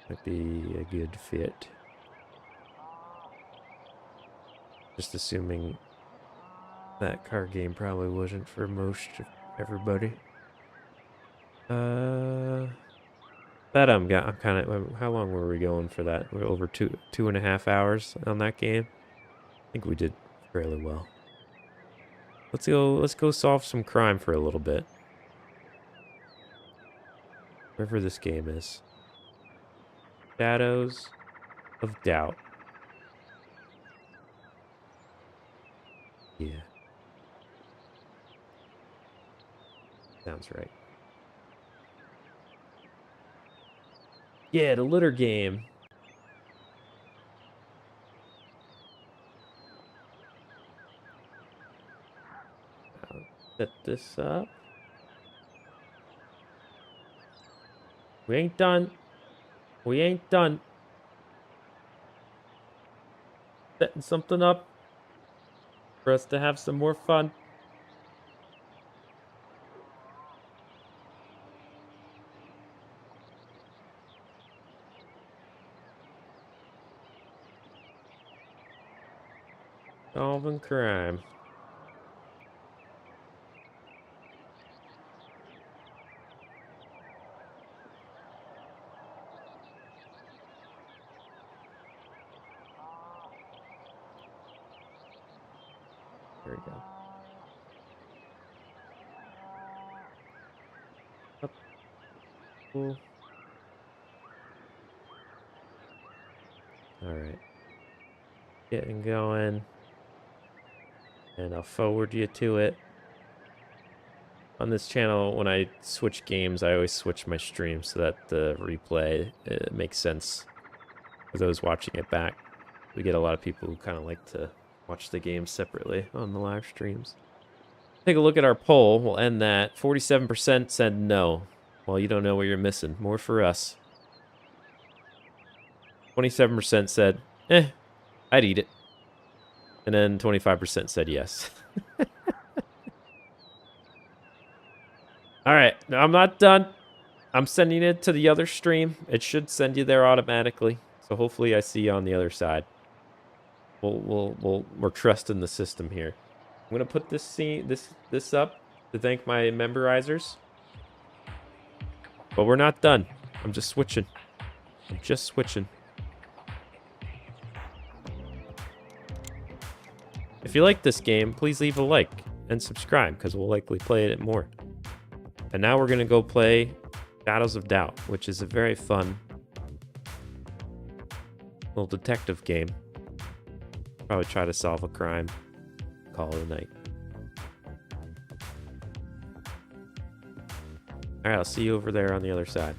Might be a good fit. Just assuming that car game probably wasn't for most of everybody. That I'm kind of... How long were we going for that? We're over 2.5 hours on that game. I think we did fairly well. Let's go solve some crime for a little bit. Wherever this game is. Shadows of Doubt. Yeah. Sounds right. Yeah, the litter game. I'll set this up. We ain't done. We ain't done. Setting something up for us to have some more fun. Solving crime. There we go. Up. Cool. All right. Getting going. And I'll forward you to it. On this channel, when I switch games, I always switch my stream so that the replay makes sense for those watching it back. We get a lot of people who kind of like to watch the game separately on the live streams. Take a look at our poll. We'll end that. 47% said no. Well, you don't know what you're missing. More for us. 27% said, I'd eat it. And then 25% said yes. All right, now I'm not done. I'm sending it to the other stream. It should send you there automatically. So hopefully I see you on the other side. We're trusting the system here. I'm gonna put this up to thank my memberizers. But we're not done. I'm just switching. If you like this game, please leave a like and subscribe because we'll likely play it more. And now we're gonna go play Shadows of Doubt, which is a very fun little detective game. Probably try to solve a crime. Call it a night. All right, I'll see you over there on the other side.